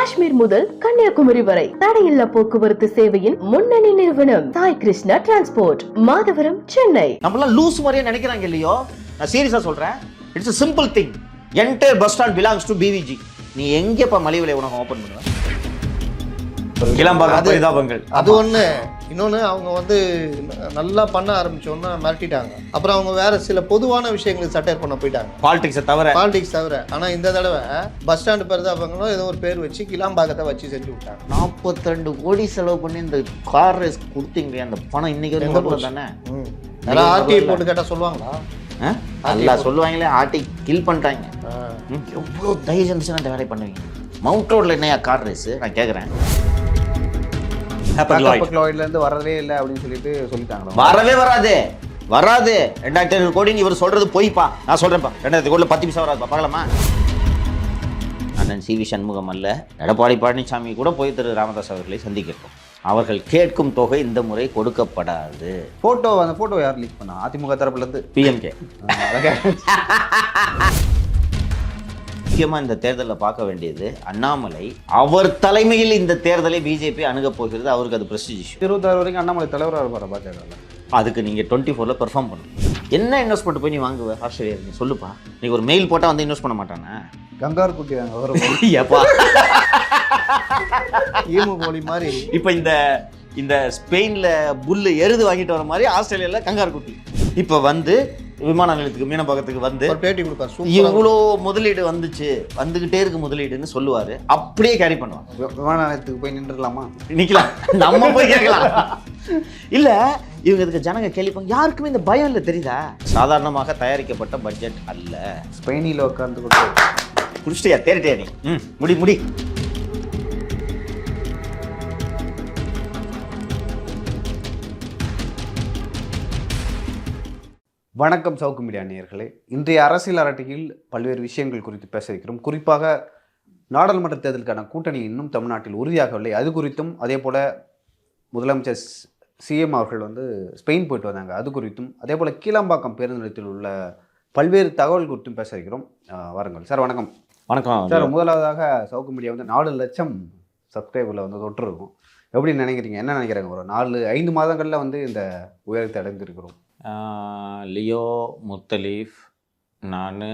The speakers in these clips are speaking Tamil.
காஷ்மீர் முதல் கன்னியாகுமரி வரை தடையில்லா போக்குவரத்து சேவையின் முன்னணி நிறுவனம் சாய் கிருஷ்ணா டிரான்ஸ்போர்ட், மாதவரம், சென்னை. நம்மளாம் லூஸ் மாதிரியே நினைக்கிறாங்க இல்லையோ? நான் சீரியஸா சொல்றேன். It's a simple thing. Entire bus stand belongs to BVG. நீ எங்கப்பா மலிவிலை உனக்கு ஓபன் பண்ணுவ? கிளம்பாக்கம் பரிதாபங்கள். அது ஒண்ணு. இன்னொன்னு, அவங்க வந்து நல்லா பண்ண ஆரம்பிச்சோன்னா மிரட்டிட்டாங்க. அப்புறம் அவங்க வேற சில பொதுவான விஷயங்களுக்கு சட்டையர் பண்ண போயிட்டாங்க. பாலிடிக்ஸ் தவிர. ஆனா இந்த தடவை பஸ் ஸ்டாண்டு பரிதாபங்களும் ஏதோ ஒரு பேர் வச்சு கிளாம்பாக்கத்தை வச்சு செஞ்சு விட்டாங்க. 42 கோடி செலவு பண்ணி இந்த கார் ரேஸ் கொடுத்தீங்க. அந்த பணம் இன்னைக்கு வரைக்கும் தானே? ஆர்டிஐ போட்டு கேட்டா சொல்லுவாங்களா? நல்லா சொல்லுவாங்களே, ஆர்டி கில் பண்றாங்க. எவ்வளவு தைரியம் இருந்துச்சுன்னா அந்த வேலையை பண்ணுவீங்க? மவுண்ட் ரோட்ல என்னையா கார் ரேஸ்? நான் கேட்கறேன். இருந்து வரதே இல்லை அப்படின்னு சொல்லிட்டாங்க. வராது 2500 கோடின்னு இவர் சொல்றது போய்ப்பா. நான் சொல்றேன்ப்பா, 2000 கோடியில் 10 பைசா வராதுப்பா. பார்க்கலாமா? அண்ணன் CV சண்முகம் அல்ல, எடப்பாடி பழனிசாமி கூட போய் திரு ராமதாஸ் அவர்களை சந்திக்கட்டும். அவர்கள் கேட்கும் தொகை இந்த முறை கொடுக்கப்படாது. அந்த போட்டோ யார் லீக் பண்ணா? அதிமுக தரப்புல இருந்து PMK. முக்கியமா இந்த தேர்தலில் பார்க்க வேண்டியது அண்ணாமலை. அவர் தலைமையில் இந்த தேர்தலை BJP அணுக போகிறது. அவருக்கு அது பிரஸ்டீஜ் இஷ்யூ. 26 வரைக்கும் அண்ணாமலை தலைவராக இருப்பார் பாஜக. அதுக்கு நீங்கள் 24ல் பெர்ஃபார்ம் பண்ணணும். என்ன இன்வெஸ்ட்மெண்ட் போய் நீ வாங்குவ? ஆஸ்திரேலியா நீ சொல்லுப்பா. நீ ஒரு மெயில் போட்டால் வந்து இன்வெஸ்ட் பண்ண மாட்டானே. கங்கார் குட்டி வாங்க வர ஏப்பா ஈமு கோழி மாதிரி. இப்போ இந்த ஸ்பெயினில் புல்லு எருது வாங்கிட்டு வர மாதிரி ஆஸ்திரேலியாவில் கங்கார் குட்டி இப்போ வந்து விமான நிலையத்துக்கு மீனம்பாக்கத்துக்கு வந்து பேட்டி கொடுப்பார். இவ்வளோ முதலீடு வந்துகிட்டே இருக்கு முதலீடுன்னு சொல்லுவாரு. அப்படியே கேரி பண்ணுவாங்க. விமான நிலையத்துக்கு போய் நின்றுக்கலாமா? நிக்கலாம், நம்ம போய் கேட்கலாம். இல்ல இவங்க இதுக்கு ஜனங்க கேள்விப்பாங்க. யாருக்குமே இந்த பயம் இல்லை, தெரியுதா? சாதாரணமாக தயாரிக்கப்பட்ட பட்ஜெட் அல்ல. ஸ்பெயினில் உட்கார்ந்து குடிச்சிட்டியா? தேறிட்டியா நீ? முடி. வணக்கம் சவுக்கு மீடியா நேயர்களே. இன்றைய அரசியல் அரட்டையில் பல்வேறு விஷயங்கள் குறித்து பேச இருக்கிறோம். குறிப்பாக நாடாளுமன்ற தேர்தலுக்கான கூட்டணி இன்னும் தமிழ்நாட்டில் உறுதியாகவில்லை. அது குறித்தும், அதே போல் முதலமைச்சர் CM அவர்கள் வந்து ஸ்பெயின் போயிட்டு வந்தாங்க, அது குறித்தும், அதே போல் கீழாம்பாக்கம் பேருந்து நிலையத்தில் உள்ள பல்வேறு தகவல் குறித்தும் பேச இருக்கிறோம். வாருங்கள் சார். வணக்கம். வணக்கம் சார். முதலாவதாக சவுக்கு மீடியா வந்து 4 லட்சம் சப்ஸ்கிரைபரில் வந்து தொட்டிருக்கும். எப்படி நினைக்கிறீங்க? என்ன நினைக்கிறாங்க? ஒரு 4-5 மாதங்களில் வந்து இந்த உயரத்தை அடைந்திருக்கிறோம். லியோ, முத்தலீஃப், நான்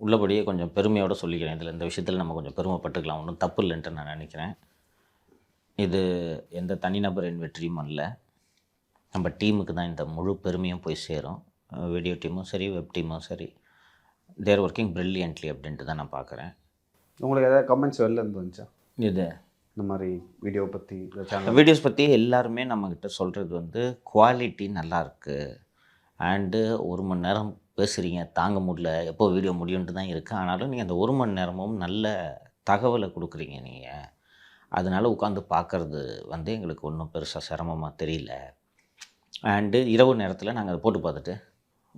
உள்ளபடியே கொஞ்சம் பெருமையோடு சொல்லிக்கிறேன். இந்த விஷயத்தில் நம்ம கொஞ்சம் பெருமைப்பட்டுக்கலாம். ஒன்றும் தப்பு இல்லைன்ட்டு நான் நினைக்கிறேன். இது எந்த தனிநபரின் வெற்றியும் அல்ல. நம்ம டீமுக்கு தான் இந்த முழு பெருமையும் போய் சேரும். வீடியோ டீமும் சரி, வெப் டீமும் சரி, தேர் ஒர்க்கிங் ப்ரில்லியன்ட்லி அப்படின்ட்டு தான் நான் பார்க்குறேன். உங்களுக்கு ஏதாவது கமெண்ட்ஸ் வெளில இருந்து வந்துச்சா? இது இந்த மாதிரி வீடியோஸ் பற்றி எல்லாருமே நம்மக்கிட்ட சொல்கிறது வந்து குவாலிட்டி நல்லாயிருக்கு, அண்டு 1 மணி நேரம் பேசுகிறீங்க, தாங்க முடியல, எப்போ வீடியோ முடியுன்ட்டு தான் இருக்குது. ஆனாலும் நீங்கள் அந்த 1 மணி நேரமும் நல்ல தகவலை கொடுக்குறீங்க. நீங்கள் அதனால் உட்காந்து பார்க்குறது வந்து எங்களுக்கு ஒன்றும் பெருசாக சிரமமாக தெரியல. அண்டு இரவு நேரத்தில் நாங்கள் அதை போட்டு பார்த்துட்டு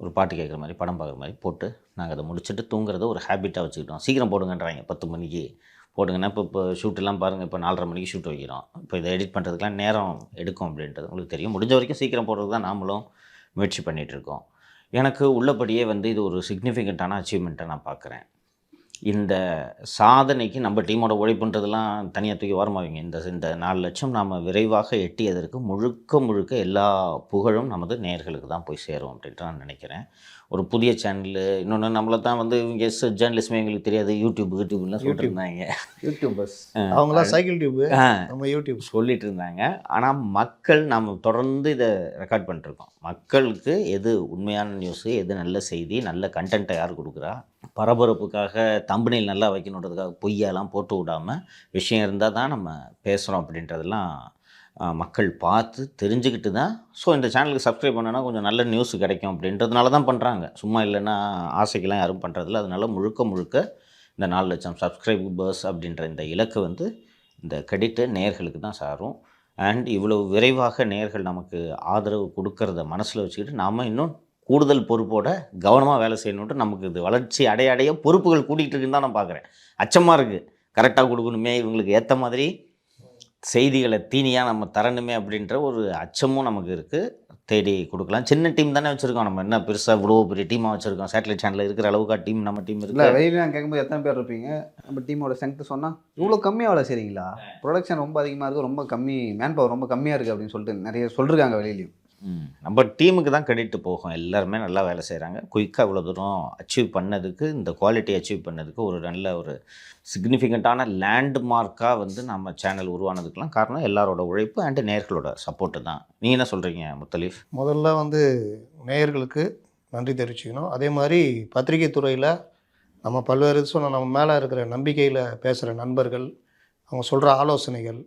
ஒரு பாட்டு கேட்குற மாதிரி, படம் பார்க்குற மாதிரி போட்டு நாங்கள் அதை முடிச்சுட்டு தூங்குறத ஒரு ஹேபிட்டாக வச்சுக்கிட்டோம். சீக்கிரம் போடுங்கன்றாங்க, 10 மணிக்கு போடுங்கன்னா. இப்போ ஷூட்டெல்லாம் பாருங்கள், இப்போ 4:30 மணிக்கு ஷூட் வைக்கிறோம். இப்போ இதை எடிட் பண்ணுறதுக்கெலாம் நேரம் எடுக்கும் அப்படின்றது உங்களுக்கு தெரியும். முடிஞ்ச வரைக்கும் சீக்கிரம் போடுறது தான் நாமளும் முயற்சி பண்ணிகிட்ருக்கோம். எனக்கு உள்ளபடியே வந்து இது ஒரு சிக்னிஃபிகண்ட்டான அச்சீவ்மெண்ட்டாக நான் பார்க்குறேன். இந்த சாதனைக்கு நம்ம டீமோட உழைப்புன்றதெல்லாம் தனியாக தூக்கி ஓரமாவீங்க. இந்த 4 லட்சம் நாம் விரைவாக எட்டியதற்கு முழுக்க எல்லா புகழும் நமது நேயர்களுக்கு தான் போய் சேரும் அப்படின்ட்டு நான் நினைக்கிறேன். ஒரு புதிய சேனல், இன்னொன்று நம்மளை தான் வந்து இவங்க ஜேர்னலிஸ்மே எங்களுக்கு தெரியாது, யூடியூப்லாம் சொல்லிட்டு இருந்தாங்க. யூடியூபர்ஸ் அவங்களாம் சைக்கிள் டியூப், நம்ம யூடியூப் சொல்லிட்டு இருந்தாங்க. ஆனால் மக்கள் நாம் தொடர்ந்து இதை ரெக்கார்ட் பண்ணிட்டுருக்கோம். மக்களுக்கு எது உண்மையான நியூஸு, எது நல்ல செய்தி, நல்ல கண்டென்ட்டை யார் கொடுக்குறா, பரபரப்புக்காக தம்புநெயில் நல்லா வைக்கணுன்றதுக்காக பொய்யெல்லாம் போட்டு விடாமல் விஷயம் இருந்தால் தான் நம்ம பேசுகிறோம் அப்படின்றதெல்லாம் மக்கள் பார்த்து தெரிஞ்சுக்கிட்டு தான். ஸோ இந்த சேனலுக்கு சப்ஸ்கிரைப் பண்ணோன்னா கொஞ்சம் நல்ல நியூஸ் கிடைக்கும் அப்படின்றதுனால தான் பண்ணுறாங்க. சும்மா இல்லைன்னா ஆசைக்கெல்லாம் யாரும் பண்ணுறதில்ல. அதனால் முழுக்க இந்த 4 லட்சம் சப்ஸ்கிரைபர்ஸ் அப்படின்ற இந்த இலக்கு வந்து இந்த கிரெடிட்டு நேயர்களுக்கு தான் சாரும். அண்ட் இவ்வளோ விரைவாக நேயர்கள் நமக்கு ஆதரவு கொடுக்கறத மனசில் வச்சுக்கிட்டு நாம் இன்னும் கூடுதல் பொறுப்போட கவனமாக வேலை செய்யணுன்ட்டு நமக்கு இது வளர்ச்சி அடைய பொறுப்புகள் கூட்டிகிட்டு இருக்குன்னு தான் நான் பார்க்குறேன். அச்சமாக இருக்குது, கரெக்டாக கொடுக்கணுமே, இவங்களுக்கு ஏற்ற மாதிரி செய்திகளை தீனியாக நம்ம தரணுமே அப்படின்ற ஒரு அச்சமும் நமக்கு இருக்குது. தேடி கொடுக்கலாம். சின்ன டீம் தானே வச்சுருக்கோம். நம்ம என்ன பெருசாக இவ்வளோ பெரிய டீமாக வச்சுருக்கோம். சேட்டலைட் சேனலில் இருக்கிற அளவுக்கு டீம் நம்ம டீம் இல்லை இருக்குது. வெளியில் நான் கேட்கும்போது எத்தனை பேர் இருப்பீங்க, நம்ம டீமோட ஸ்ட்ரென்த்து சொன்னால் இவ்வளோ கம்மியாக வேலை செய்கிறீங்களா, ப்ரொடக்ஷன் ரொம்ப அதிகமாக இருக்குது, ரொம்ப கம்மி மேன் பவர் ரொம்ப கம்மியாக இருக்குது அப்படின்னு சொல்லிட்டு நிறைய சொல்லிருக்காங்க வெளியிலையும். நம்ம டீமுக்கு தான் கிரெடிட் போகும். எல்லாருமே நல்லா வேலை செய்கிறாங்க. குயிக்காக இவ்வளோ தூரம் அச்சீவ் பண்ணதுக்கு, இந்த குவாலிட்டி அச்சீவ் பண்ணதுக்கு ஒரு நல்ல ஒரு சிக்னிஃபிகண்ட்டான லேண்ட்மார்க்காக வந்து நம்ம சேனல் உருவானதுக்கெலாம் காரணம் எல்லாரோட உழைப்பு அண்டு நேயர்களோட சப்போர்ட்டு தான். நீங்கள் என்ன சொல்கிறீங்க முத்தலீஃப்? முதல்ல வந்து நேயர்களுக்கு நன்றி தெரிவிச்சுக்கணும். அதே மாதிரி பத்திரிகை துறையில் நம்ம பல்வேறு சொன்ன நம்ம மேலே இருக்கிற நம்பிக்கையில் பேசுகிற நண்பர்கள், அவங்க சொல்கிற ஆலோசனைகள்,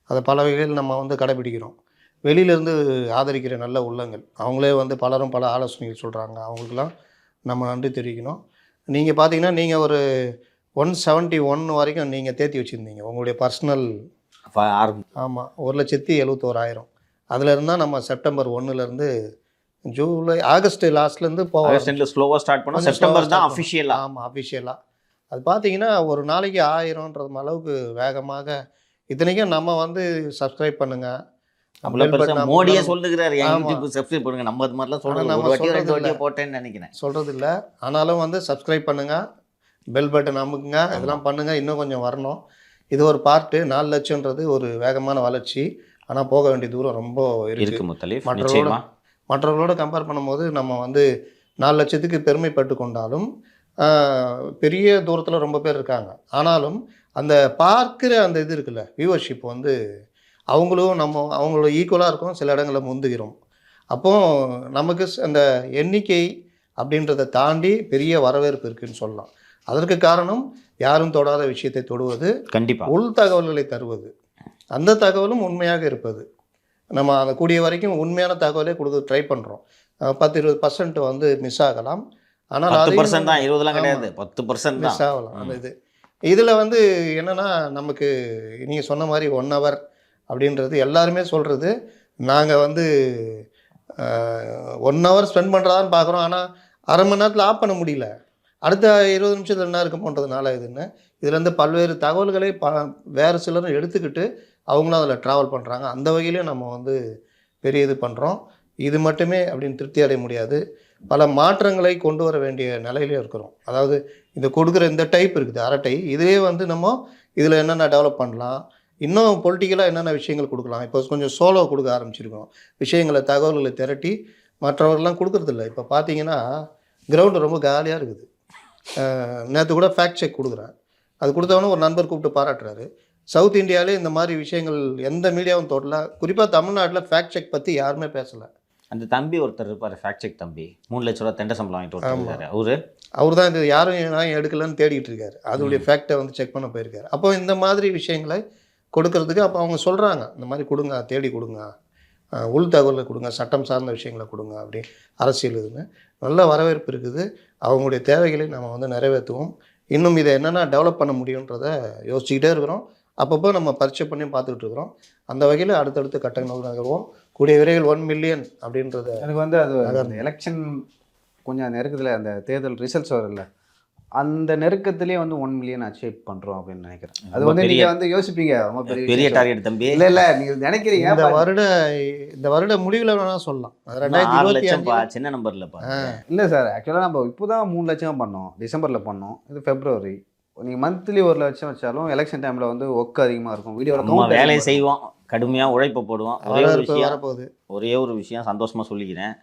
அதை பல வகையில் நம்ம வந்து கடைபிடிக்கிறோம். வெளியிலேருந்து ஆதரிக்கிற நல்ல உள்ளங்கள், அவங்களே வந்து பலரும் பல ஆலோசனைகள் சொல்கிறாங்க. அவங்களுக்கெல்லாம் நம்ம நன்றி தெரிவிக்கணும். நீங்கள் பார்த்தீங்கன்னா நீங்கள் ஒரு 171 வரைக்கும் நீங்கள் தேர்த்தி வச்சுருந்தீங்க உங்களுடைய பர்சனல். ஆமாம், 1,71,000. அதில் இருந்தால் நம்ம செப்டம்பர் 1லேருந்து ஆகஸ்ட் லாஸ்ட்லேருந்து ஆகஸ்ட்ல ஸ்லோவாக ஸ்டார்ட் பண்ணோம். செப்டம்பர் தான் அஃபிஷியலாக. ஆமாம், அஃபிஷியலாக. அது பார்த்தீங்கன்னா ஒரு நாளைக்கு 1000ன்றது அளவுக்கு வேகமாக. இத்தனைக்கும் நம்ம வந்து சப்ஸ்கிரைப் பண்ணுங்கள், மோடியே சொல்லுகிறாரு சப்ஸ்கிரைப் பண்ணுங்க. நம்ம அது மாதிரிலாம் சொல்கிறோம். ஒரு வாட்டியோ 2 வாட்டியோ போட்டேன்னு நினைக்கிறேன். சொல்கிறது இல்லை. ஆனாலும் வந்து சப்ஸ்கிரைப் பண்ணுங்கள், பெல் பட்டன் அமுக்குங்க, இதெல்லாம் பண்ணுங்கள். இன்னும் கொஞ்சம் வரணும். இது ஒரு பார்ட்டு. 4 லட்சம்ன்றது ஒரு வேகமான வளர்ச்சி. ஆனால் போக வேண்டிய தூரம் ரொம்ப இருக்குது முத்தலீஃப். மற்றவர்களோட கம்பேர் பண்ணும்போது நம்ம வந்து 4 லட்சத்துக்கு பெருமைப்பட்டு கொண்டாலும் பெரிய தூரத்தில் ரொம்ப பேர் இருக்காங்க. ஆனாலும் அந்த பார்க்குற அந்த இது இருக்குல்ல, வியூவர்ஷிப் வந்து அவங்களும் அவங்களோட ஈக்குவலாக இருக்கும். சில இடங்களில் முந்துகிறோம். அப்போது நமக்கு அந்த எண்ணிக்கை அப்படின்றத தாண்டி பெரிய வரவேற்பு இருக்குதுன்னு சொல்லலாம். அதற்கு காரணம் யாரும் தொடாத விஷயத்தை தொடுவது, கண்டிப்பாக உள் தகவல்களை தருவது, அந்த தகவலும் உண்மையாக இருப்பது. நம்ம அதை கூடிய வரைக்கும் உண்மையான தகவலே கொடுக்க ட்ரை பண்ணுறோம். 10-20% வந்து மிஸ் ஆகலாம். ஆனால் 10% தான், 20லாம் கிடையாது, 10% மிஸ் ஆகலாம். அந்த இதில் வந்து என்னென்னா, நமக்கு நீங்கள் சொன்ன மாதிரி 1 hour அப்படின்றது எல்லாருமே சொல்கிறது. நாங்கள் வந்து 1 hour ஸ்பெண்ட் பண்ணுறதான்னு பார்க்குறோம். ஆனால் அரை மணி நேரத்தில் ஆஃப் பண்ண முடியல. அடுத்த 20 நிமிஷத்தில் என்ன இருக்க போன்றதுனால இதுன்னு இதுலேருந்து பல்வேறு தகவல்களை வேறு சிலரும் எடுத்துக்கிட்டு அவங்களும் அதில் ட்ராவல் பண்ணுறாங்க. அந்த வகையிலையும் நம்ம வந்து பெரிய இது பண்ணுறோம். இது மட்டுமே அப்படின்னு திருப்தி அடைய முடியாது. பல மாற்றங்களை கொண்டு வர வேண்டிய நிலையிலையும் இருக்கிறோம். அதாவது இந்த கொடுக்குற இந்த டைப் இருக்குது அரட்டை, இதுவே வந்து நம்ம இதில் என்னென்ன டெவலப் பண்ணலாம், இன்னும் பொலிட்டிக்கலாக என்னென்ன விஷயங்கள் கொடுக்கலாம். இப்போ கொஞ்சம் சோலோ கொடுக்க ஆரம்பிச்சிருக்கோம். விஷயங்களை தகவல்களை திரட்டி மற்றவர்கள்லாம் கொடுக்குறதில்ல. இப்போ பார்த்தீங்கன்னா கிரவுண்டு ரொம்ப காலியாக இருக்குது. நேற்று கூட ஃபேக்ட் செக் கொடுக்குறேன். அது கொடுத்தவொன்னே ஒரு நண்பர் கூப்பிட்டு பாராட்டுறாரு. சவுத் இந்தியாவிலே இந்த மாதிரி விஷயங்கள் எந்த மீடியாவும் தொடல. குறிப்பாக தமிழ்நாட்டில் ஃபேக்ட் செக் பற்றி யாருமே பேசலை. அந்த தம்பி ஒருத்தர் இருப்பார், ஃபேக்ட் செக் தம்பி, 3 லட்ச ரூபா தெண்ட சம்பளம் வாங்கிட்டு ஒருத்தர். அவர் தான் இது யாரும் எடுக்கலன்னு தேடிட்டு இருக்காரு. அதோடைய ஃபேக்டை வந்து செக் பண்ண போயிருக்காரு. அப்போ இந்த மாதிரி விஷயங்களை கொடுக்கறதுக்கு அப்போ அவங்க சொல்கிறாங்க, இந்த மாதிரி கொடுங்க, தேடி கொடுங்க, உள் தகவலை கொடுங்க, சட்டம் சார்ந்த விஷயங்களை கொடுங்க, அப்படி அரசியல் இதுன்னு நல்ல வரவேற்பு இருக்குது. அவங்களுடைய தேவைகளை நம்ம வந்து நிறைவேற்றுவோம். இன்னும் இதை என்னென்ன டெவலப் பண்ண முடியுன்றதை யோசிச்சுக்கிட்டே இருக்கிறோம். அப்பப்போ நம்ம பரிச்சை பண்ணி பார்த்துக்கிட்டு இருக்கிறோம். அந்த வகையில் அடுத்தடுத்து கட்டங்கள் நகர்வோம். கூடிய விரைவில் 1 மில்லியன் அப்படின்றத எனக்கு வந்து அது எலெக்ஷன் கொஞ்சம் நெருக்கத்தில் அந்த தேர்தல் ரிசல்ட்ஸ் வரல, அந்த நெருக்கத்திலே வந்து 1 மில்லியன் அச்சீவ் பண்ணுறோம் அப்படின்னு நினைக்கிறேன். அது வந்து நீங்கள் வந்து யோசிப்பீங்க, ரொம்ப பெரிய டார்கெட் தம்பி. இல்லை நீங்கள் நினைக்கிறீங்க இந்த வருட முடிவில் வேணால் சொல்லலாம். 2025 சின்ன நம்பரில் இல்லை சார். ஆக்சுவலாக நம்ம இப்போ தான் 3 லட்சம் பண்ணோம், டிசம்பரில் பண்ணோம். இது February. நீங்கள் மந்த்லி 1 லட்சம் வச்சாலும் எலெக்ஷன் டைமில் வந்து ஒர்க் அதிகமாக இருக்கும். வீடியோவில் வேலையை செய்வோம், கடுமையாக உழைப்பு போடுவோம். ஒரே ஒரு விஷயம் சந்தோஷமாக சொல்லிக்கிறேன்,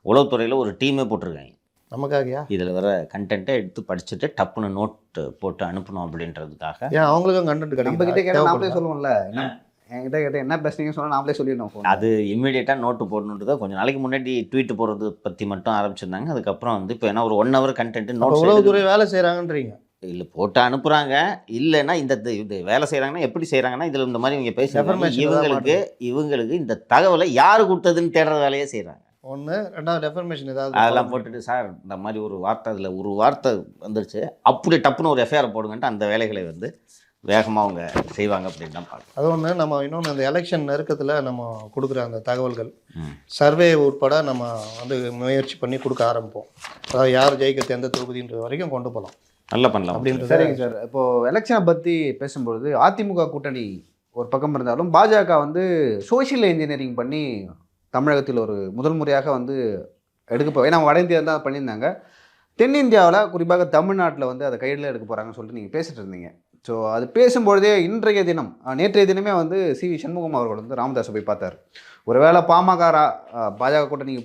உளவுத்துறையில் ஒரு டீமே போட்டிருக்காங்க நமக்காகயா. இதில் வர கண்டென்ட்டை எடுத்து படிச்சுட்டு டப்புன்னு நோட்டு போட்டு அனுப்பணும் அப்படின்றதுக்காக. ஏன் அவங்களுக்கும் கண்டென்ட் கிடைக்கும். நம்ம கிட்டே கேட்டால் நாமளே சொல்லுவோம்ல, என்கிட்ட கேட்டால் என்ன பேசுனீங்கன்னு சொன்னால் நாமளே சொல்லிடணும். அது இம்மீடியட்டாக நோட்டு போடணுன்றதை கொஞ்சம் நாளைக்கு முன்னாடி ட்வீட் போடுறது பற்றி மட்டும் ஆரம்பிச்சிருந்தாங்க. அதுக்கப்புறம் வந்து இப்போ ஏன்னா ஒரு 1 hour கண்டென்ட் நோட் உளவுத்துறை வேலை செய்கிறாங்கன்றீங்க. இல்லை போட்டு அனுப்புகிறாங்க. இல்லைன்னா இது வேலை செய்கிறாங்கன்னா எப்படி செய்கிறாங்கன்னா, இதில் இந்த மாதிரி இவங்க பேசுகிறாங்க, இவங்களுக்கு இந்த தகவலை யார் கொடுத்ததுன்னு தேடுற வேலையே செய்கிறாங்க. ஒன்று, ரெண்டாவது டெஃபர்மேஷன் ஏதாவது அதெல்லாம் போட்டுட்டு சார் இந்த மாதிரி ஒரு வார்த்தை, அதில் ஒரு வார்த்தை வந்துருச்சு, அப்படி டப்புன்னு ஒரு எஃப்ஐஆர் போடுங்கன்ட்டு அந்த வேலைகளை வந்து வேகமாக அவங்க செய்வாங்க அப்படின்னு தான் பார்க்கலாம். அது ஒன்று. நம்ம இன்னொன்று அந்த எலெக்ஷன் நெருக்கத்தில் நம்ம கொடுக்குற அந்த தகவல்கள் சர்வே உட்பட நம்ம வந்து முயற்சி பண்ணி கொடுக்க ஆரம்பிப்போம். அதாவது யார் ஜெயிக்கிறது எந்த தொகுதின்ற வரைக்கும் கொண்டு போகலாம், நல்லா பண்ணலாம் அப்படின்றது. சரிங்க சார். இப்போது எலெக்ஷனை பற்றி பேசும்பொழுது அதிமுக கூட்டணி ஒரு பக்கம் இருந்தாலும் பாஜக வந்து சோஷியல் இன்ஜினியரிங் பண்ணி தமிழகத்தில் ஒரு முதல் முறையாக வந்து ஏன்னா வட இந்தியா தான் பண்ணியிருந்தாங்க. தென்னிந்தியாவில் குறிப்பாக தமிழ்நாட்டில் வந்து அதை கையில் எடுக்க போகிறாங்கன்னு சொல்லிட்டு நீங்கள் பேசிகிட்டு இருந்தீங்க. ஸோ அது பேசும்பொழுதே இன்றைய தினம் நேற்றைய தினமே வந்து சிவி சண்முகம் அவர்கள் வந்து ராமதாஸை போய் பார்த்தார். ஒருவேளை பாஜக கூட்டணி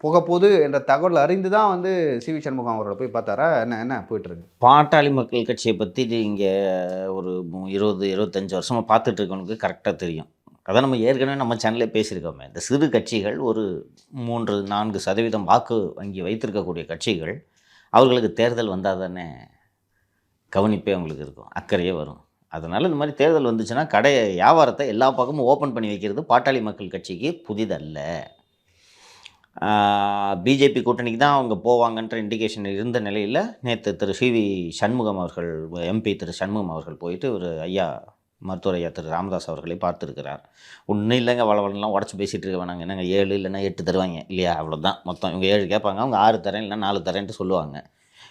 போக போகுது என்ற தகவல் அறிந்து தான் வந்து சிவி சண்முகம் அவர்களை போய் பார்த்தாரா? என்ன போயிட்டுருக்கு? பாட்டாளி மக்கள் கட்சியை பற்றி இங்கே ஒரு 20-25 வருஷமாக பார்த்துட்டு இருக்கவனுக்கு கரெக்டாக தெரியும். அதான் நம்ம ஏற்கனவே நம்ம சேனலே பேசியிருக்கோமே, இந்த சிறு கட்சிகள் ஒரு 3-4% வாக்கு வங்கி வைத்திருக்கக்கூடிய கட்சிகள், அவர்களுக்கு தேர்தல் வந்தால் தானே கவனிப்பே அவங்களுக்கு இருக்கும், அக்கறையே வரும். அதனால் இந்த மாதிரி தேர்தல் வந்துச்சுன்னா வியாபாரத்தை எல்லா பக்கமும் ஓப்பன் பண்ணி வைக்கிறது பாட்டாளி மக்கள் கட்சிக்கு புதிதல்ல. பிஜேபி கூட்டணிக்கு தான் அவங்க போவாங்கன்ற இண்டிகேஷன் இருந்த நிலையில் நேற்று திரு சிவி சண்முகம் அவர்கள், எம்பி திரு சண்முகம் அவர்கள் போயிட்டு ஒரு மருத்துவர் ஐயா திரு ராமதாஸ் அவர்களை பார்த்துருக்கிறார். ஒன்றும் இல்லைங்க, வளவலாம் உடச்சி பேசிகிட்டு இருக்க வேணாங்க, என்னங்க 7 இல்லைன்னா 8 தருவாங்க இல்லையா, அவ்வளோதான் மொத்தம். இவங்க 7 கேட்பாங்க, அவங்க 6 தரேன் இல்லைன்னா 4 தரேன்ட்டு சொல்லுவாங்க.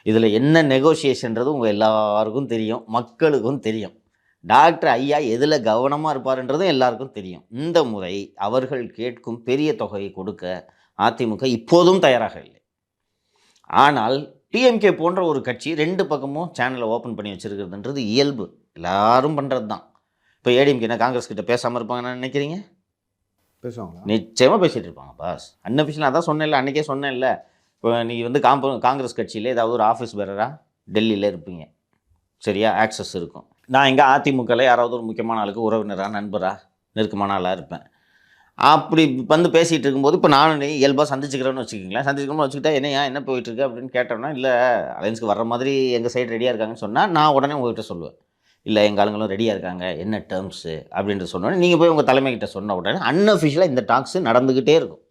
இதில் என்ன நெகோசியேஷன்றது உங்கள் எல்லாருக்கும் தெரியும், மக்களுக்கும் தெரியும். டாக்டர் ஐயா எதில் கவனமாக இருப்பார்ன்றதும் எல்லாருக்கும் தெரியும். இந்த முறை அவர்கள் கேட்கும் பெரிய தொகையை கொடுக்க அதிமுக இப்போதும் தயாராக இல்லை. ஆனால் டிஎம்கே போன்ற ஒரு கட்சி 2 பக்கமும் சேனலை ஓப்பன் பண்ணி வச்சுருக்கிறதுன்றது இயல்பு, எல்லாரும் பண்ணுறது தான். இப்போ ஏடிஎம்கே என்ன காங்கிரஸ் கிட்ட பேசாமல் இருப்பாங்கன்னு நினைக்கிறீங்க? பேசுவாங்க, நிச்சயமாக பேசிகிட்டு இருப்பாங்க பாஸ். அன்அஃபிஷியலாக அதான் சொன்னேன்ல, அன்றைக்கே சொன்னேன்ல. இப்போ நீங்கள் வந்து காங்கிரஸ் கட்சியில் ஏதாவது ஒரு ஆஃபீஸ் பேரராக டெல்லியில் இருப்பீங்க, சரியா, ஆக்சஸ் இருக்கும். நான் இங்கே அதிமுகவில் யாராவது ஒரு முக்கியமான ஆளுக்கு உறவினராக, நண்பராக, நெருக்கமான ஆளாக இருப்பேன். அப்படி வந்து பேசிகிட்டு இருக்கும்போது இப்போ நானும் இயல்பாக சந்திச்சுக்கிறேன்னு வச்சுக்கிங்களேன். சந்திச்சுக்கணும்னு வச்சுக்கிட்டா என்ன போயிட்டுருக்கு அப்படின்னு கேட்டோன்னா, இல்லை அலையன்ஸுக்கு வர்ற மாதிரி எங்கள் சைடு ரெடியாக இருக்காங்கன்னு சொன்னால் நான் உடனே உங்கள்கிட்ட சொல்லுவேன், இல்லை எங்கள் ஆளுங்களும் ரெடியாக இருக்காங்க, என்ன டேர்ம்ஸு அப்படின்ட்டு சொன்னோன்னே நீங்கள் போய் உங்கள் தலைமைக்கிட்ட சொன்ன உடனே அன்அஃபிஷியலாக இந்த டாக்ஸு நடந்துக்கிட்டே இருக்கும்.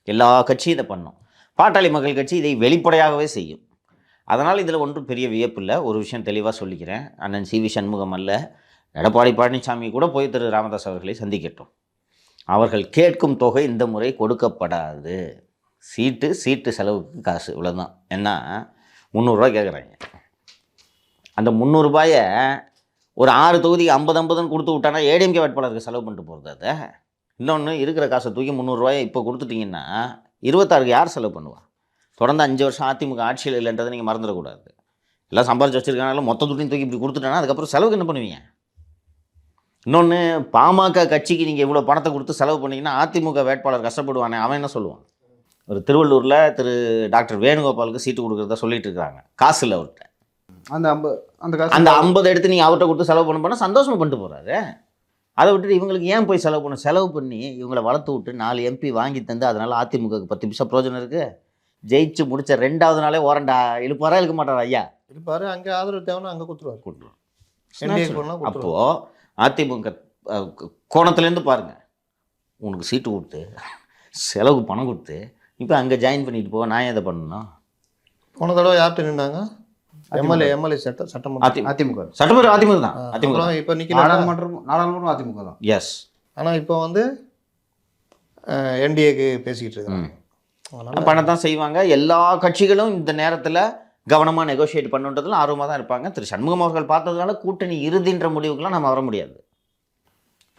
எல்லா கட்சியும் இதை பண்ணும். பாட்டாளி மக்கள் கட்சி இதை வெளிப்படையாகவே செய்யும். அதனால் இதில் ஒன்றும் பெரிய வியப்பு இல்லை. ஒரு விஷயம் தெளிவாக சொல்லிக்கிறேன், அண்ணன் சிவி சண்முகம் அல்ல, எடப்பாடி பழனிசாமி கூட போய் திரு ராமதாஸ் அவர்களை சந்திக்கட்டும். அவர்கள் கேட்கும் தொகை இந்த முறை கொடுக்கப்படாது. சீட்டு செலவுக்கு காசு இவ்வளோதான். ஏன்னா 300 ரூபா கேட்குறாங்க. அந்த 300 ரூபாயை ஒரு 6 தொகுதிக்கு 50-50ன்னு கொடுத்து விட்டானா ஏடிஎம்கே வேட்பாளருக்கு செலவு பண்ணிட்டு போகிறது. அதை இன்னொன்று இருக்கிற காசை தூக்கி 300 ரூபாயை இப்போ கொடுத்துட்டிங்கன்னா 26க்கு யார் செலவு பண்ணுவா? தொடர்ந்து 5 வருஷம் அதிமுக ஆட்சியில் இல்லைன்றதை நீங்கள் மறந்துடக்கூடாது. எல்லாம் சம்பாரிச்சு வச்சுருக்காங்க, மொத்த துட்டியும் தூக்கி இப்படி கொடுத்துட்டானா அதுக்கப்புறம் செலவுக்கு என்ன பண்ணுவீங்க? இன்னொன்று, பாமக கட்சிக்கு நீங்கள் இவ்வளோ பணத்தை கொடுத்து செலவு பண்ணிங்கன்னா அதிமுக வேட்பாளர் கஷ்டப்படுவானே, அவன் என்ன சொல்லுவான்? ஒரு திருவள்ளூரில் திரு டாக்டர் வேணுகோபாலுக்கு சீட்டு கொடுக்குறதா சொல்லிட்டு இருக்கிறாங்க, காசு இல்லை அவர்கிட்ட. அந்த 50 எடுத்து நீங்கள் அவர்கிட்ட கொடுத்து செலவு பண்ண போனால் சந்தோஷமாக பண்ணிட்டு போகிறாரு. அதை விட்டுட்டு இவங்களுக்கு ஏன் போய் செலவு பண்ணி இவங்களை வளர்த்து விட்டு 4 எம்பி வாங்கி தந்து அதனால் அதிமுகவுக்கு 10 பைசா பிரோஜனம் இருக்குது? ஜெயிச்சு முடித்த 2வது நாளே ஓரண்டா இழுப்பாரா இழுக்க மாட்டாரா? ஐயா இருப்பார், அங்கே ஆதரவு தேவைன்னா அங்கே கொடுத்துருவார். அப்போது அதிமுக கோணத்துலேருந்து பாருங்கள், உனக்கு சீட்டு கொடுத்து செலவுக்கு பணம் கொடுத்து இப்போ அங்கே ஜாயின் பண்ணிட்டு போக நான் எதை பண்ணணும்? போன தடவை யார்கிட்ட நின்றாங்க? எம்எல்ஏ சட்டமன்றம் அதிமுக தான். அதிமுக இப்போ நாடாளுமன்றம் அதிமுக தான். எஸ். ஆனால் இப்போ வந்து என்டிஏக்கு பேசிக்கிட்டு இருக்காங்க. பண்ணத்தான் செய்வாங்க. எல்லா கட்சிகளும் இந்த நேரத்தில் கவனமாக நெகோஷியேட் பண்ணுன்றதுல ஆர்வமாக தான் இருப்பாங்க. திரு சண்முகம் அவர்கள் பார்த்ததுனால கூட்டணி இறுதின்ற முடிவுக்கெல்லாம் நம்ம வர முடியாது.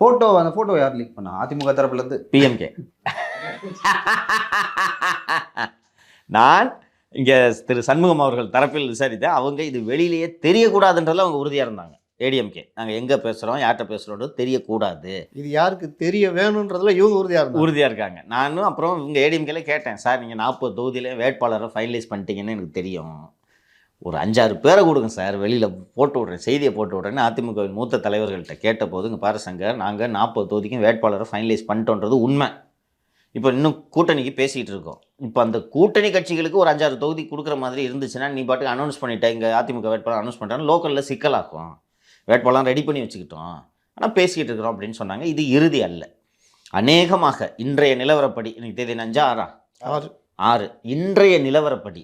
அந்த ஃபோட்டோ யார் லீக் பண்ணா? அதிமுக தரப்புலேருந்து பிஎம்கே. நான் இங்கே திரு சண்முகம் அவர்கள் தரப்பில் விசாரித்தேன். அவங்க இது வெளியிலேயே தெரியக்கூடாதுன்றதில் அவங்க உறுதியாக இருந்தாங்க. ஏடிஎம்கே நாங்கள் எங்கே பேசுகிறோம், யார்கிட்ட பேசுகிறோன்றது தெரியக்கூடாது, இது யாருக்கு தெரிய வேணுன்றதுல இவங்க உறுதியாக இருக்காங்க. நானும் அப்புறம் இவங்க ஏடிஎம்கேல கேட்டேன், சார் நீங்கள் 40 தொகுதியிலே வேட்பாளரை ஃபைனலைஸ் பண்ணிட்டீங்கன்னு எனக்கு தெரியும், ஒரு 5-6 பேரை கொடுங்க சார், வெளியில் போட்டு விட்றேன், செய்தியை போட்டு விட்றேன்னு அதிமுகவின் மூத்த தலைவர்கள்ட்ட கேட்டபோது, இங்கே பாரு சங்கர், நாங்கள் 40 தொகுதிக்கும் வேட்பாளரை ஃபைனலைஸ் பண்ணிட்டோன்றது உண்மை. இப்போ இன்னும் கூட்டணிக்கு பேசிகிட்டு இருக்கோம். இப்போ அந்த கூட்டணி கட்சிகளுக்கு ஒரு 5-6 தொகுதி கொடுக்குற மாதிரி இருந்துச்சுன்னா நீ பாட்டுக்கு அனௌன்ஸ் பண்ணிட்டேன், இங்கே அதிமுக வேட்பாளர் அனௌன்ஸ் பண்ணிட்டாங்க, லோக்கலில் சிக்கலாகும், வேட்பாளர் ரெடி பண்ணி வச்சுக்கிட்டோம், ஆனால் பேசிக்கிட்டு இருக்கிறோம் அப்படின்னு சொன்னாங்க. இது இறுதி அல்ல. அநேகமாக இன்றைய நிலவரப்படி, எனக்கு தேதி 5-6 இன்றைய நிலவரப்படி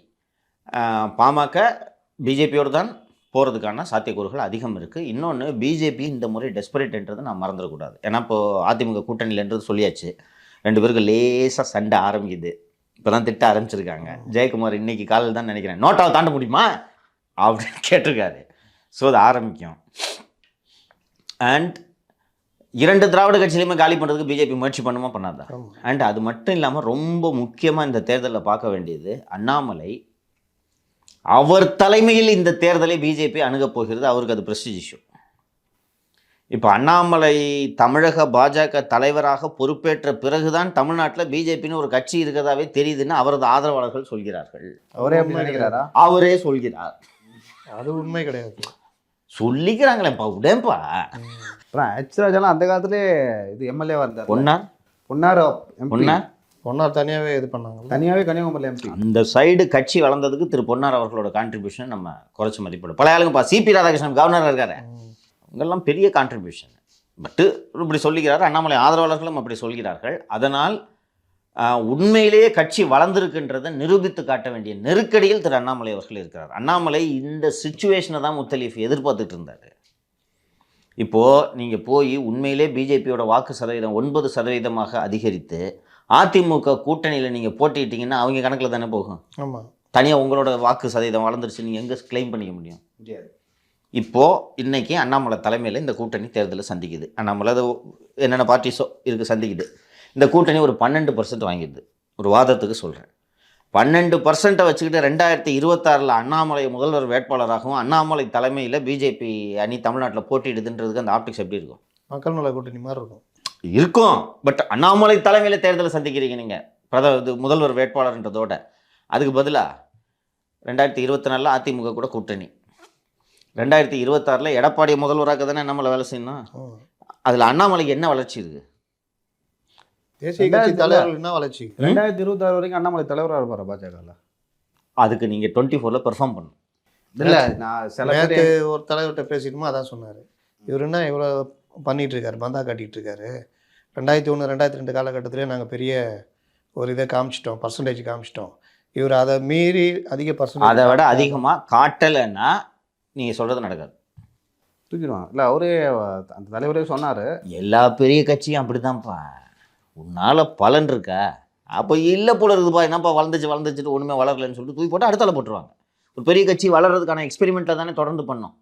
பாமக பிஜேபியோடு தான் போகிறதுக்கான சாத்தியக்கூறுகள் அதிகம் இருக்குது. இன்னொன்று, பிஜேபி இந்த முறை டெஸ்பரேட்ன்றதை நான் மறந்துடக்கூடாது. ஏன்னா இப்போது அதிமுக கூட்டணியிலன்றது சொல்லியாச்சு, 2 பேருக்கு லேசாக சண்டை ஆரம்பிக்குது, இப்போ தான் திட்ட ஆரம்பிச்சிருக்காங்க. ஜெயக்குமார் இன்னைக்கு காலையில் தான் நினைக்கிறேன் நோட்டாவை தாண்ட முடியுமா அப்படின்னு கேட்டிருக்காரு. ஸோ அது ஆரம்பிக்கும். அண்ட் 2 திராவிட கட்சியிலையுமே காலி பண்ணுறதுக்கு பிஜேபி முயற்சி பண்ணுமா பண்ணாதா? ஆமா. அண்ட் அது மட்டும் இல்லாமல் ரொம்ப முக்கியமாக இந்த தேர்தலில் பார்க்க வேண்டியது, அண்ணாமலை அவர் தலைமையில் இந்த தேர்தலை பிஜேபி அணுகப் போகிறது. அவருக்கு அது பிரஸ்டீஜ் இஷ்யூ. இப்போ அண்ணாமலை தமிழக பாஜக தலைவராக பொறுப்பேற்ற பிறகுதான் தமிழ்நாட்டில் பிஜேபின்னு ஒரு கட்சி இருக்கிறதாவே தெரியுதுன்னு அவரது ஆதரவாளர்கள் சொல்கிறார்கள். அவரே அப்படி நினைக்கிறாரா? அவரே சொல்கிறார். அது உண்மை கிடையாது. சொல்லிக்கிறாங்களேப்பா, உடேப்பா. அப்புறம் ஹெச் ராஜாலாம் அந்த காலத்திலே இது எம்எல்ஏவா இருந்தார். பொன்னார் பொன்னார் பொன்னார் பொன்னார் தனியாகவே இது பண்ணாங்க. தனியாகவே கன்னியாகுமரி எம்பி. அந்த சைடு கட்சி வளர்ந்ததுக்கு திரு பொன்னார் அவர்களோட கான்ட்ரிபியூஷன் நம்ம குறைச்சி மதிப்பிடும். பழைய ஆளுங்கப்பா, சிபி ராதாகிருஷ்ணன் கவர்னராக இருக்காரு, இவங்கெல்லாம் பெரிய கான்ட்ரிபியூஷன். பட்டு இப்படி சொல்லுகிறார், அண்ணாமலை ஆதரவாளர்களும் அப்படி சொல்கிறார்கள். அதனால் உண்மையிலேயே கட்சி வளர்ந்துருக்குன்றதை நிரூபித்து காட்ட வேண்டிய நெருக்கடியில் திரு அண்ணாமலை அவர்கள் இருக்கிறார். அண்ணாமலை இந்த சிச்சுவேஷனை தான் முத்தலீஃப் எதிர்பார்த்துட்டு இருந்தார். இப்போது நீங்கள் போய் உண்மையிலே பிஜேபியோட வாக்கு சதவீதம் 9% அதிகரித்து அதிமுக கூட்டணியில் நீங்கள் போட்டிட்டீங்கன்னா அவங்க கணக்கில் தானே போகும். ஆமாம். தனியாக உங்களோட வாக்கு சதவீதம் வளர்ந்துருச்சு, நீங்கள் எங்கே கிளைம் பண்ணிக்க முடியும்? இப்போது இன்றைக்கி அண்ணாமலை தலைமையில் இந்த கூட்டணி தேர்தலை சந்திக்குது. அண்ணாமலை அது என்னென்ன பார்ட்டிஸோ இருக்குது சந்திக்குது. இந்த கூட்டணி ஒரு 12% வாங்கிடுது. ஒரு வாதத்துக்கு சொல்கிறேன், 12% வச்சுக்கிட்டு 2026 அண்ணாமலை முதல்வர் வேட்பாளராகவும் அண்ணாமலை தலைமையில் பிஜேபி அணி தமிழ்நாட்டில் போட்டிடுதுன்றதுக்கு அந்த ஆப்டிக்ஸ் எப்படி இருக்கும்? மக்கள் நல கூட்டணி மாதிரி இருக்கும். பட் அண்ணாமலை தலைமையில் தேர்தலை சந்திக்கிறீங்க நீங்கள் இது முதல்வர் வேட்பாளர்ன்றதோட. அதுக்கு பதிலாக 2024 அதிமுக கூட கூட்டணி, 2026 எடப்பாடியை முதல்வராக தானே நம்மளை வேலை செய்யணும். அதில் அண்ணாமலைக்கு என்ன வளர்ச்சி இருக்குது? தேசிய கட்சி தலைவர்கள் என்ன வளர்ச்சி? 2026 வரைக்கும் அண்ணாமலை தலைவராக இருப்பார் பாஜகவில். அதுக்கு நீங்கள் 24 பெர்ஃபார்ம் பண்ணணும். இல்லை, நான் சில நேற்று ஒரு தலைவர்கிட்ட பேசிட்டுமோ அதான் சொன்னார். இவர் என்ன இவ்வளோ பண்ணிகிட்டு இருக்காரு, பந்தா காட்டிகிட்டு இருக்காரு. 2001 2002 காலகட்டத்திலே நாங்கள் பெரிய ஒரு இதை காமிச்சிட்டோம், பர்சன்டேஜ் காமிச்சிட்டோம். இவர் அதை மீறி அதிக பர்சன்டேஜ், அதை விட அதிகமாக காட்டலைன்னா நீங்கள் சொல்கிறது நடக்காது. தூக்கிடுவாங்க. இல்லை, அவரே அந்த தலைவரே சொன்னார், எல்லா பெரிய கட்சியும் அப்படி தான்ப்பா, உன்னால் பலன் இருக்கா? அப்போ இல்லை போல இருக்குதுப்பா, என்னப்பா வளர்ந்துச்சுட்டு ஒன்றுமே வளரலன்னு சொல்லிட்டு தூக்கி போட்டு அடுத்தால போட்டுருவாங்க. ஒரு பெரிய கட்சி வளர்கிறதுக்கான எக்ஸ்பெரிமெண்ட்டில் தானே தொடர்ந்து பண்ணோம்.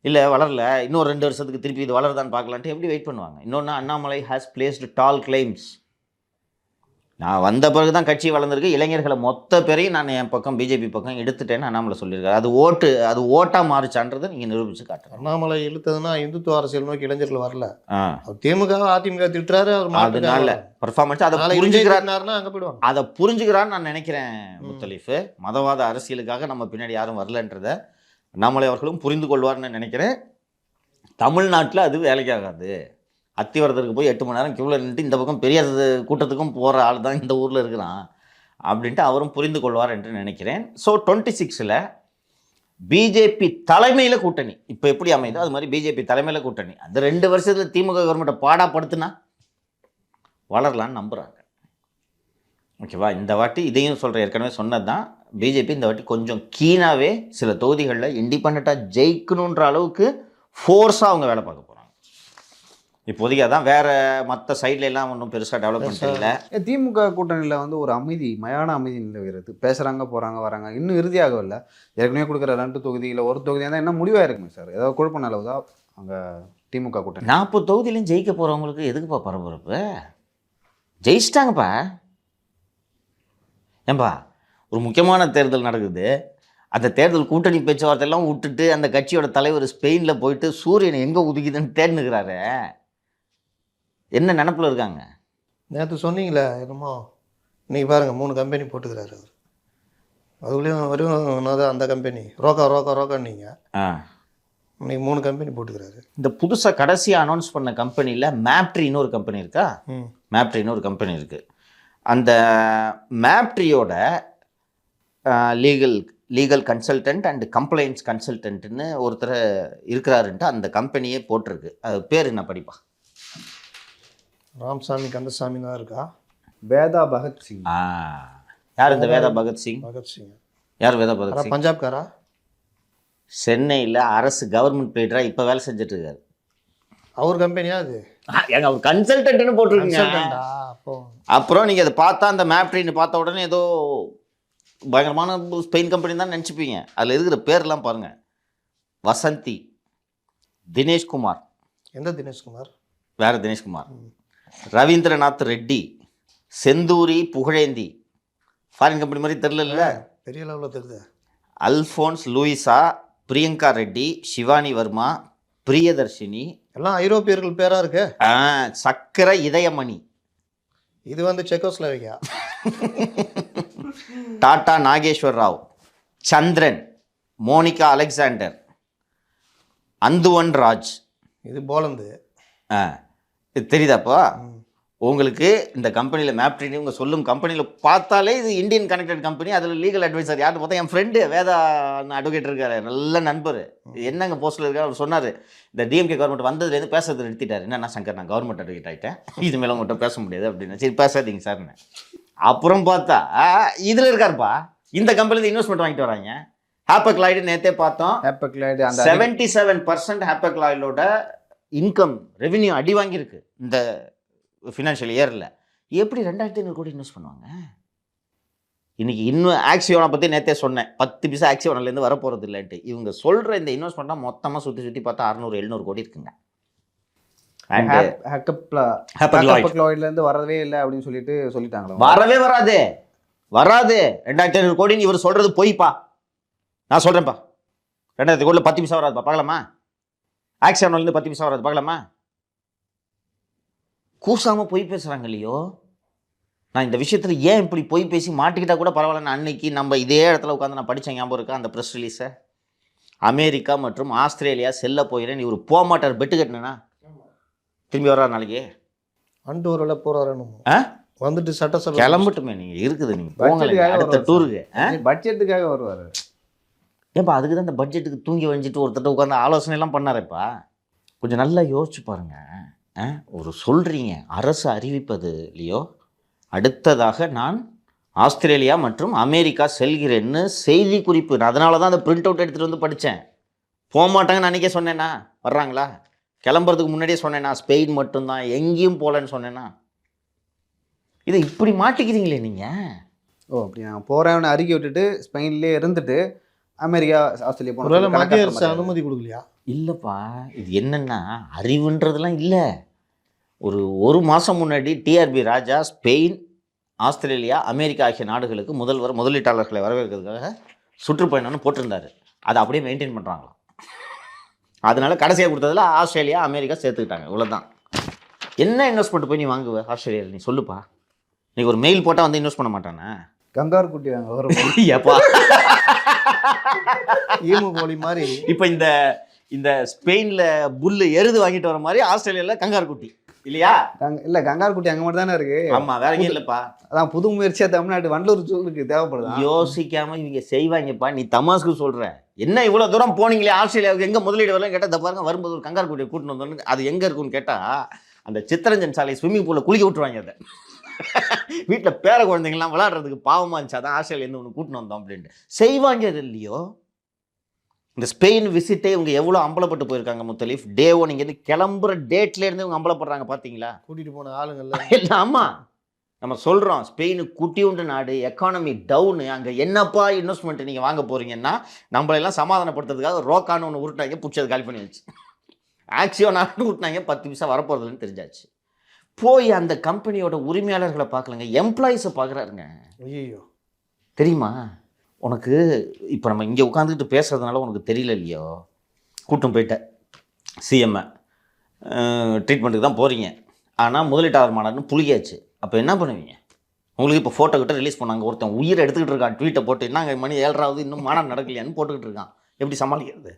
இல்லை வளரல, இன்னொரு 2 வருஷத்துக்கு திருப்பி இது வளருதான்னு பார்க்கலான்ட்டு எப்படி வெயிட் பண்ணுவாங்க? இன்னொன்று, Annamalai has placed tall claims. நான் வந்த பிறகு தான் கட்சி வளர்ந்துருக்கு, இளைஞர்களை மொத்த பேரையும் நான் என் பக்கம் பிஜேபி பக்கம் எடுத்துட்டேன்னு அண்ணாமலை சொல்லியிருக்காரு. அது ஓட்டாக மாறிச்சான்றதை நீங்கள் நிரூபித்து காட்டுறேன். அண்ணாமலை இழுத்ததுன்னா இந்துத்துவ அரசியல் நோக்கி இளைஞர்கள் வரல. திமுக அதிமுக திட்டுறாரு, அதனால பர்ஃபார்மன்ஸ் அதை புரிஞ்சுக்கிறாருன்னா அங்கே போயிடுவாங்க. அதை புரிஞ்சுக்கிறான்னு நான் நினைக்கிறேன் முத்தலீஃப். மதவாத அரசியலுக்காக நம்ம பின்னாடி யாரும் வரலன்றதை அண்ணாமலை அவர்களும் புரிந்து கொள்வார்னு நினைக்கிறேன். தமிழ்நாட்டில் அது வேலைக்காகாது. அத்திவரதருக்கு போய் 8 மணி நேரம் கியூவில் நின்று இந்த பக்கம் பெரிய கூட்டத்துக்கும் போகிற ஆள் தான் இந்த ஊரில் இருக்கிறான் அப்படின்ட்டு அவரும் புரிந்து கொள்வார் என்று நினைக்கிறேன். ஸோ 26 பிஜேபி தலைமையில் கூட்டணி இப்போ எப்படி அமைதோ அது மாதிரி பிஜேபி தலைமையில் கூட்டணி. அந்த 2 வருஷத்தில் திமுக கவர்மெண்ட்டை பாடாப்படுத்துனா வளரலான்னு நம்புகிறாங்க. ஓகேவா? இந்த வாட்டி இதையும் சொல்கிறேன், ஏற்கனவே சொன்னது தான், பிஜேபி இந்த வாட்டி கொஞ்சம் கீனாகவே சில தொகுதிகளில் இண்டிபெண்ட்டாக ஜெயிக்கணுன்ற அளவுக்கு ஃபோர்ஸாக அவங்க வேலை பார்க்க போகிறாங்க. இப்போதைக்கு அதான், வேறு மற்ற சைட்ல எல்லாம் ஒன்றும் பெருசாக டெவலப்மெண்ட் இல்லை. திமுக கூட்டணியில் வந்து ஒரு மயான அமைதி நிலவுகிறது. பேசுகிறாங்க, போகிறாங்க, வராங்க. இன்னும் இறுதியாகவில்லை. ஏற்கனவே கொடுக்குற 2 தொகுதியில் ஒரு தொகுதியாக தான் என்ன முடிவாக இருக்குமே சார்? ஏதாவது குழப்ப நிலவு தான் அங்கே திமுக கூட்டணி. 40 தொகுதியிலையும் ஜெயிக்க போகிறவங்களுக்கு எதுக்குப்பா பரபரப்பு? ஜெயிச்சிட்டாங்கப்பா. ஏன்பா, ஒரு முக்கியமான தேர்தல் நடக்குது, அந்த தேர்தல் கூட்டணி பேச்சுவார்த்தையெல்லாம் விட்டுட்டு அந்த கட்சியோட தலைவர் ஸ்பெயினில் போயிட்டு சூரியனை எங்கே உதிக்குதுன்னு தேர்ந்துக்கிறாரு. என்ன நினப்பில் இருக்காங்க? நேற்று சொன்னீங்களே என்னமோ, நீங்கள் பாருங்கள் 3 கம்பெனி போட்டுக்கிறாரு அவர். அதுக்குள்ளேயும் வரும் அந்த கம்பெனி ரோக்கா நீங்கள் இன்னைக்கு 3 கம்பெனி போட்டுக்கிறாரு. இந்த புதுசாக கடைசியாக அனௌன்ஸ் பண்ண கம்பெனியில் மேப்ட்ரின்னு ஒரு கம்பெனி இருக்கா? மேப்ட்ரின்னு ஒரு கம்பெனி இருக்குது. அந்த மேப்ட்ரியோட லீகல் கன்சல்டன்ட் அண்ட் கம்ப்ளைண்ட்ஸ் கன்சல்டன்ட்னு ஒருத்தர் இருக்கிறாருன்ட்டு அந்த கம்பெனியே போட்டிருக்கு. அது பேர் என்ன படிப்பா? ராமசாமி கந்தசாமி தான் இருக்கா? வேதா பகத்சிங். யார் இந்த வேதா பகத்சிங்? யார் வேதா பகத்சிங்? பஞ்சாப்காரா? சென்னையில் அரசு கவர்மெண்ட் பெய்டரா இப்போ வேலை செஞ்சுட்டு இருக்காரு. அவர் கம்பெனியா அது? ஏங்க அவர் கன்சல்டன்ட்னு போட்டிருக்கீங்க. அப்புறம் நீங்கள் அதை பார்த்தா அந்த மேப்ட்ரின்னு பார்த்த உடனே ஏதோ பயங்கரமான ஸ்பெயின் கம்பெனி தான் நினச்சிப்பீங்க. அதில் இருக்கிற பேர்லாம் பாருங்கள். வசந்தி, தினேஷ்குமார். எந்த தினேஷ்குமார்? வேற தினேஷ்குமார், ரவீந்திரநாத் ரெட்டி, செந்தூரி புகழேந்தி, ஃபாரின் கம்பெனி மாதிரி தெரில, பெரிய லெவலில் தெரியுது. அல்ஃபோன்ஸ் லூயிசா, பிரியங்கா ரெட்டி, சிவானி வர்மா, பிரியதர்ஷினி, எல்லாம் ஐரோப்பியர்கள் பேராக இருக்கு. சக்கர இதயமணி, இது வந்து செக்கோஸ்லோவேக்கியா. டாடா நாகேஸ்வர் ராவ், சந்திரன், மோனிகா அலெக்சாண்டர், அந்துவன் ராஜ். இது போலந்து. இது தெரியுதாப்பா உங்களுக்கு? இந்த கம்பெனியில் மேப் ட்ரீனிங் இவங்க சொல்லும் கம்பெனியில் பார்த்தாலே இது இந்தியன் கனெக்டட் கம்பெனி. அதில் லீகல் அட்வைசர் யார்னு பார்த்தா என் ஃப்ரெண்டு வேதா அட்வொகேட் இருக்காரு, நல்ல நண்பர். என்னங்க போஸ்ட்டில் இருக்கார் அவர் சொன்னார், இந்த டிஎம்கே கவர்மெண்ட் வந்ததுலேருந்து பேசுறது நிறுத்திட்டார். என்னன்னா சங்கர், நான் கவர்மெண்ட் அட்வொகேட் ஆகிட்டேன், இது மேலே உங்கள்கிட்ட பேச முடியாது அப்படின்னு. சரி பேசாதீங்க சார்னு. அப்புறம் பார்த்தா இதில் இருக்காருப்பா, இந்த கம்பெனியில் இன்வெஸ்ட்மெண்ட் வாங்கிட்டு வராங்க. ஹாப்பக்லாய்டு நேற்றே பார்த்தோம், 77% ஹாப்பக்லாய்டோட இன்கம் ரெவென்யூ அடி வாங்கியிருக்கு இந்த ஃபினான்ஷியல் இயரில். எப்படி 2500 கோடி இன்வெஸ்ட் பண்ணுவாங்க? இன்றைக்கி இன்னும் ஆக்சியோனை பற்றி நேற்றே சொன்னேன், 10 பைசா ஆக்சியோனிலேருந்து வரப்போகிறது இல்லைன்ட்டு. இவங்க சொல்கிற இந்த இன்வெஸ்ட்மெண்ட்டாக மொத்தமாக சுற்றி பார்த்தா 600-700 கோடி இருக்குங்க. ஹாப்பக்லாய்ட்லேருந்து வரவே இல்லை அப்படின்னு சொல்லிட்டாங்களா? வரவே வராது 2500 கோடின்னு இவர் சொல்கிறது பொய்ப்பா. நான் சொல்கிறேன்ப்பா, 2000 கோடியில் 10 பைசா வராதுப்பா, பார்க்கலாமா? ஆக்சியோனிலேருந்து 10 பைசா வராது, பார்க்கலாமா? கூசாமல் பொய் பேசுகிறாங்க இல்லையோ. நான் இந்த விஷயத்தில் ஏன் இப்படி பொய் பேசி மாட்டிக்கிட்டா கூட பரவாயில்ல. அன்னைக்கு நம்ம இதே இடத்துல உட்காந்து நான் படித்த ஞாபகம் இருக்கா அந்த ப்ரெஸ் ரிலீஸை? அமெரிக்கா மற்றும் ஆஸ்திரேலியா செல்ல போகிறேன், இவர் போக மாட்டார், பெட்டு கட்டினா திரும்பி வர்றாரு நாளைக்கு. அண்டு ஒரு போகிறாரு வந்துட்டு சட்டசபை கிளம்பட்டுமே. நீங்கள் இருக்குது, நீங்கள் போங்க அடுத்த டூருக்கு. பட்ஜெட்டுக்காக வருவார். ஏன்ப்பா அதுக்கு தான் இந்த பட்ஜெட்டுக்கு தூங்கி வஞ்சிட்டு ஒருத்தட்ட உட்காந்து ஆலோசனைலாம் பண்ணாரேப்பா. கொஞ்சம் நல்லா யோசிச்சு பாருங்கள். ஒரு சொல்கிறீங்க அரசு அறிவிப்பது இல்லையோ, அடுத்ததாக நான் ஆஸ்திரேலியா மற்றும் அமெரிக்கா செல்கிறேன்னு செய்தி குறிப்பு. நான் அதனால தான் அந்த பிரிண்ட் அவுட் எடுத்துகிட்டு வந்து படித்தேன். போக மாட்டாங்கன்னு அன்றைக்கே சொன்னேன்னா, வர்றாங்களா? கிளம்புறதுக்கு முன்னாடியே சொன்னேன்னா, ஸ்பெயின் மட்டும்தான், எங்கேயும் போகலன்னு சொன்னேன்னா, இதை இப்படி மாட்டிக்கிறீங்களே நீங்கள். ஓ அப்படி நான் போகிறேன்னு அறிக்கை விட்டுட்டு ஸ்பெயின்லேயே இருந்துட்டு அமெரிக்கா ஆஸ்திரேலியா போன மத்திய அரசு அனுமதி கொடுக்கலையா? இல்லைப்பா, இது என்னென்னா அறிவுன்றதெல்லாம் இல்லை. ஒரு மாதம் முன்னாடி டிஆர்பி ராஜா ஸ்பெயின், ஆஸ்திரேலியா, அமெரிக்கா ஆகிய நாடுகளுக்கு முதலீட்டாளர்களை வரவேற்கிறதுக்காக சுற்றுப்பயணம்னு போட்டிருந்தார். அதை அப்படியே மெயின்டைன் பண்ணுறாங்களாம். அதனால கடைசியாக கொடுத்ததில் ஆஸ்திரேலியா, அமெரிக்கா சேர்த்துக்கிட்டாங்க. இவ்வளோதான். என்ன இன்வெஸ்ட்மெண்ட் போய் நீ வாங்குவ ஆஸ்திரேலியாவில்? நீ சொல்லுப்பா. நீ ஒரு மெயில் போட்டால் வந்து இன்வெஸ்ட் பண்ண மாட்டானே. கங்கார் குட்டி வாங்க ஒரு ஏப்பா ஈமு கோழி மாதிரி. இப்போ இந்த ஸ்பெயினில் புல்லு எருது வாங்கிட்டு வர மாதிரி ஆஸ்திரேலியாவில் கங்கார் குட்டி இல்லையா? இல்லை கங்கார் குட்டி அங்கே மட்டும் தானே இருக்கு. ஆமாம், வேற எங்கேயும் இல்லைப்பா. அதான் புது முயற்சியாக தமிழ்நாட்டு வண்டலூர் ஜூலுக்கு தேவைப்படுது. யோசிக்காமல் இவங்க செய்வாங்கப்பா. நீ தமாஸ்க்கு சொல்கிற என்ன இவ்வளோ தூரம் போனீங்களே ஆஸ்திரேலியாவுக்கு, எங்கே முதலீடு வரலாம் கேட்டால் இந்த பாருங்க வரும்போது ஒரு கங்கார் குட்டியை கூட்டின்னு வந்தோன்னு. அது எங்கே இருக்குன்னு கேட்டால் அந்த சித்தரஞ்சன் சாலை ஸ்விம்மிங் பூலில் குளிக்க விட்டுருவாங்க. அதை வீட்டில் பேர குழந்தைங்கள்லாம் விளையாடுறதுக்கு பாவமாக இருந்துச்சு, அதான் ஆஸ்திரேலியாலேருந்து ஒன்று கூட்டின்னு வந்தோம் அப்படின்ட்டு செய்வாங்க. அது இல்லையோ இந்த ஸ்பெயின் விசிட்டே இவங்க எவ்வளோ அம்பலப்பட்டு போயிருக்காங்க முத்தலீஃப். டேவோ நீங்கள் வந்து கிளம்புற டேட்லேருந்து இவங்க அம்பலப்படுறாங்க பார்த்தீங்களா? கூட்டிகிட்டு போன ஆளுங்கள்ல இல்லை. ஆமாம், நம்ம சொல்கிறோம் ஸ்பெயின் குட்டியுண்டு நாடு, எக்கானமி டவுனு, அங்கே என்னப்பா இன்வெஸ்ட்மெண்ட் நீங்கள் வாங்க போகிறீங்கன்னா நம்மளெல்லாம் சமாதானப்படுத்துறதுக்காக ரோக்கான்னு ஒன்று உருட்டினாங்க, பிடிச்சது காலி பண்ணி வச்சு. ஆக்சியோனான்னு உருட்டினாங்க, 10 பைசா வரப்போகிறதுன்னு தெரிஞ்சாச்சு. போய் அந்த கம்பெனியோட உரிமையாளர்களை பார்க்கலங்க, எம்ப்ளாயிஸை பார்க்குறாருங்க. ஐயோ தெரியுமா உனக்கு? இப்போ நம்ம இங்கே உட்காந்துக்கிட்டு பேசுகிறதுனால உனக்கு தெரியல இல்லையோ. கூட்டம் போயிட்டேன் சிஎம்ஐ ட்ரீட்மெண்ட்டுக்கு தான் போகிறீங்க, ஆனால் முதலீட்டாளர் மாநாடுன்னு புளியாச்சு. அப்போ என்ன பண்ணுவீங்க? உங்களுக்கு இப்போ ஃபோட்டோ கிட்ட ரிலீஸ் பண்ணாங்க, ஒருத்தன் உயிரை எடுத்துக்கிட்டு இருக்கான், ட்வீட்டை போட்டு என்னங்க மணி 7:30 இன்னும் மாநாடு நடக்கலையான்னு போட்டுக்கிட்டு இருக்கான். எப்படி சமாளிக்கிறது?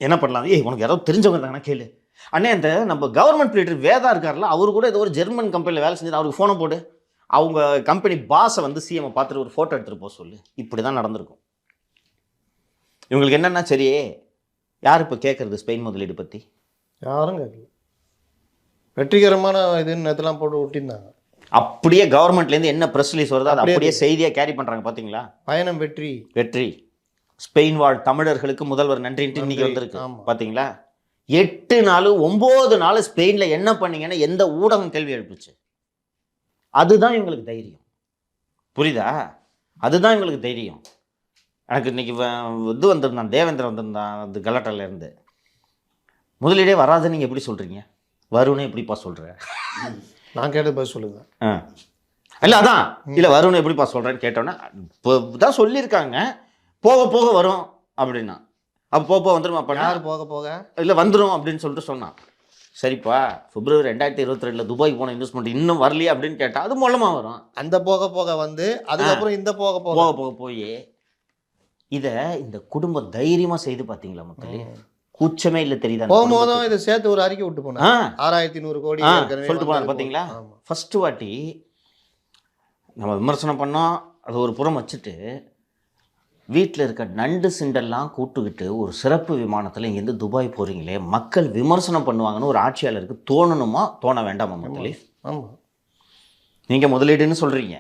என்ன பண்ணலாம்? உனக்கு யாராவது தெரிஞ்சவங்க இருந்தாங்கன்னா கேளு. அண்ணே அந்த நம்ம கவர்மெண்ட் லீடர் வேதா இருக்கார்ல, அவரு கூட ஏதோ ஒரு ஜெர்மன் கம்பெனியில் வேலை செஞ்சது, அவருக்கு ஃபோனை போடு, அவங்க கம்பெனி பாஸை வந்து சிஎம்ஐ பார்த்துட்டு ஒரு ஃபோட்டோ எடுத்துகிட்டு போக சொல்லு. இப்படி தான் நடந்திருக்கும். இவங்களுக்கு என்னென்னா சரி யார் இப்போ கேட்குறது ஸ்பெயின் முதலீடு பற்றி? யாரும் கேட்கல. வெற்றிகரமான இதுன்னு நேரத்தெல்லாம் போட்டு ஒட்டியிருந்தாங்க. அப்படியே கவர்மெண்ட்லேருந்து என்ன ப்ரெஸ் ரிலீஸ் வருதோ அதை அப்படியே செய்தியாக கேரி பண்ணுறாங்க. பார்த்தீங்களா? பயணம் வெற்றி வெற்றி, ஸ்பெயின் வாழ் தமிழர்களுக்கு முதல்வர் நன்றின்ட்டு இன்னைக்கு வந்திருக்கு. பார்த்தீங்களா? 8 நாள் 9 நாள் ஸ்பெயினில் என்ன பண்ணீங்கன்னு எந்த ஊடகம் கேள்வி எழுப்புச்சு? அதுதான் இவங்களுக்கு தைரியம். புரியுதா? அதுதான் இவங்களுக்கு தைரியம். எனக்கு இன்னைக்கு இது வந்திருந்தான், தேவேந்திரன் வந்திருந்தான் அது கலாட்டாலேருந்து. முதலீடே வராதுன்னு நீங்கள் எப்படி சொல்கிறீங்க? வருணை எப்படிப்பா சொல்கிற? நான் கேட்டது பதில் சொல்லுங்க. இல்லை அதான் இல்லை வருணை எப்படிப்பா சொல்கிறேன்னு கேட்டோன்னே இப்போ தான் சொல்லியிருக்காங்க போக போக வரும் அப்படின்னா. அப்போ போக போக வந்துடும். அப்போ யார் போக போக இல்லை வந்துடும் அப்படின்னு சொல்லிட்டு சொன்னான். சரிப்பா February 2022 துபாய் போன இன்வெஸ்ட்மெண்ட் இன்னும் வரலையே அப்படின்னு கேட்டால் அது மூலமாக வரும். அந்த போக போக வந்து அதுக்கப்புறம் இந்த போக போக போக போக போய் இதை இந்த குடும்பம் தைரியமாக செய்து பார்த்தீங்களா மக்களே? கூச்சமே இல்லை தெரியுதா? போகும்போதும் இதை சேர்த்து ஒரு அறிக்கை விட்டு போனா 6100 கோடி சொல்லிட்டு போனாங்க பார்த்தீங்களா? ஃபர்ஸ்ட் வாட்டி நம்ம விமர்சனம் பண்ணோம், அது ஒரு புறம் வச்சுட்டு வீட்டில் இருக்க நண்டு சிண்டெல்லாம் கூட்டுக்கிட்டு ஒரு சிறப்பு விமானத்தில் இங்கேருந்து துபாய் போகிறீங்களே, மக்கள் விமர்சனம் பண்ணுவாங்கன்னு ஒரு ஆட்சியாளருக்கு தோணணுமா தோண வேண்டாமா மக்களே? ஆமாம், நீங்கள் முதலீடுன்னு சொல்கிறீங்க,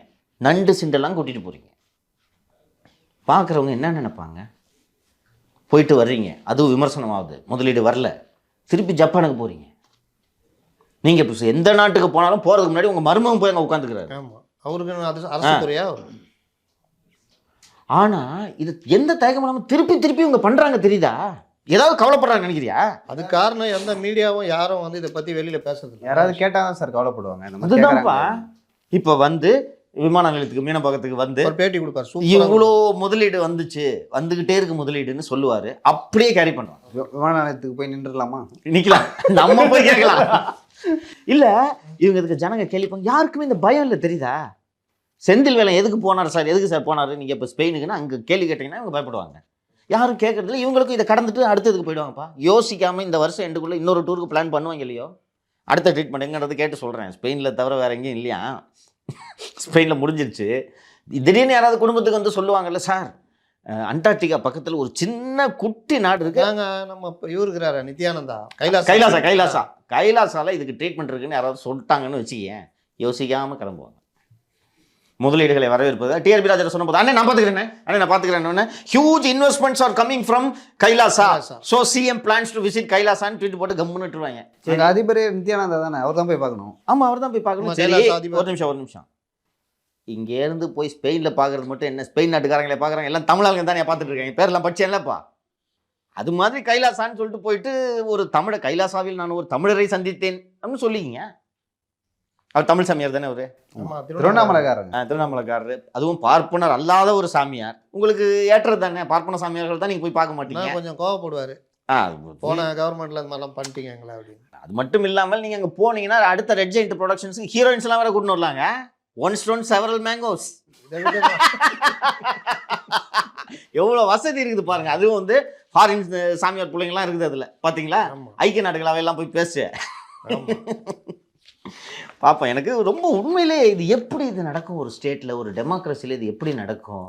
நண்டு சிண்டெல்லாம் கூட்டிகிட்டு போகிறீங்க, பார்க்குறவங்க என்ன நினைப்பாங்க? போயிட்டு வர்றீங்க, அதுவும் விமர்சனம் ஆகுது, முதலீடு வரல, திருப்பி ஜப்பானுக்கு போகிறீங்க. நீங்கள் இப்போ எந்த நாட்டுக்கு போனாலும் போகிறதுக்கு முன்னாடி உங்கள் மருமகன் போய் அங்கே உட்காந்துக்கிறாரு. ஆமாம், அவருக்கு அரசு துறையா. ஆனால் இது எந்த தயக்கம் இல்லாமல் திருப்பி திருப்பி இவங்க பண்ணுறாங்க தெரியுதா? ஏதாவது கவலைப்படுறாங்க நினைக்கிறியா? அது காரணம் எந்த மீடியாவும் யாரும் வந்து இதை பற்றி வெளியில் பேசுறது. யாராவது கேட்டால் தான் சார் கவலைப்படுவாங்க. அதுதான்ப்பா. இப்போ வந்து விமான நிலையத்துக்கு மீனம்பாக்கத்துக்கு வந்து ஒரு பேட்டி கொடுப்பார், இவ்வளோ முதலீடு வந்துச்சு, வந்துக்கிட்டே இருக்கு முதலீடுன்னு சொல்லுவார். அப்படியே கேரி பண்ணுவாங்க. விமான நிலையத்துக்கு போய் நின்றுடலாமா? நிற்கலாம், நம்ம போய் கேட்கலாம். இல்லை இவங்க இதுக்கு ஜனங்க கேள்விப்பாங்க. யாருக்குமே இந்த பயம் இல்லை தெரியுதா? செந்தில் வேலை எதுக்கு போனார் சார், எதுக்கு சார் போனார் நீங்கள் இப்போ ஸ்பெயினுக்குன்னா அங்கே கேள்வி கேட்டிங்கன்னா இவங்க பயப்படுவாங்க. யாரும் கேட்கறதில்ல. இவங்களுக்கும் இதை கடந்துட்டு அடுத்ததுக்கு போயிடுவாங்கப்பா. யோசிக்காமல் இந்த வருஷம் எண்டுக்குள்ளே இன்னொரு டூருக்கு பிளான் பண்ணுவாங்க இல்லையோ? அடுத்த ட்ரீட்மெண்ட் எங்கிறது கேட்டு சொல்கிறேன். ஸ்பெயினில் தவிர வேறு எங்கேயும் இல்லையா? ஸ்பெயினில் முடிஞ்சிருச்சு. திடீர்னு யாராவது குடும்பத்துக்கு வந்து சொல்லுவாங்கல்ல, சார் அண்டார்டிகா பக்கத்தில் ஒரு சின்ன குட்டி நாடு இருக்கு, நம்ம இவருக்கிறாரு நித்யானந்தா, கைலாசால இதுக்கு ட்ரீட்மெண்ட் இருக்குன்னு யாராவது சொல்லிட்டாங்கன்னு வச்சுக்கேன், யோசிக்காமல் கிளம்புவாங்க. முதலீடுகளை வரவேற்பது. டிஆர்பி ராஜா சொன்ன போது அண்ணே நான் பார்த்துக்கிறேன் huge investments are coming from Kailasa, so CM plans to visit கைலாசான்னு ட்வீட் போட்டு கம்முன்னு விட்டுருவாங்க. சரி, அதிபரே நித்யானந்தா தானே, அவர் தான் போய் பார்க்கணும். ஆமாம், அவர் தான் போய் பார்க்கணும். சரி, ஒரு நிமிஷம். இங்கேருந்து போய் ஸ்பெயினில் பார்க்கறது மட்டும் என்ன, ஸ்பெயின் நாட்டுக்காரங்களே பார்க்குறாங்க, எல்லாம் தமிழாளுங்க தானே பார்த்துட்டு இருக்காங்க, பேரெல்லாம் படிச்சேன்லப்பா. அது மாதிரி கைலாசான்னு சொல்லிட்டு போயிட்டு ஒரு தமிழை கைலாசாவில் நான் ஒரு தமிழரை சந்தித்தேன் அப்படின்னு சொல்லிக்கிங்க. அவர் தமிழ் சாமியார் தானே? அவரு திருவண்ணாமலைக்காரரு, அதுவும் பார்ப்பனர் அல்லாத ஒரு சாமியார். உங்களுக்கு ஏற்றது தானே, பார்ப்பன சாமியார்கள் தான் நீங்கள் போய் பார்க்க மாட்டீங்க. கொஞ்சம் கோவப்படுவார், போன கவர்மெண்ட்ல அந்த மாதிரிலாம் பண்ணிட்டீங்களா அப்படின்னு. அது மட்டும் இல்லாமல் நீங்கள் அங்கே போனீங்கன்னா அடுத்த ரெட் ஜெயிண்ட் ப்ரொடக்ஷன்ஸுக்கு ஹீரோயின்ஸ்லாம் வேற கூட்டின்னு வரலாங்க. One stone several mangoes. எவ்வளோ வசதி இருக்குது பாருங்க. அதுவும் வந்து ஃபாரின் சாமியார் பிள்ளைங்களாம் இருக்குது அதில், பார்த்தீங்களா? ஐக்கிய நாடுகள் அவையெல்லாம் போய் பேசு பார்ப்போம். எனக்கு ரொம்ப உண்மையிலே இது எப்படி இது நடக்கும்? ஒரு ஸ்டேட்டில், ஒரு டெமோக்ரஸியில் இது எப்படி நடக்கும்?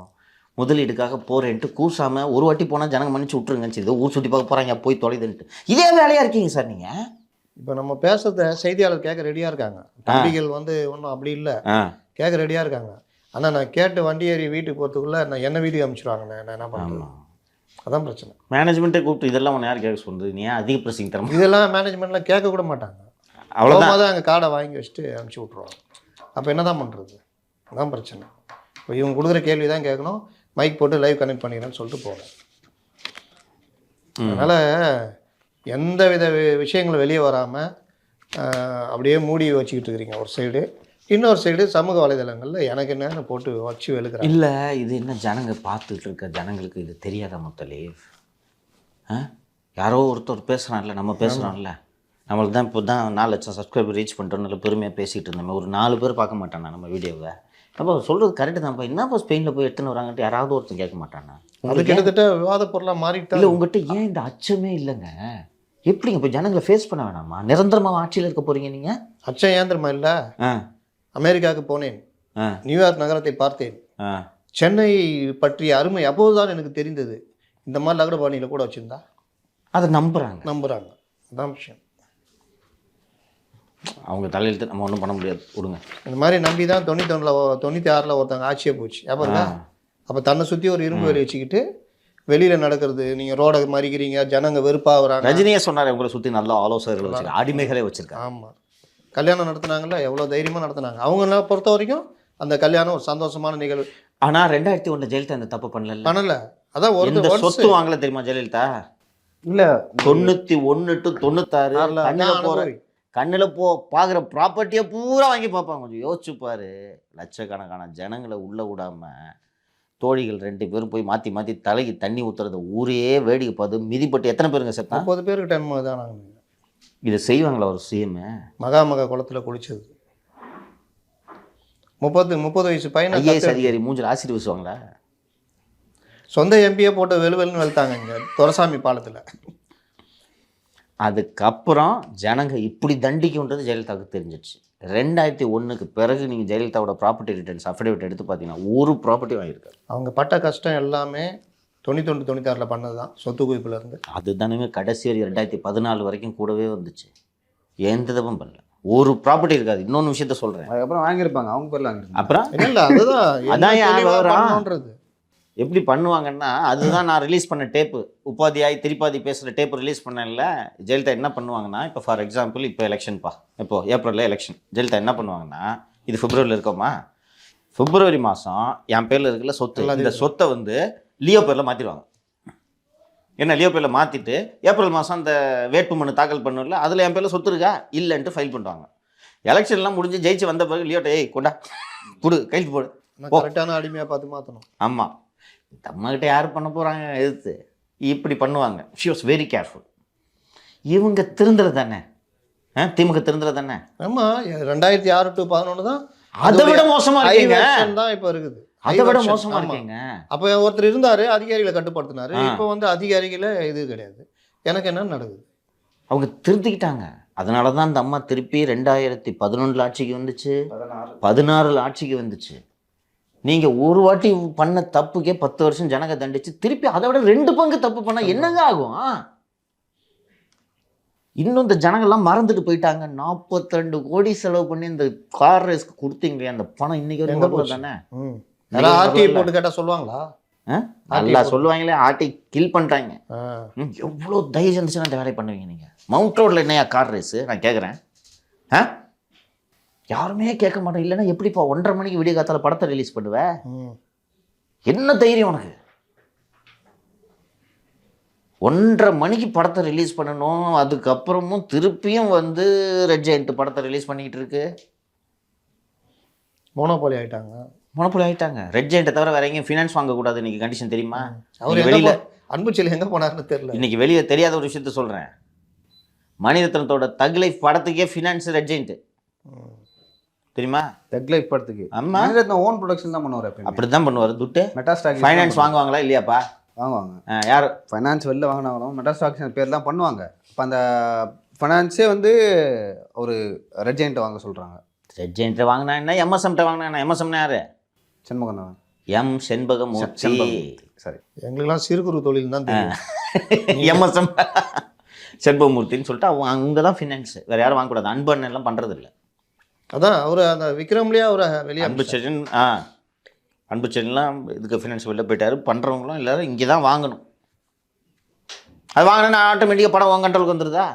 முதலீடுக்காக போகிறேன்ட்டு கூசாமல் ஒரு வாட்டி போனால் ஜனங்க மன்னிச்சு விட்ருங்கன்னு சொல்லி ஊர் சுற்றி பார்க்க போகிறாங்க, போய் தொலைதுன்ட்டு இதே வேலையாக இருக்கீங்க சார் நீங்கள். இப்போ நம்ம பேசுறத செய்தியாளர் கேட்க ரெடியாக இருக்காங்க. தம்பிகள் வந்து ஒன்றும் அப்படி இல்லை, கேட்க ரெடியாக இருக்காங்க. ஆனால் நான் கேட்டு வண்டி ஏறி வீட்டுக்கு போகிறதுக்குள்ளே நான் என்ன வீட்டுக்கு அனுப்பிச்சிடுவாங்க. நான் என்ன பண்ணுறேன்? அதான் பிரச்சனை. மேனேஜ்மெண்ட்டே கூப்பிட்டு இதெல்லாம் ஒன்று யார் கேட்க சொல்கிறது? நீ ஏன் அதிக ப்ரெஸிங் தரணும்? இதெல்லாம் மேனேஜ்மெண்ட்டில் கேட்க கூட மாட்டாங்க. அவ்வளோதான், அங்கே கார்டை வாங்கி வச்சுட்டு அனுப்பிச்சி விட்ருவாங்க. அப்போ என்ன தான் பண்ணுறது? அதான் பிரச்சனை. இப்போ இவங்க கொடுக்குற கேள்வி தான் கேட்கணும், மைக் போட்டு லைவ் கனெக்ட் பண்ணிக்கிறேன்னு சொல்லிட்டு போகிறேன். அதனால் எந்த வித விஷயங்களும் வெளியே வராமல் அப்படியே மூடி வச்சுக்கிட்டு இருக்கிறீங்க ஒரு சைடு. இன்னொரு சைடு சமூக வலைதளங்களில் எனக்கு என்னன்னு போட்டு வச்சு வெளுக்கிறேன். இல்லை இது என்ன ஜனங்க பார்த்துட்டு இருக்க ஜனங்களுக்கு இது தெரியாத முத்தலே? யாரோ ஒருத்தர் பேசுகிறான்ல, நம்ம பேசுகிறோம்ல, நம்மளுக்கு தான் இப்போ தான் 4 லட்சம் சப்ஸ்கிரைபர் ரீச் பண்ணிட்டோம், நல்ல பெருமையாக பேசிகிட்டு இருந்தோம். ஒரு 4 பேர் பார்க்க மாட்டானா நம்ம வீடியோவை? அப்போ சொல்கிறது கரெக்டு தான்ப்பா. என்னப்பா ஸ்பெயினில் போய் எடுத்துன்னு வராங்கன்ட்டு யாராவது ஒருத்தன் கேட்க மாட்டானா? அது கிட்டத்தட்ட விவாத பொருளாக மாறிட்டா இல்லை? உங்கள்கிட்ட ஏன் இந்த அச்சமே இல்லைங்க? எப்படிங்க இப்போ ஜனங்களை ஃபேஸ் பண்ண வேணாமா? நிரந்தரமாக ஆட்சியில் இருக்க போகிறீங்க நீங்கள். அச்சம் ஏன் தெரியுமா? இல்லை, அமெரிக்காவுக்கு போனேன், நியூயார்க் நகரத்தை பார்த்தேன், சென்னை பற்றிய அருமை அப்போதுதான் எனக்கு தெரிந்தது. இந்த மாதிரி நகர பாணியில் கூட வச்சுருந்தா அதை நம்புகிறாங்க. அதான் விஷயம். அவங்க தலையெழுத்து நம்ம ஒன்றும் பண்ண முடியாது, விடுங்க. இந்த மாதிரி நம்பி தான் 96 ஒருத்தவங்க ஆட்சியே போச்சு. அப்புறம் அப்போ தன்னை சுற்றி ஒரு இரும்பு வேலி வச்சுக்கிட்டு வெளியில் நடக்கிறது, நீங்கள் ரோடை மறிக்கிறீங்க, ஜனங்க வெறுப்பாகிறாங்க. ரஜினியே சொன்னார், உங்களை சுற்றி நல்ல ஆலோசகர்கள் வச்சுருக்காங்க, அடிமைகளே வச்சுருக்காங்க. ஆமாம், கல்யாணம் நடத்துனாங்கல்ல, எவ்வளோ தைரியமாக நடத்துனாங்க. அவங்கள பொறுத்த வரைக்கும் அந்த கல்யாணம் ஒரு சந்தோஷமான நிகழ்வு. ஆனால் 2001 ஜெயலலிதா அந்த தப்பு பண்ணல. அதான் ஒரு சொத்து வாங்கல தெரியுமா ஜெயலலிதா? இல்லை, 91 to 96 கண்ணில் பார்க்குற ப்ராப்பர்ட்டியை பூரா வாங்கி பார்ப்பாங்க. கொஞ்சம் யோசிச்சு பாரு, லட்சக்கணக்கான ஜனங்களை உள்ளே விடாமல் தோழிகள் 2 பேரும் போய் மாற்றி மாற்றி தலைக்கு தண்ணி ஊற்றுறத ஊரே வேடிக்கை பார்த்து மிதிப்பட்டு எத்தனை பேருங்க செத்தா? 30 பேருக்கு டைம் தான் நாங்கள் இதை செய்வாங்களா ஒரு சிஎம்? மகாமக குளத்தில் குளிச்சது 30 வயசு பையனை ஐஏஎஸ் அதிகாரி மூஞ்சில் ஆசிட் வீசுவாங்களா? சொந்த எம்பியை போட்டு வெளுன்னு வெளுத்தாங்க இங்கே துரசாமி பாலத்தில். அதுக்கப்புறம் ஜனங்க இப்படி தண்டிக்குன்றது ஜெயலலிதாவுக்கு தெரிஞ்சிச்சு. 2001க்கு பிறகு நீங்கள் ஜெயலலிதாவோட ப்ராப்பர்ட்டி ரிட்டர்ன்ஸ் அஃபிடேவிட் எடுத்து பார்த்தீங்கன்னா ஒரு ப்ராப்பர்ட்டி வாங்கியிருக்காரு. அவங்க பட்ட கஷ்டம் எல்லாமே 91 96 பண்ணது தான், சொத்து குவிப்புலேருந்து. அதுதானுங்க கடைசி வரை 2014 வரைக்கும் கூடவே வந்துச்சு. எந்த தப்பும் பண்ணல, ஒரு ப்ராப்பர்ட்டி இருக்காது. இன்னொன்று விஷயத்த சொல்கிறேன், அதுக்கப்புறம் வாங்கியிருப்பாங்க, அவங்க பேரில் வாங்கியிருப்பாங்க. அப்புறம் இல்லை அதுதான் அதான் ஏன் பண்ணணுன்றது. எப்படி பண்ணுவாங்கன்னா, அதுதான் நான் ரிலீஸ் பண்ண டேப்பு, உபாத்தியாய் திரிபாதி பேசுகிற டேப்பு ரிலீஸ் பண்ணல. ஜெயலலிதா என்ன பண்ணுவாங்கன்னா, இப்போ ஃபார் எக்ஸாம்பிள் இப்போ எலெக்ஷன்ப்பா, இப்போது ஏப்ரலில் எலெக்ஷன், ஜெயலலிதா என்ன பண்ணுவாங்கன்னா, இது பிப்ரவரியில் இருக்கோமா, பிப்ரவரி மாதம் என் பேரில் இருக்குல்ல சொத்து, இந்த சொத்தை வந்து லியோ பேரில் மாற்றிடுவாங்க. என்ன லியோ பேரில் மாற்றிட்டு ஏப்ரல் மாதம் அந்த வேட்புமனு தாக்கல் பண்ணல, அதில் என் பேரில் சொத்து இருக்கா இல்லைன்ட்டு ஃபைல் பண்ணுவாங்க. எலெக்ஷன்லாம் முடிஞ்சு ஜெயிச்சு வந்த பிறகு லியோட்ட ஏய் கொண்டா கொடு கையில் போடு, கரெக்டான அடிமையாக பார்த்து மாற்றணும். ஆமாம், நம்மகிட்ட யார் பண்ண போகிறாங்க எதிர்த்து, இப்படி பண்ணுவாங்க. She was very careful. இவங்க திருந்துறது தானே, திமுக திருந்துறது தானே. ஆமாம், 2006 to 2011 தான் அதை விட மோசமாக இருக்கீங்க தான் இப்போ இருக்குது. அதை விட மோசமாக இருக்கீங்க. அப்போ ஒருத்தர் இருந்தார், அதிகாரிகளை கட்டுப்படுத்தினார். இப்போ வந்து அதிகாரிகளை இது கிடையாது. எனக்கு என்ன நடக்குது? அவங்க திருத்திக்கிட்டாங்க. அதனால தான் அந்த அம்மா திருப்பி 2011 ஆட்சிக்கு வந்துச்சு, 16 ஆட்சிக்கு வந்துச்சு. நீங்கள் ஒரு வாட்டி பண்ண தப்புக்கே 10 வருஷம் ஜனங்க தண்டிச்சு, திருப்பி அதை விட 2 பங்கு தப்பு பண்ணால் என்னங்க ஆகும்? இன்னும் இந்த ஜனங்கள்லாம் மறந்துட்டு போயிட்டாங்க. 42 கோடி செலவு பண்ணி இந்த கார் ரேஸ்க்கு கொடுத்தீங்களே, அந்த பணம் இன்னைக்கு வரைக்கும் தானே. ஆர்டிஐ போட்டு கேட்டால் சொல்லுவாங்களா? நல்லா சொல்லுவாங்களே, ஆர்டி கில் பண்ணுறாங்க. எவ்வளோ தைரியம் இருந்துச்சுன்னா அந்த வேலையை பண்ணுவீங்க நீங்கள்? மவுண்ட் ரோடில் என்னையா கார் ரேஸு நான் கேட்குறேன்? யாருமே கேட்க மாட்டோம். இல்லைன்னா எப்படிப்பா 1:30 மணிக்கு விடிய காத்தால படத்தை ரிலீஸ் பண்ணுவேன்? என்ன தைரியம் உனக்கு? 1:30 மணிக்கு படத்தை ரிலீஸ் பண்ணணும், அதுக்கப்புறமும் திருப்பியும் வந்து ரெட் ஜெயண்ட் படத்தை ரிலீஸ் பண்ணிக்கிட்டு இருக்கு. மோனோபோலி ஆகிட்டாங்க. ரெட் ஜெயண்ட்டை தவிர வேற எங்கேயும் ஃபினான்ஸ் வாங்கக்கூடாது இன்னைக்கு கண்டிஷன் தெரியுமா? அவர் வெளியில் அன்புச்செல்வி எங்கே போனார்னு தெரியல. இன்னைக்கு வெளியே தெரியாத ஒரு விஷயத்த சொல்கிறேன். மணிரத்னத்தோட தக் லைஃப் படத்துக்கே ஃபினான்ஸ் ரெட் ஜெயண்ட் தெரியுமா? தக் லைஃப் படத்துக்கு ஆமா, மணிரத்னம் ஓன் ப்ரொடக்ஷன் தான் பண்ணுவார். அப்படி தான் பண்ணுவார். துட்டு மெட்டாஸ்டாக் ஃபைனான்ஸ் வாங்குவாங்களா இல்லையாப்பா? வாங்குவாங்க. யார் ஃபைனான்ஸ் வெளில வாங்கினாலும் மெட்டாஸ்டாக்ஸ் பேர் தான் பண்ணுவாங்க. இப்போ அந்த ஃபைனான்ஸே வந்து ஒரு ரெட் ஜெயண்ட்டை வாங்க சொல்கிறாங்க. ரெட் ஜெயண்ட்டை வாங்கினா என்ன, எம்எஸ்எம்ட்ட வாங்கினா என்ன? எம்எஸ்எம்னா யாரு? செண்பகம் தான். எம் செண்பகமூர்த்தி. சரி, எங்களுக்கெல்லாம் சிறு குறு தொழில் தான் தெரியும். எம்எஸ்எம் செண்பகமூர்த்தின்னு சொல்லிட்டு அவங்க தான் ஃபினான்ஸ், வேற யாரும் வாங்கக்கூடாது. அன்பன் எல்லாம் பண்ணுறது இல்லை. அதான் அவர் அந்த விக்ரம்லேயே அவரை வெளியே அன்புச்செழியன் அன்புச்செழியன்லாம் இதுக்கு ஃபினான்ஸ் வெளில போயிட்டாரு. பண்ணுறவங்களும் எல்லோரும் இங்கே தான் வாங்கணும். அது வாங்கினா ஆட்டோமேட்டிக்காக படம் உங்கள் கண்ட்ரோலுக்கு வந்துடுதா?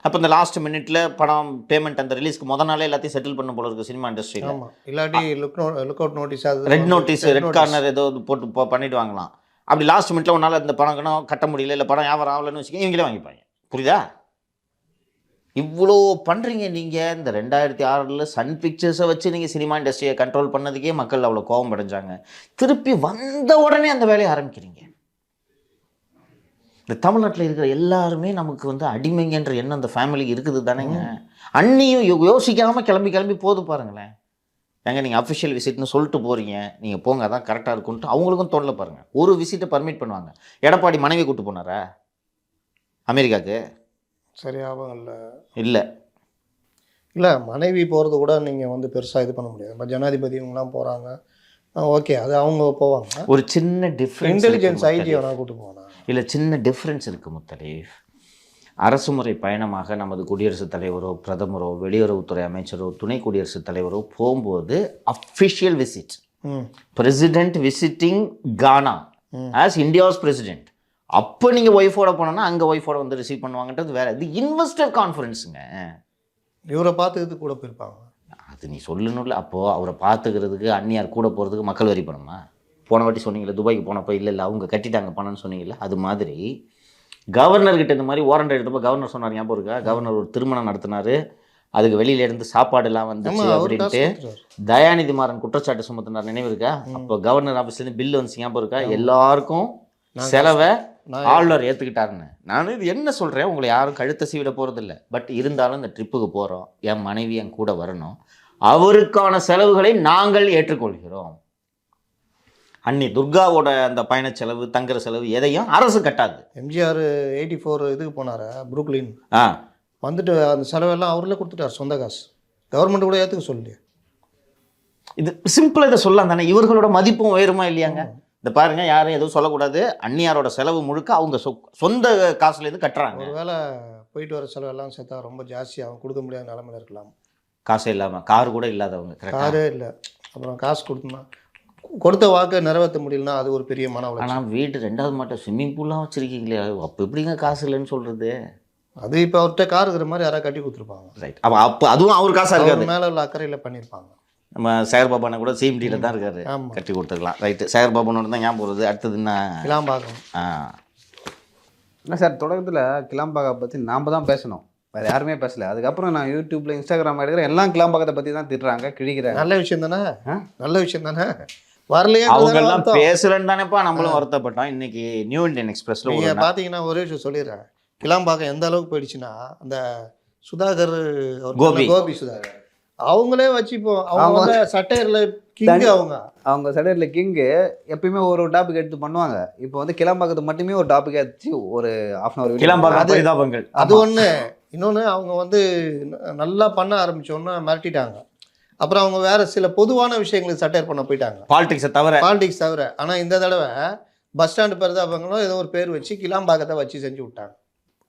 அப்போ இந்த லாஸ்ட் மினிட்ல படம் பேமெண்ட் அந்த ரிலீஸ்க்கு முதல் நாளே எல்லாத்தையும் செட்டில் பண்ண போல இருக்குது சினிமா இண்டஸ்ட்ரியில். ஆமாம், இல்லாட்டி லுக் அவுட் நோட்டீஸ், அது ரெட் நோட்டீஸ், ரெட் கார்னர் ஏதோ போட்டு பண்ணிட்டு வாங்கலாம். அப்படி லாஸ்ட் மினிட்ல ஒன்றால் இந்த படம் கட்ட முடியல, இல்லை படம் வியாபாரம் ஆகலைன்னு வச்சுக்கோங்க, இவங்களே வாங்கிப்பாங்க. புரியுதா? இவ்வளோ பண்ணுறீங்க நீங்கள். இந்த 2006 சன் பிக்சர்ஸை வச்சு நீங்கள் சினிமா இண்டஸ்ட்ரியை கண்ட்ரோல் பண்ணதுக்கே மக்கள் அவ்வளோ கோபம் அடைஞ்சாங்க. திருப்பி வந்த உடனே அந்த வேலையை ஆரம்பிக்கிறீங்க. இந்த தமிழ்நாட்டில் இருக்கிற எல்லாருமே நமக்கு வந்து அடிமைங்கன்ற எண்ணம் அந்த ஃபேமிலிக்கு இருக்குது தானேங்க. அண்ணியும் யோசிக்காமல் கிளம்பி போது பாருங்களேன். ஏங்க நீங்கள் அஃபிஷியல் விசிட்னு சொல்லிட்டு போகிறீங்க, நீங்கள் போங்க அதான் கரெக்டாக இருக்குன்ட்டு அவங்களுக்கும் தோணல பாருங்கள். ஒரு விசிட்டை பர்மிட் பண்ணுவாங்க. எடப்பாடி மனைவி கூப்பிட்டு போனாரா அமெரிக்காவுக்கு? சரியாகவும் இல்லை மனைவி போகிறது கூட நீங்கள் வந்து பெருசாக இது பண்ண முடியாது. இப்போ ஜனாதிபதி இவங்கெல்லாம் போகிறாங்க, ஓகே, அது அவங்க போவாங்க. ஒரு சின்ன டிஃப்ரென்ஸ், இன்டெலிஜென்ஸ் ஐடி வேணால் கூப்பிட்டு போவாங்க. இல்லை சின்ன டிஃப்ரென்ஸ் இருக்குது முத்தலீஃப். அரசுமுறை பயணமாக நமது குடியரசுத் தலைவரோ பிரதமரோ வெளியுறவுத்துறை அமைச்சரோ துணை குடியரசுத் தலைவரோ போகும்போது அஃபிஷியல் விசிட், பிரசிடென்ட் விசிட்டிங் கானா ஆஸ் இந்தியாஸ் பிரசிடென்ட். அப்போ நீங்கள் ஒய்ஃபோட போனோன்னா அங்கே ஒய்ஃபோட வந்து ரிசீவ் பண்ணுவாங்கன்றது வேறு. இது இன்வெஸ்டர் கான்ஃபரன்ஸுங்க. இவரை பார்த்துக்கிறதுக்கு கூட போயிருப்பாங்க. அது நீ சொல்லணும்ல. அப்போது அவரை பார்த்துக்கிறதுக்கு அந்நியார் கூட போகிறதுக்கு மக்கள் வரி பணமா? போன வாட்டி சொன்னீங்களே துபாய்க்கு போனப்போ, இல்லை அவங்க கட்டிட்டாங்க பணம்னு சொன்னீங்கல்ல, அது மாதிரி கவர்னர்கிட்ட இந்த மாதிரி வாரண்ட் எடுத்தப்போ கவர்னர் சொன்னார், ஞாபகம் இருக்கா? கவர்னர் ஒரு திருமணம் நடத்தினாரு, அதுக்கு வெளியில இருந்து சாப்பாடுலாம் வந்துச்சு அப்படின்ட்டு தயாநிதி மாறன் குற்றச்சாட்டு சுமத்தினார், நினைவு இருக்கா? அப்போ கவர்னர் ஆஃபீஸ்லேருந்து பில் வந்து, ஞாபகம் இருக்கா? எல்லாருக்கும் செலவை ஆளுநர் ஏற்றுக்கிட்டாருன்னு. நான் இது என்ன சொல்கிறேன், உங்களை யாரும் கழுத்தை சீவிட போகிறதில்ல. பட் இருந்தாலும் இந்த ட்ரிப்புக்கு போகிறோம், என் மனைவி என் கூட வரணும், அவருக்கான செலவுகளை நாங்கள் ஏற்றுக்கொள்கிறோம். அன்னி துர்காவோட அந்த பயண செலவு, தங்குற செலவு எதையும் அரசு கட்டாது. எம்ஜிஆர் 84 இதுக்கு போனார் புரூக்லின், வந்துட்டு அந்த செலவெல்லாம் அவர்களே கொடுத்துட்டார், சொந்த காசு. கவர்மெண்ட் கூட ஏற்றுக்க சொல்லி. இது சிம்பிளாக இதை சொல்லலாம் தானே, இவர்களோட மதிப்பும் உயருமா இல்லையாங்க? இந்த பாருங்க, யாரும் எதுவும் சொல்லக்கூடாது, அந்நியாரோட செலவு முழுக்க அவங்க சொந்த காசுலேருந்து கட்டுறாங்க. ஒருவேளை போயிட்டு வர செலவெல்லாம் சேர்த்தா ரொம்ப ஜாஸ்தி, அவங்க கொடுக்க முடியாத நிலமையில இருக்கலாம். காசு இல்லாமல், கார் கூட இல்லாதவங்க, காரே இல்லை, அப்புறம் காசு கொடுத்தோம்னா கொடுத்த வாக்கை நிறைவேற்ற முடியலன்னா அது ஒரு பெரிய மன உளைச்சல். ஆனால் வீட்டு 2வது மாட்டை ஸ்விம்மிங் பூல்லாம் வச்சுருக்கீங்களே, அப்போ எப்படிங்க காசு இல்லைன்னு சொல்கிறது? அது இப்போ அவர்கிட்ட கார் இருக்கிற மாதிரி யாராவது கட்டி கொடுத்துருப்பாங்க. ரைட். அப்போ அதுவும் அவர் காசாக இருக்காது, மேலே உள்ள அக்கறையில் பண்ணியிருப்பாங்க. நம்ம சேகர் பாபானை கூட சிஎம்டியில் தான் இருக்காரு, கட்டி கொடுத்துருக்கலாம். ரைட்டு, சேகர் பாபானோட தான் ஞாபகம் வருது. அடுத்தது என்ன? கிளாம்பாக்கம். என்ன சார், தொடக்கத்தில் கிளாம்பாக்கம் பற்றி நாம் தான் பேசணும், வேறு யாருமே பேசலை. அதுக்கப்புறம் நான் யூடியூப்பில் இன்ஸ்டாகிராம் எடுக்கிறேன், எல்லாம் கிளாம்பாக்கத்தை பற்றி தான் திட்டுறாங்க, கிழிக்கிறாங்க. நல்ல விஷயம் தானே, நல்ல விஷயம் தானே. வரலையே அவங்கெல்லாம் பேசலன்னு தானேப்பா நம்மளும் வருத்தப்பட்டோம். இன்னைக்கு நியூ இந்தியன் எக்ஸ்பிரஸ்ல நீங்கள் பார்த்தீங்கன்னா ஒரே விஷயம் சொல்லிடுறேன், கிளாம்பாக்கம் எந்த அளவுக்கு போயிடுச்சுன்னா, அந்த சுதாகர் கோபி சுதாகர் அவங்களே வச்சுப்போம், அவங்க சட்டையரில் கிங்கு, அவங்க சட்டையரில் கிங்கு எப்பயுமே ஒரு டாபிக் எடுத்து பண்ணுவாங்க. இப்போ வந்து கிளாம்பாக்கத்தை மட்டுமே ஒரு டாபிக் எடுத்து ஒரு ½ கிளாம்பாக்கம் அது ஒன்று. இன்னொன்று, அவங்க வந்து நல்லா பண்ண ஆரம்பித்தோன்னா மிரட்டிட்டாங்க. அப்புறம் அவங்க வேறு சில பொதுவான விஷயங்களுக்கு சட்டையர் பண்ண போயிட்டாங்க, பாலிடிக்ஸ் தவிர. ஆனால் இந்த தடவை பஸ் ஸ்டாண்டு பரிதாபங்களும் ஏதோ ஒரு பேர் வச்சு கிளாம்பாக்கத்தை வச்சு செஞ்சு விட்டாங்க.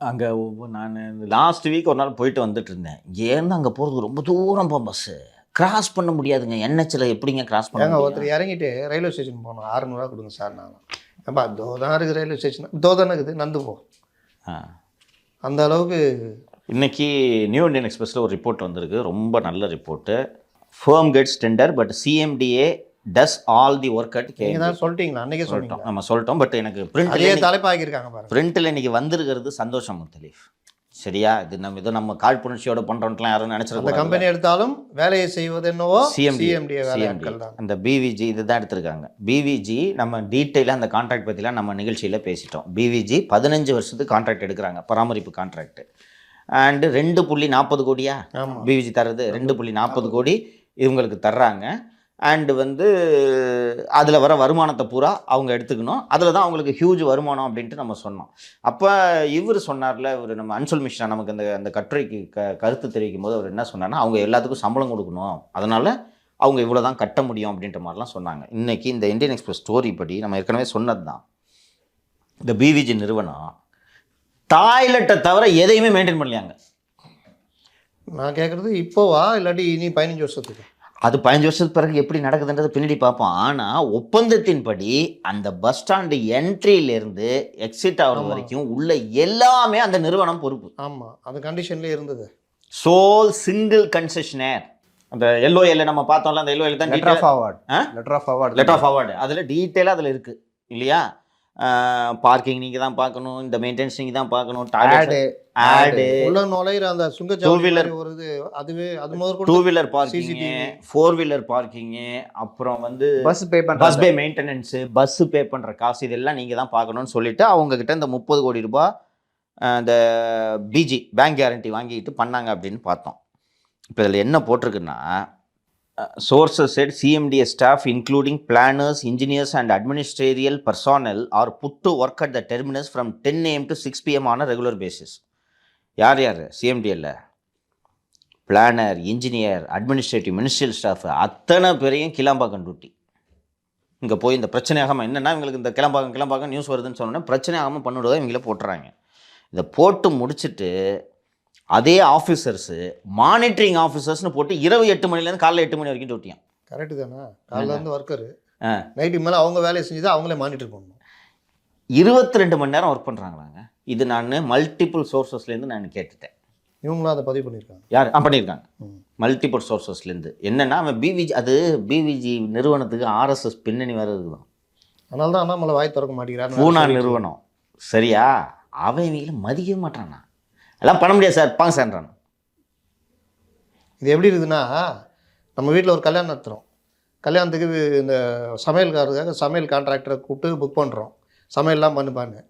அங்கே நான் லாஸ்ட் வீக் ஒரு நாள் போயிட்டு வந்துட்டு இருந்தேன். ஏன்னா அங்கே போகிறதுக்கு ரொம்ப தூரம் பஸ்ஸு கிராஸ் பண்ண முடியாதுங்க. என்ஹெச்சில் எப்படிங்க கிராஸ் பண்ண? ஒருத்தர் இறங்கிட்டு ரயில்வே ஸ்டேஷன் போனோம், 600 ரூபா கொடுங்க சார். நான் ஏப்பா தோதான் இருக்குது ரயில்வே ஸ்டேஷன், தோதானே இருக்குது, நந்து போ. அந்த அளவுக்கு. இன்னைக்கு நியூ இந்தியன் எக்ஸ்பிரஸில் ஒரு ரிப்போர்ட் வந்திருக்கு, ரொம்ப நல்ல report. Firm gets tender but CMDA does all the work at K. நீங்கள் தான் சொல்லிட்டீங்களா? அன்றைக்கே சொல்லிட்டோம், நம்ம சொல்லிட்டோம். பட் எனக்கு தலைப்பாக்கியிருக்காங்க பாருங்க, பிரிண்டில் இன்னைக்கு வந்திருக்கிறது சந்தோஷம் முத்தலீஃப். சரியா? இது நம்ம காழ்ப்புணர்ச்சியோட பண்ணுறோன்ட்டுலாம் யாரும் நினச்சிருக்கோம். அந்த கம்பெனி எடுத்தாலும் வேலையை செய்வது என்னவோ சிஎம்டி. அந்த பிவிஜி இதுதான் எடுத்திருக்காங்க. பிவிஜி நம்ம டீட்டெயிலாக அந்த கான்ட்ராக்ட் பற்றிலாம் நம்ம நிகழ்ச்சியில் பேசிட்டோம். பிவிஜி 15 வருஷத்துக்கு கான்ட்ராக்ட் எடுக்கிறாங்க, பராமரிப்பு கான்ட்ராக்ட். அண்டு 2.40 கோடியா பிவிஜி தர்றது, 2.40 கோடி இவங்களுக்கு தர்றாங்க. அண்டு வந்து அதில் வர வருமானத்தை பூரா அவங்க எடுத்துக்கணும், அதில் தான் அவங்களுக்கு ஹியூஜ் வருமானம் அப்படின்ட்டு நம்ம சொன்னோம். அப்போ இவர் சொன்னார்ல, இவர் நம்ம அன்சுல் மிஸ்ரா நமக்கு அந்த கட்டுரைக்கு கருத்து தெரிவிக்கும் போது அவர் என்ன சொன்னார்னா, அவங்க எல்லாத்துக்கும் சம்பளம் கொடுக்கணும், அதனால் அவங்க இவ்வளோ தான் கட்ட முடியும் அப்படின்ற மாதிரிலாம் சொன்னாங்க. இன்றைக்கி இந்த இந்தியன் எக்ஸ்பிரஸ் ஸ்டோரி படி நம்ம ஏற்கனவே சொன்னது தான், இந்த பிவிஜி நிறுவனம் டாய்லெட்டை தவிர எதையுமே மெயின்டைன் பண்ணலையாங்க. நான் கேட்குறது இப்போவா இல்லாட்டி இனி 15 வருஷத்துக்கு? அது 15 வருஷத்துக்கு பிறகு எப்படி நடக்குதுன்றது பின்னாடி பார்ப்போம். ஆனால் ஒப்பந்தத்தின்படி அந்த பஸ் ஸ்டாண்டு என்ட்ரியிலேருந்து எக்ஸிட் ஆகிறது வரைக்கும் உள்ள எல்லாமே அந்த நிறுவனம் பொறுப்பு. ஆமாம், அது கண்டிஷன்லேயே இருந்தது. Sole single concessioner. அந்த எல்ஓஎல்ல நம்ம பார்த்தோம்ல, அந்த எல்ஓஎல் தான் லெட்டர் ஆஃப் அவார்டு. அதில் டீட்டெயிலாக அதில் இருக்குது இல்லையா? பார்க்கிங் நீங்கள் தான் பார்க்கணும், இந்த மெயின்டெனன்ஸ் நீங்கள் தான் பார்க்கணும், ஆடு உள்ள நுழையிற அந்த சுங்கச்சாவடி 2 வீலர் வருது, அதுவே அது முதல்ல 2 வீலர் பார்க்கிங், 4 வீலர் பார்க்கிங், அப்புறம் வந்து பஸ் பே மெயின்டெனன்ஸ், பஸ் பே பண்ணுற காசு, இதெல்லாம் நீங்கள் தான் பார்க்கணும்னு சொல்லிட்டு அவங்க கிட்ட இந்த 30 கோடி ரூபாய் இந்த பிஜி பேங்க் கேரண்டி வாங்கிட்டு பண்ணாங்க அப்படின்னு பார்த்தோம். இப்போ இதில் என்ன போட்டிருக்குன்னா, sources said CMDA staff including planners, engineers and administrative personnel are put to work at the terminus from 10 AM to 6 PM on a regular basis. யார் CMDAல planner, engineer, administrative, ministerial staff அத்தனை பேரையும் கிளாம்பாக்கம் டியூட்டி. இங்கே போய் இந்த பிரச்சனையாகாமல், என்னென்னா இவங்களுக்கு இந்த கிளம்பாக்கம் நியூஸ் வருதுன்னு சொன்னோன்னே பிரச்சனையாகாமல் பண்ணிவிடுவதை இவங்களே போட்டுறாங்க. இதை போட்டு முடிச்சுட்டு அதே ஆஃபீஸர்ஸு மானிட்டரிங் ஆஃபீஸர்ஸ்னு போட்டு இரவு 8 மணிலேருந்து காலைல 8 மணி வரைக்கும் டியூட்டியான். கரெக்டு தானே? காலையிலேருந்து ஒர்க்கரு, நைட்டு மேலே அவங்க வேலையை செஞ்சு தான் அவங்களே மானிட்டர் பண்ணணும். 22 மணி நேரம் ஒர்க் பண்ணுறாங்களாங்க. இது நான் மல்டிபிள் சோர்ஸஸ்லேருந்து நான் கேட்டுட்டேன். இவங்களும் அதை பதிவு பண்ணியிருக்காங்க. யார் பண்ணியிருக்காங்க? மல்டிபிள் சோர்ஸஸ்லேருந்து. என்னென்னா அவன் பிவிஜி நிறுவனத்துக்கு RSS பின்னணி வேறு இருக்குதான். அதனால தான் அண்ணாமலை வாய் திறக்க மாட்டேங்கிறார். பூனா நிறுவனம் சரியா? அவன் இவங்கள மதிக்கவே மாட்டானா. எல்லாம் பண்ண முடியாது சார், பாங்க சார்ன்றான். இது எப்படி இருக்குதுன்னா, நம்ம வீட்டில் ஒரு கல்யாணம் நடத்துகிறோம். கல்யாணத்துக்கு இந்த சமையல்காரருக்காக சமையல் கான்ட்ராக்டரை கூப்பிட்டு புக் பண்ணுறோம். சமையல்லாம் பண்ணுப்பான்னு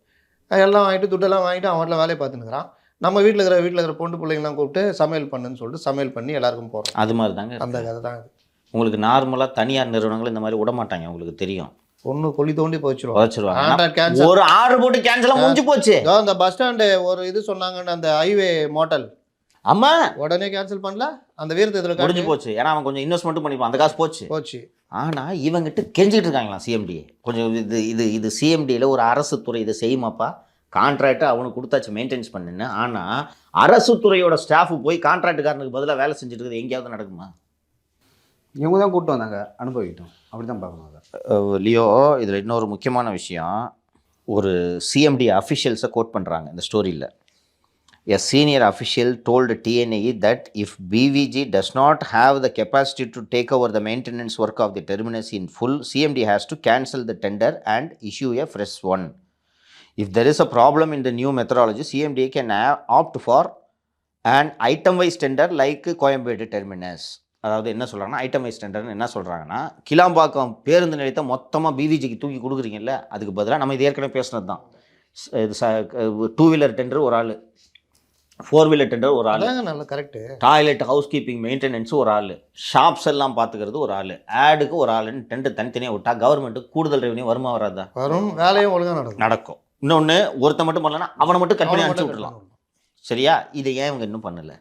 எல்லாம் வாங்கிட்டு துட்டெல்லாம் வாங்கிட்டு அவன் வீட்டில் வேலையை பார்த்துன்னுக்குறான். நம்ம வீட்டில் இருக்கிற பொண்ணு பிள்ளைங்களாம் கூப்பிட்டு சமையல் பண்ணுன்னு சொல்லிட்டு சமையல் பண்ணி எல்லாருக்கும் போகிறோம். அது மாதிரி தாங்க அந்த கதை தான் இது. உங்களுக்கு நார்மலாக தனியார் நிறுவனங்கள் இந்த மாதிரி விட மாட்டாங்க, உங்களுக்கு தெரியும். ஒன்று கொல்லி தோண்டி போச்சிருவாங்க. ஒரு ஆர்டர் போட்டு கேன்சலாக முடிஞ்சு போச்சு. அந்த பஸ் ஸ்டாண்டு ஒரு இது சொன்னாங்கன்னு அந்த ஹைவே மோட்டல், ஆமா உடனே கேன்சல் பண்ணல. அந்த வீரத்தை இதில் முடிஞ்சு போச்சு. ஏன்னா அவன் கொஞ்சம் இன்வெஸ்ட்மெண்ட் பண்ணிப்பான், அந்த காசு போச்சு. ஆனால் இவங்கிட்ட கெஞ்சிக்கிட்டு இருக்காங்களாம் சிஎம்டிஏ. கொஞ்சம் இது சிஎம்டியில் ஒரு அரசு துறை இதை செய்யுமாப்பா, கான்ட்ராக்டை அவனுக்கு கொடுத்தாச்சு மெயின்டைன்ஸ் பண்ணுன்னு. ஆனால் அரசு துறையோட ஸ்டாஃபு போய் கான்ட்ராக்டுக்காரனுக்கு பதிலாக வேலை செஞ்சுட்டு இருக்குது எங்கேயாவது நடக்குமா? இவங்க தான் கூப்பிட்டு வந்தாங்க, அனுபவிட்டோம், அப்படி தான் பார்க்கணும். அதை லியோ, இதில் இன்னொரு முக்கியமான விஷயம், ஒரு சிஎம்டி அஃபிஷியல்ஸை கோட் பண்ணுறாங்க இந்த ஸ்டோரியில். A senior official told TNAE that if BVG does not have the capacity to take over the maintenance work of the terminus in full, CMD has to cancel the tender and issue a fresh one. If there is a problem in the new methodology, CMD can opt for an item-wise tender like Coimbatore terminus. அதாவது என்ன சொல்கிறாங்கன்னா, ஐட்டம் வைஸ் டெண்டர்னு என்ன சொல்கிறாங்கன்னா, கிளாம்பாக்கம் பேருந்து நிலையத்தை மொத்தமாக பிவிஜிக்கு தூக்கி கொடுக்குறீங்கல்ல, அதுக்கு பதிலாக நம்ம இது ஏற்கனவே பேசுனது தான். 2 வீலர் டெண்டர் ஒரு ஆள், 4 வீலர் டெண்டர் ஒரு ஆள், நல்ல correct, toilet house keeping maintenance ஒரு ஆள், ஷாப்ஸ் எல்லாம் பார்த்துக்கிறது ஒரு ஆள், ஆடுக்கு ஒரு ஆளுன்னு டெண்டர் தனித்தனியாக விட்டால் கவர்மெண்ட்டுக்கு கூடுதல் ரெவன்யூ வருமா வராதா? வரும், வேலையும் ஒழுங்காக நடக்கும். இன்னொன்று, ஒருத்த மட்டும் பண்ணலன்னா அவனை மட்டும் கட் பண்ணி அனுப்பிச்சி விட்டுலாம். சரியா? இதை ஏன் இவங்க இன்னும் பண்ணலை?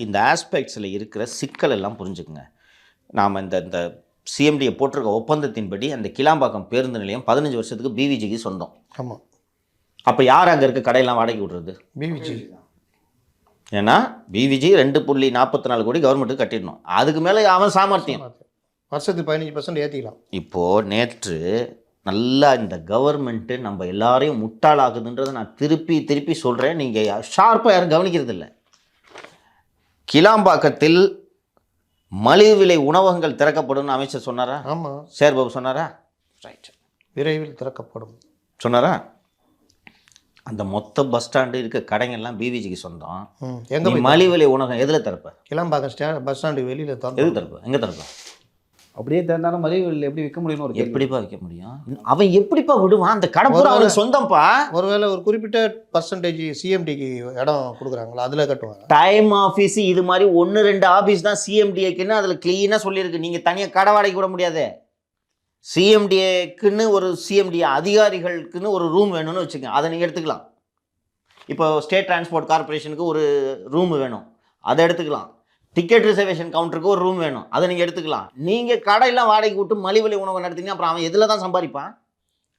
இந்த ஆஸ்பெக்ட்ஸில் இருக்கிற சிக்கல் எல்லாம் புரிஞ்சுக்குங்க. நாம் இந்த சிஎம்டியை போட்டிருக்க ஒப்பந்தத்தின்படி அந்த கிளாம்பாக்கம் பேருந்து நிலையம் 15 வருஷத்துக்கு பிவிஜிக்கு சொந்தம். ஆமாம். அப்போ யார் அங்கே இருக்க கடையெல்லாம் வாடகை விடுறது? பிவிஜி. ஏன்னா பிவிஜி 2.44 கோடி கவர்மெண்ட்டுக்கு கட்டிடணும். அதுக்கு மேலே அவன் சாமர்த்தியம் வருஷத்துக்கு 15% ஏற்றிக்கலாம். இப்போது நேற்று நல்லா இந்த கவர்மெண்ட்டு நம்ம எல்லாரையும் முட்டாளாகுதுன்றதை நான் திருப்பி சொல்கிறேன். நீங்கள் ஷார்ப்பாக யாரும் கவனிக்கிறது இல்லை. கிளாம்பாக்கத்தில் மலிவு விலை உணவகங்கள் திறக்கப்படும் அமைச்சர் சொன்னாரா? ஆமாம். சேர்பாபு சொன்னாரா? ரைட், விரைவில் திறக்கப்படும் சொன்னாரா? அந்த மொத்த பஸ் ஸ்டாண்டு இருக்க கடைங்கள்லாம் பிவிஜிக்கு சொந்தம். எங்கே மலிவு விலை உணவகம் எதில் திறப்ப? கிளாம்பாக்கம் பஸ் ஸ்டாண்டு வெளியில் எது திறப்ப? எங்கே திறப்ப? அப்படியே திறந்தாலும் மலிவில் எப்படி விற்க முடியும்னு ஒரு எப்படிப்பா விற்க முடியும்? அவன் எப்படிப்பா விடுவான்? அந்த கடை பூரா அவனுக்கு சொந்தம்ப்பா. ஒருவேளை ஒரு குறிப்பிட்ட பர்சன்டேஜ் சிஎம்டிக்கு இடம் கொடுக்குறாங்களா, அதில் கட்டுவாங்க. டைம் ஆஃபீஸ் இது மாதிரி 1-2 ஆஃபீஸ் தான் சிஎம்டிஏக்குன்னு அதில் க்ளீனாக சொல்லியிருக்கு. நீங்கள் தனியாக கடை வாடகைக்கு விட முடியாது. சிஎம்டிஏக்குன்னு ஒரு சிஎம்டிஏ அதிகாரிகளுக்குன்னு ஒரு ரூம் வேணும்னு வச்சுக்கோங்க, அதை நீங்கள் எடுத்துக்கலாம். இப்போ ஸ்டேட் டிரான்ஸ்போர்ட் கார்பரேஷனுக்கு ஒரு ரூம் வேணும், அதை எடுத்துக்கலாம். டிக்கெட் ரிசர்வேஷன் கவுண்டருக்கு ஒரு ரூம் வேணும், அதை நீங்கள் எடுத்துக்கலாம். நீங்கள் கடையெல்லாம் வாடகைக்கு விட்டு மலிவிலை உணவு நடத்திங்கன்னா அப்புறம் அவன் எதில் தான் சம்பாதிப்பான்?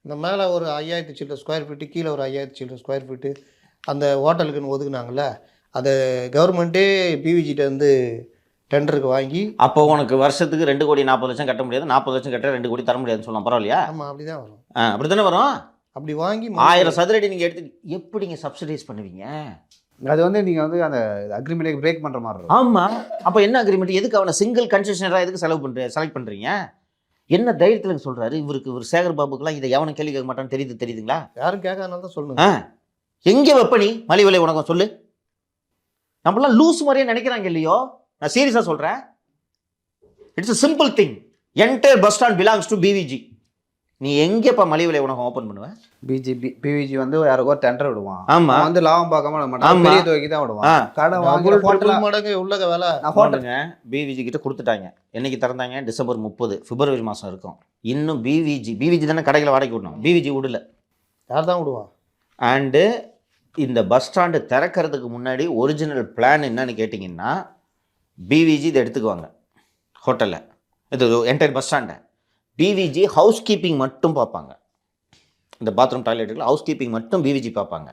இந்த மேலே ஒரு 5000 சில்லர் ஸ்கொயர் ஃபீட்டு, கீழே ஒரு 5000 சில்லர் ஸ்கொயர் ஃபீட்டு அந்த ஹோட்டலுக்குன்னு ஒதுக்குனாங்கல்ல, அதை கவர்மெண்ட்டே பிவிஜிட்ட வந்து டெண்டருக்கு வாங்கி. அப்போ உனக்கு வருஷத்துக்கு 2,40,00,000 கட்ட முடியாது, 40 லட்சம் கட்ட 2 கோடி தர முடியாதுன்னு சொல்லலாம். பரவாயில்லையா? ஆமாம், அப்படி தான் வரும். அப்படி தானே வரும். அப்படி வாங்கி 1000 சதுரடி நீங்கள் எடுத்து எப்படிங்க சப்சிடைஸ் பண்ணுவீங்க? அது வந்து நீங்கள் வந்து அந்த அக்ரிமெண்ட்டை பிரேக் பண்ணுற மாதிரி இருக்கும். ஆமாம். அப்போ என்ன அக்ரிமெண்ட்? எதுக்கு அவனை சிங்கிள் கன்செஷனராக எதுக்கு செலக்ட் பண்ணுறீங்க? என்ன தைரியத்தில் சொல்கிறாரு? இவர் சேகர் பாபுக்கெல்லாம் இதை எவனும் கேள்வி கேட்க மாட்டான்னு தெரியுதுங்களா? யாரும் கேட்காதனால தான் சொல்லுங்க. எங்கே வெப்ப நீ மலிவு விலை உனக்கும் சொல்லு. நம்மளாம் லூஸ் மாதிரியே நினைக்கிறாங்க இல்லையோ? நான் சீரியஸாக சொல்கிறேன். It's a simple thing. Entire bus stand belongs to PVG. நீ எங்கேப்பா மலிவு விலை உணவகம் ஓப்பன் பண்ணுவேன்? பிவிஜி வந்து யாருக்கோ டெண்டர் விடுவான். ஆமா, வந்து லாபம் பார்க்காம மாட்டான், பெரிய தொகைக்கு தான் விடுவான். கடை வாங்கி மடங்கு உள்ள வேலை ஹோட்டலுங்க பிவிஜி கிட்ட கொடுத்துட்டாங்க. என்னைக்கு திறந்தாங்க? டிசம்பர் 30, பிப்ரவரி மாதம் இருக்கும். இன்னும் பிவிஜி தானே கடைகளை வாடகை விடணும், பிவிஜி விடல. யார் தான் விடுவான்? அண்டு இந்த பஸ் ஸ்டாண்டு திறக்கிறதுக்கு முன்னாடி ஒரிஜினல் பிளான் என்னன்னு கேட்டிங்கன்னா, பிவிஜி இதை எடுத்துக்குவாங்க ஹோட்டலில், இது என்டையர் பஸ் ஸ்டாண்டை. பிவிஜி ஹவுஸ் கீப்பிங் மட்டும் பார்ப்பாங்க. இந்த பாத்ரூம் டாய்லெட்டுகள் ஹவுஸ் கீப்பிங் மட்டும் பிவிஜி பார்ப்பாங்க.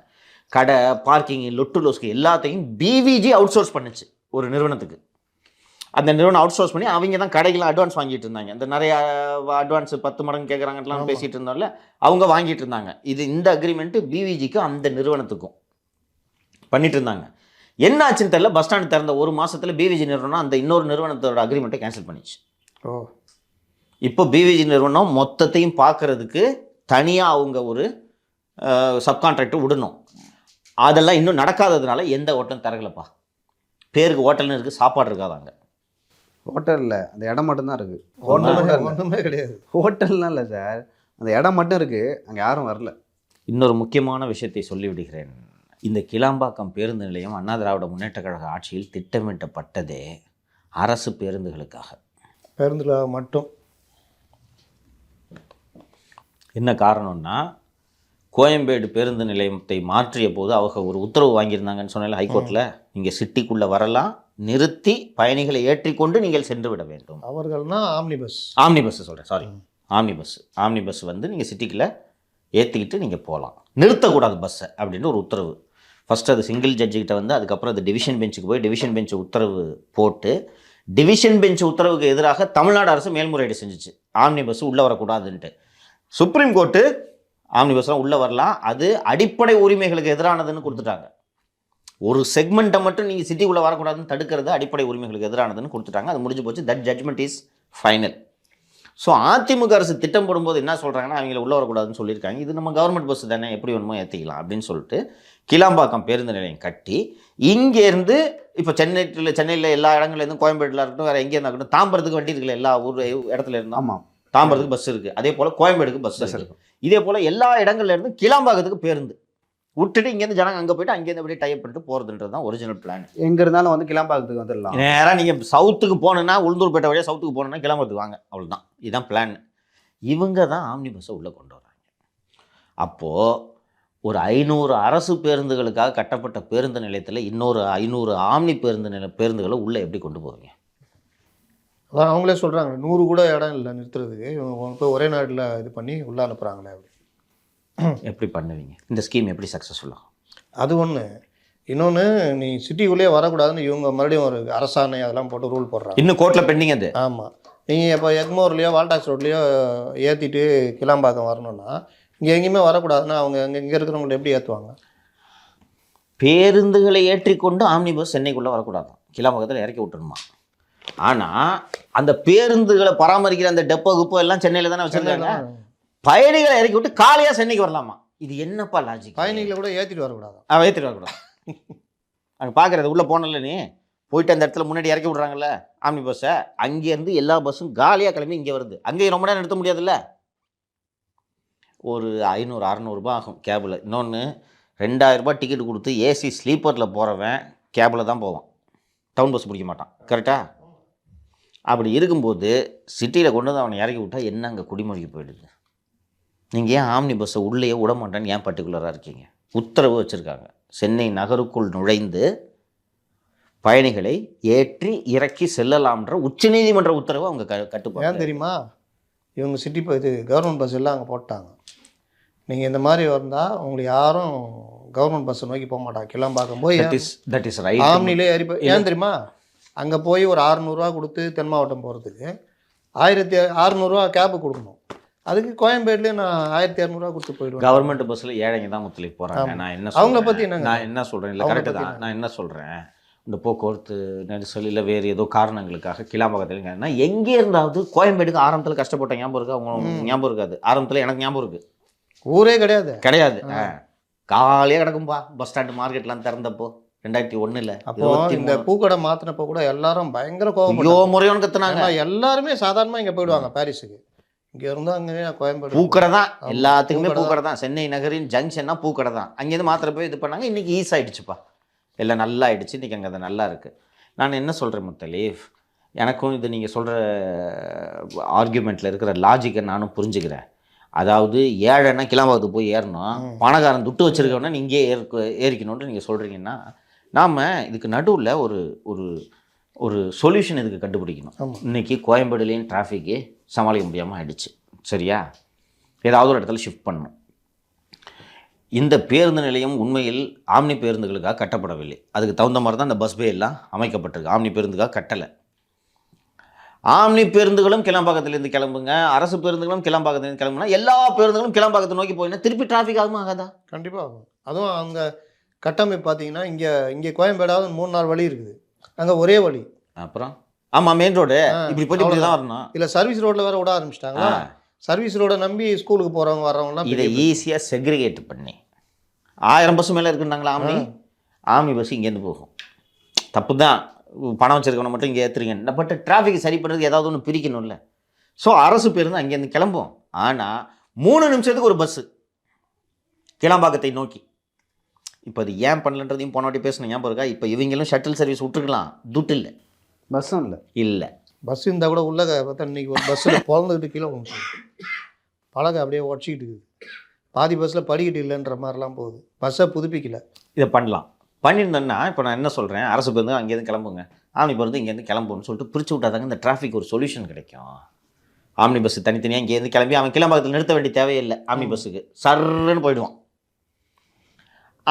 கடை, பார்க்கிங், லொட்டு லோஸ்க்கு எல்லாத்தையும் பிவிஜி அவுட் சோர்ஸ் பண்ணுச்சு ஒரு நிறுவனத்துக்கு. அந்த நிறுவனம் அவுட் சோர்ஸ் பண்ணி அவங்க தான் கடைகளாம் அட்வான்ஸ் வாங்கிட்டு இருந்தாங்க. இந்த நிறைய அட்வான்ஸ் 10 மடங்கு கேட்குறாங்கலாம் பேசிகிட்டு இருந்தால அவங்க வாங்கிட்டு இருந்தாங்க. இந்த அக்ரிமெண்ட்டு பிவிஜிக்கும் அந்த நிறுவனத்துக்கும் பண்ணிட்டு இருந்தாங்க. என்ன ஆச்சுன்னு தெரியல, பஸ் ஸ்டாண்டு திறந்த 1 மாதத்தில் பிவிஜி நிறுவனம் அந்த இன்னொரு நிறுவனத்தோட அக்ரிமெண்ட்டை கேன்சல் பண்ணிச்சு. இப்போ பிவிஜி நிறுவனம் மொத்தத்தையும் பார்க்கறதுக்கு தனியாக அவங்க ஒரு சப்கான்ட்ராக்டர் விடணும். அதெல்லாம் இன்னும் நடக்காததுனால எந்த ஹோட்டலும் திறக்கலப்பா. பேருக்கு ஹோட்டல்னு இருக்குது, சாப்பாடு இருக்காதாங்க. ஹோட்டலில் அந்த இடம் மட்டும்தான் இருக்குது. ஒன்றுமே கிடையாது. ஹோட்டல்லாம் இல்லை சார், அந்த இடம் மட்டும் இருக்குது, அங்கே யாரும் வரல. இன்னொரு முக்கியமான விஷயத்தை சொல்லிவிடுகிறேன். இந்த கிளாம்பாக்கம் பேருந்து நிலையம் அண்ணா திராவிட முன்னேற்ற கழக ஆட்சியில் திட்டமிட்டப்பட்டதே அரசு பேருந்துகளுக்காக. பேருந்துல மட்டும். என்ன காரணம்னா, கோயம்பேடு பேருந்து நிலையத்தை மாற்றிய போது அவங்க ஒரு உத்தரவு வாங்கியிருந்தாங்கன்னு சொன்னால ஹைகோர்ட்டில், இங்கே சிட்டிக்குள்ளே வரலாம், நிறுத்தி பயணிகளை ஏற்றிக்கொண்டு நீங்கள் சென்று விட வேண்டும். அவர்கள்னா ஆம்னி பஸ். ஆம்னி பஸ் சொல்கிறேன், சாரி, ஆம்னி பஸ் வந்து நீங்கள் சிட்டிக்குள்ளே ஏற்றிக்கிட்டு நீங்கள் போகலாம், நிறுத்தக்கூடாது பஸ்ஸை அப்படின்னு ஒரு உத்தரவு. ஃபஸ்ட்டு அது சிங்கிள் ஜட்ஜிக்கிட்ட வந்து, அதுக்கப்புறம் அது டிவிஷன் பெஞ்சுக்கு போய் டிவிஷன் பெஞ்ச் உத்தரவு போட்டு, டிவிஷன் பெஞ்ச் உத்தரவுக்கு எதிராக தமிழ்நாடு அரசு மேல்முறையீடு செஞ்சிச்சு, ஆம்னி பஸ் உள்ளே வரக்கூடாதுன்ட்டு. சுப்ரீம் கோர்ட்டு ஆம்னி பஸ்லாம் உள்ளே வரலாம், அது அடிப்படை உரிமைகளுக்கு எதிரானதுன்னு கொடுத்துட்டாங்க. ஒரு செக்மெண்ட்டை மட்டும் நீங்கள் சிட்டிக்குள்ளே வரக்கூடாதுன்னு தடுக்கிறது அடிப்படை உரிமைகளுக்கு எதிரானதுன்னு கொடுத்துட்டாங்க. அது முடிஞ்சு போச்சு. That judgement is final. So ADMK அரசு திட்டம் போடும்போது என்ன சொல்கிறாங்கன்னா, அவங்கள உள்ளே வரக்கூடாதுன்னு சொல்லியிருக்காங்க. இது நம்ம கவர்மெண்ட் பஸ் தானே, எப்படி வேணுமோ ஏற்றிக்கலாம் அப்படின்னு சொல்லிட்டு கிளாம்பாக்கம் பேருந்து நிலையம் கட்டி, இங்கேருந்து இப்போ சென்னையில் எல்லா இடங்கள்லேருந்தும், கோயம்பேட்டில் இருக்கட்டும், வேறு எங்கே இருந்தால் இருக்கட்டும், தாம்பரத்துக்கு வண்டி இருக்குல்ல, எல்லா ஊர் இடத்துல இருந்தும். ஆமாம், தாம்பரத்துக்கு பஸ் இருக்குது, அதே போல் கோயம்பேடுக்கு பஸ் இருக்குது. இதே போல் எல்லா இடங்கள்லேருந்து கிளாம்பாக்கத்துக்கு பேருந்து விட்டுட்டு இங்கேருந்து ஜனங்க அங்கே போயிட்டு அங்கேருந்து அப்படியே டைப் பண்ணிட்டு போகிறதுன்றது தான் ஒரிஜினல் பிளான். எங்கே இருந்தாலும் வந்து கிளாம்பாக்கத்துக்கு வந்துடலாம். நேராக நீங்கள் சவுத்துக்கு போகணுன்னா, உளுந்தூர்பேட்டை வழியாக சவுத்துக்கு போகணுன்னா கிளாம்பாக்கத்துக்கு வாங்க, அவ்வளோதான். இதுதான் பிளான். இவங்க தான் ஆம்னி பஸ்ஸை உள்ளே கொண்டு வராங்க. அப்போது ஒரு 500 அரசு பேருந்துகளுக்காக கட்டப்பட்ட பேருந்து நிலையத்தில் இன்னொரு 500 ஆம்னி பேருந்துகளை உள்ளே எப்படி கொண்டு போவீங்க? அதான் அவங்களே சொல்கிறாங்க, 100 கூட இடம் இல்லை நிறுத்துறதுக்கு, இவங்க போய் ஒரே நாட்டில் இது பண்ணி உள்ளே அனுப்புகிறாங்களே. அப்படி எப்படி பண்ணுவீங்க? இந்த ஸ்கீம் எப்படி சக்ஸஸ்ஃபுல்லாக? அது ஒன்று. இன்னொன்று, நீ சிட்டிக்குள்ளேயே வரக்கூடாதுன்னு இவங்க மறுபடியும் ஒரு அரசாணை அதெல்லாம் போட்டு ரூல் போடுறாங்க. இன்னும் கோர்ட்டில் பெண்டிங் அது. ஆமாம். நீங்கள் இப்போ எக்மோர்லேயோ வால்டாக்ஸ் ரோட்லேயோ ஏற்றிட்டு கிளாம்பாக்கம் வரணும்னா இங்கே எங்கேயுமே வரக்கூடாதுன்னா அவங்க இங்கே இருக்கிறவங்கள்ட்ட எப்படி ஏற்றுவாங்க? பேருந்துகளை ஏற்றிக்கொண்டு ஆம்னி பஸ் சென்னைக்குள்ளே வரக்கூடாது, கிளாம்பாக்கத்தில் இறக்கி விட்டுருமா. ஆனால் அந்த பேருந்துகளை பராமரிக்கிற அந்த டெப்போ குப்போ எல்லாம் சென்னையில் தானே வச்சுருக்காங்க. பயணிகளை இறக்கி விட்டு காலையாக சென்னைக்கு வரலாமா? இது என்னப்பா லாஜிக்? பயணிகளை கூட ஏற்றிட்டு வரக்கூடாது. ஏற்றிட்டு வரக்கூடாது. அங்கே பார்க்குறது உள்ளே போனல, நீ போயிட்டு அந்த இடத்துல முன்னாடி இறக்கி விட்றாங்கல்ல ஆம்னி பஸ்ஸை, அங்கேருந்து எல்லா பஸ்ஸும் காலியாக கிளம்பி இங்கே வருது. அங்கேயும் ரொம்ப நேரம் நிறுத்த முடியாதுல்ல. ஒரு 500-600 ரூபாய் ஆகும் கேபில். இன்னொன்று, 2000 ரூபாய் டிக்கெட் கொடுத்து ஏசி ஸ்லீப்பரில் போகிறவன் கேபில் தான் போவான், டவுன் பஸ் பிடிக்க மாட்டான். கரெக்டாக? அப்படி இருக்கும்போது சிட்டியில் கொண்டு வந்து அவனை இறக்கி விட்டால் என்ன அங்கே குடிமொழிக்கு போயிடுது? நீங்கள் ஏன் ஆம்னி பஸ்ஸை உள்ளேயே விட மாட்டேன்னு ஏன் பர்டிகுலராக இருக்கீங்க? உத்தரவு வச்சுருக்காங்க, சென்னை நகருக்குள் நுழைந்து பயணிகளை ஏற்றி இறக்கி செல்லலாம்ன்ற உச்சநீதிமன்ற உத்தரவு அவங்க கட்டுப்பாடு. ஏன் தெரியுமா? இவங்க சிட்டி இது கவர்மெண்ட் பஸ் எல்லாம் அங்கே போட்டாங்க. நீங்கள் இந்த மாதிரி வந்தால் உங்களுக்கு யாரும் கவர்மெண்ட் பஸ்ஸை நோக்கி போக மாட்டாங்க. கிளாம்பாக்கம் போய் தட் இஸ் ரைட். ஆம்னிலே ஏறி ஏன் தெரியுமா? அங்கே போய் ஒரு 600 ரூபா கொடுத்து தென் மாவட்டம் போகிறதுக்கு 1600 ரூபா கேபு கொடுக்கணும். அதுக்கு கோயம்பேடுலேயே நான் 1200 ரூபா கொடுத்து போயிடுவேன். கவர்மெண்ட் பஸ்ஸில் ஏழைங்க தான் முத்தலிக்கு போகிறாங்க. நான் என்ன அவங்கள பற்றி என்ன நான் என்ன சொல்கிறேன், இல்லை கரெக்டு தான். நான் என்ன சொல்கிறேன், இந்த போக்குவரத்து நெரிசல் இல்லை வேறு ஏதோ காரணங்களுக்காக கிளாம்பாக்கத்தில் எங்கே இருந்தாவது கோயம்பேடுக்கு ஆரம்பத்தில் கஷ்டப்பட்ட ஞாபகம் இருக்குது? அவங்க ஞாபகம் இருக்காது. ஆரம்பத்தில் எனக்கு ஞாபகம் இருக்குது. ஊரே கிடையாது. காலையாக கிடக்கும்பா பஸ் ஸ்டாண்டு மார்க்கெட்லாம் திறந்தப்போ 2001. அப்போ இந்த பூக்கடை மாற்றினப்போ கூட எல்லாரும் பயங்கர கோபம் முறையோன்னு கத்துனாங்க. எல்லாருமே சாதாரணமாக இங்கே போயிடுவாங்க பாரிஸுக்கு. இங்கே இருந்தால் அங்கே கோயம்பேடு பூக்கடை தான், எல்லாத்துக்குமே பூக்கடை தான். சென்னை நகரின் ஜங்ஷன்னா பூக்கடை தான். அங்கேருந்து மாத்திரை போய் இது பண்ணாங்க. இன்றைக்கி ஈஸி ஆகிடுச்சுப்பா, எல்லாம் நல்லா ஆகிடுச்சு. இன்றைக்கி அங்கே அது நல்லா இருக்குது. நான் என்ன சொல்கிறேன் முத்தலீஃப், எனக்கும் இது நீங்கள் சொல்கிற ஆர்கியூமெண்ட்டில் இருக்கிற லாஜிக்கை நானும் புரிஞ்சுக்கிறேன். அதாவது ஏழைன்னா கிளாம்பாக்கத்துக்கு போய் ஏறணும், பணக்காரன் துட்டு வச்சுருக்கவனா இங்கே ஏறிக்கணும்னு நீங்கள் சொல்கிறீங்கன்னா, நாம் இதுக்கு நடுவில் ஒரு ஒரு ஒரு சொல்யூஷன் இதுக்கு கண்டுபிடிக்கணும். இன்றைக்கி கோயம்பேடுலேயும் டிராஃபிக்கு சமாளிக்க முடியாமல் ஆயிடுச்சு. சரியா? ஏதாவது ஒரு இடத்துல ஷிஃப்ட் பண்ணணும். இந்த பேருந்து நிலையம் உண்மையில் ஆம்னி பேருந்துகளுக்காக கட்டப்படவில்லை. அதுக்கு தகுந்த மாதிரி தான் இந்த பஸ் பே எல்லாம் அமைக்கப்பட்டிருக்கு. ஆம்னி பேருந்துக்காக கட்டலை. ஆம்னி பேருந்துகளும் கிளாம்பாக்கத்துலேருந்து கிளம்புங்க, அரசு பேருந்துகளும் கிளாம்பாக்கத்துலேருந்து கிளம்புனா எல்லா பேருந்துகளும் கிளாம்பாக்கத்தை நோக்கி போயின்னா திருப்பி டிராஃபிக் ஆகுமா ஆகாதா? கண்டிப்பாக ஆகும். அதுவும் அங்கே கட்டமைப்பு பார்த்தீங்கன்னா இங்கே கோயம்பேடாவது 3-4 வழி இருக்குது, அங்கே ஒரே வழி. அப்புறம் ஆமாம், மெயின் ரோடு இப்படி போய் இப்படி தான் வரணும். இல்லை சர்வீஸ் ரோட்டில் வேறு விட ஆரம்பிச்சிட்டாங்களா? சர்வீஸ் ரோட நம்பி ஸ்கூலுக்கு போகிறவங்க வர்றவங்கலாம் இதை ஈஸியாக செக்ரிகேட் பண்ணி 1000 பஸ் மேலே இருக்குன்னாங்களா ஆம்னி பஸ் இங்கேருந்து போகும். தப்பு தான், பணம் வச்சுருக்கவனை மட்டும் இங்கே ஏற்றுறீங்க. பட் டிராஃபிக் சரி பண்ணுறதுக்கு ஏதாவது ஒன்று பிரிக்கணும்ல. ஸோ அரசு பேருந்து அங்கேருந்து கிளம்பும். ஆனால் 3 நிமிஷத்துக்கு ஒரு பஸ்ஸு கிளம்பாக்கத்தை நோக்கி. இப்போ அது ஏன் பண்ணலன்றதையும் போன வாட்டி பேசணும் ஞாபகம் இருக்கா? இப்போ இவங்களும் ஷட்டில் சர்வீஸ் விட்டுருக்கலாம், துட்டு இல்லை, பஸ்ஸும் இல்லை பஸ் இருந்தால் கூட உள்ள பார்த்தா இன்றைக்கி ஒரு பஸ்ஸில் பிறந்துக்கிட்டு கீழே விழுந்து பழக அப்படியே உடச்சிக்கிட்டு இருக்குது. பாதி பஸ்ஸில் படிக்கிட்டு இல்லைன்ற மாதிரிலாம் போகுது. பஸ்ஸை புதுப்பிக்கல. இதை பண்ணலாம். பண்ணியிருந்தேன்னா இப்போ நான் என்ன சொல்கிறேன், அரசு பேருந்து அங்கேருந்து கிளம்புங்க, ஆம்னி பேருந்து இங்கேருந்து கிளம்புன்னு சொல்லிட்டு பிரித்து விட்டாதாங்க இந்த டிராஃபிக் ஒரு சொல்யூஷன் கிடைக்கும். ஆம்னி பஸ் தனித்தனியாக இங்கேருந்து கிளம்பி அவன் கிளம்பாக்கத்தில் நிறுத்த வேண்டிய தேவையில்லை. ஆம்னி பஸ்ஸுக்கு சர்ன்னு போயிடுவான்.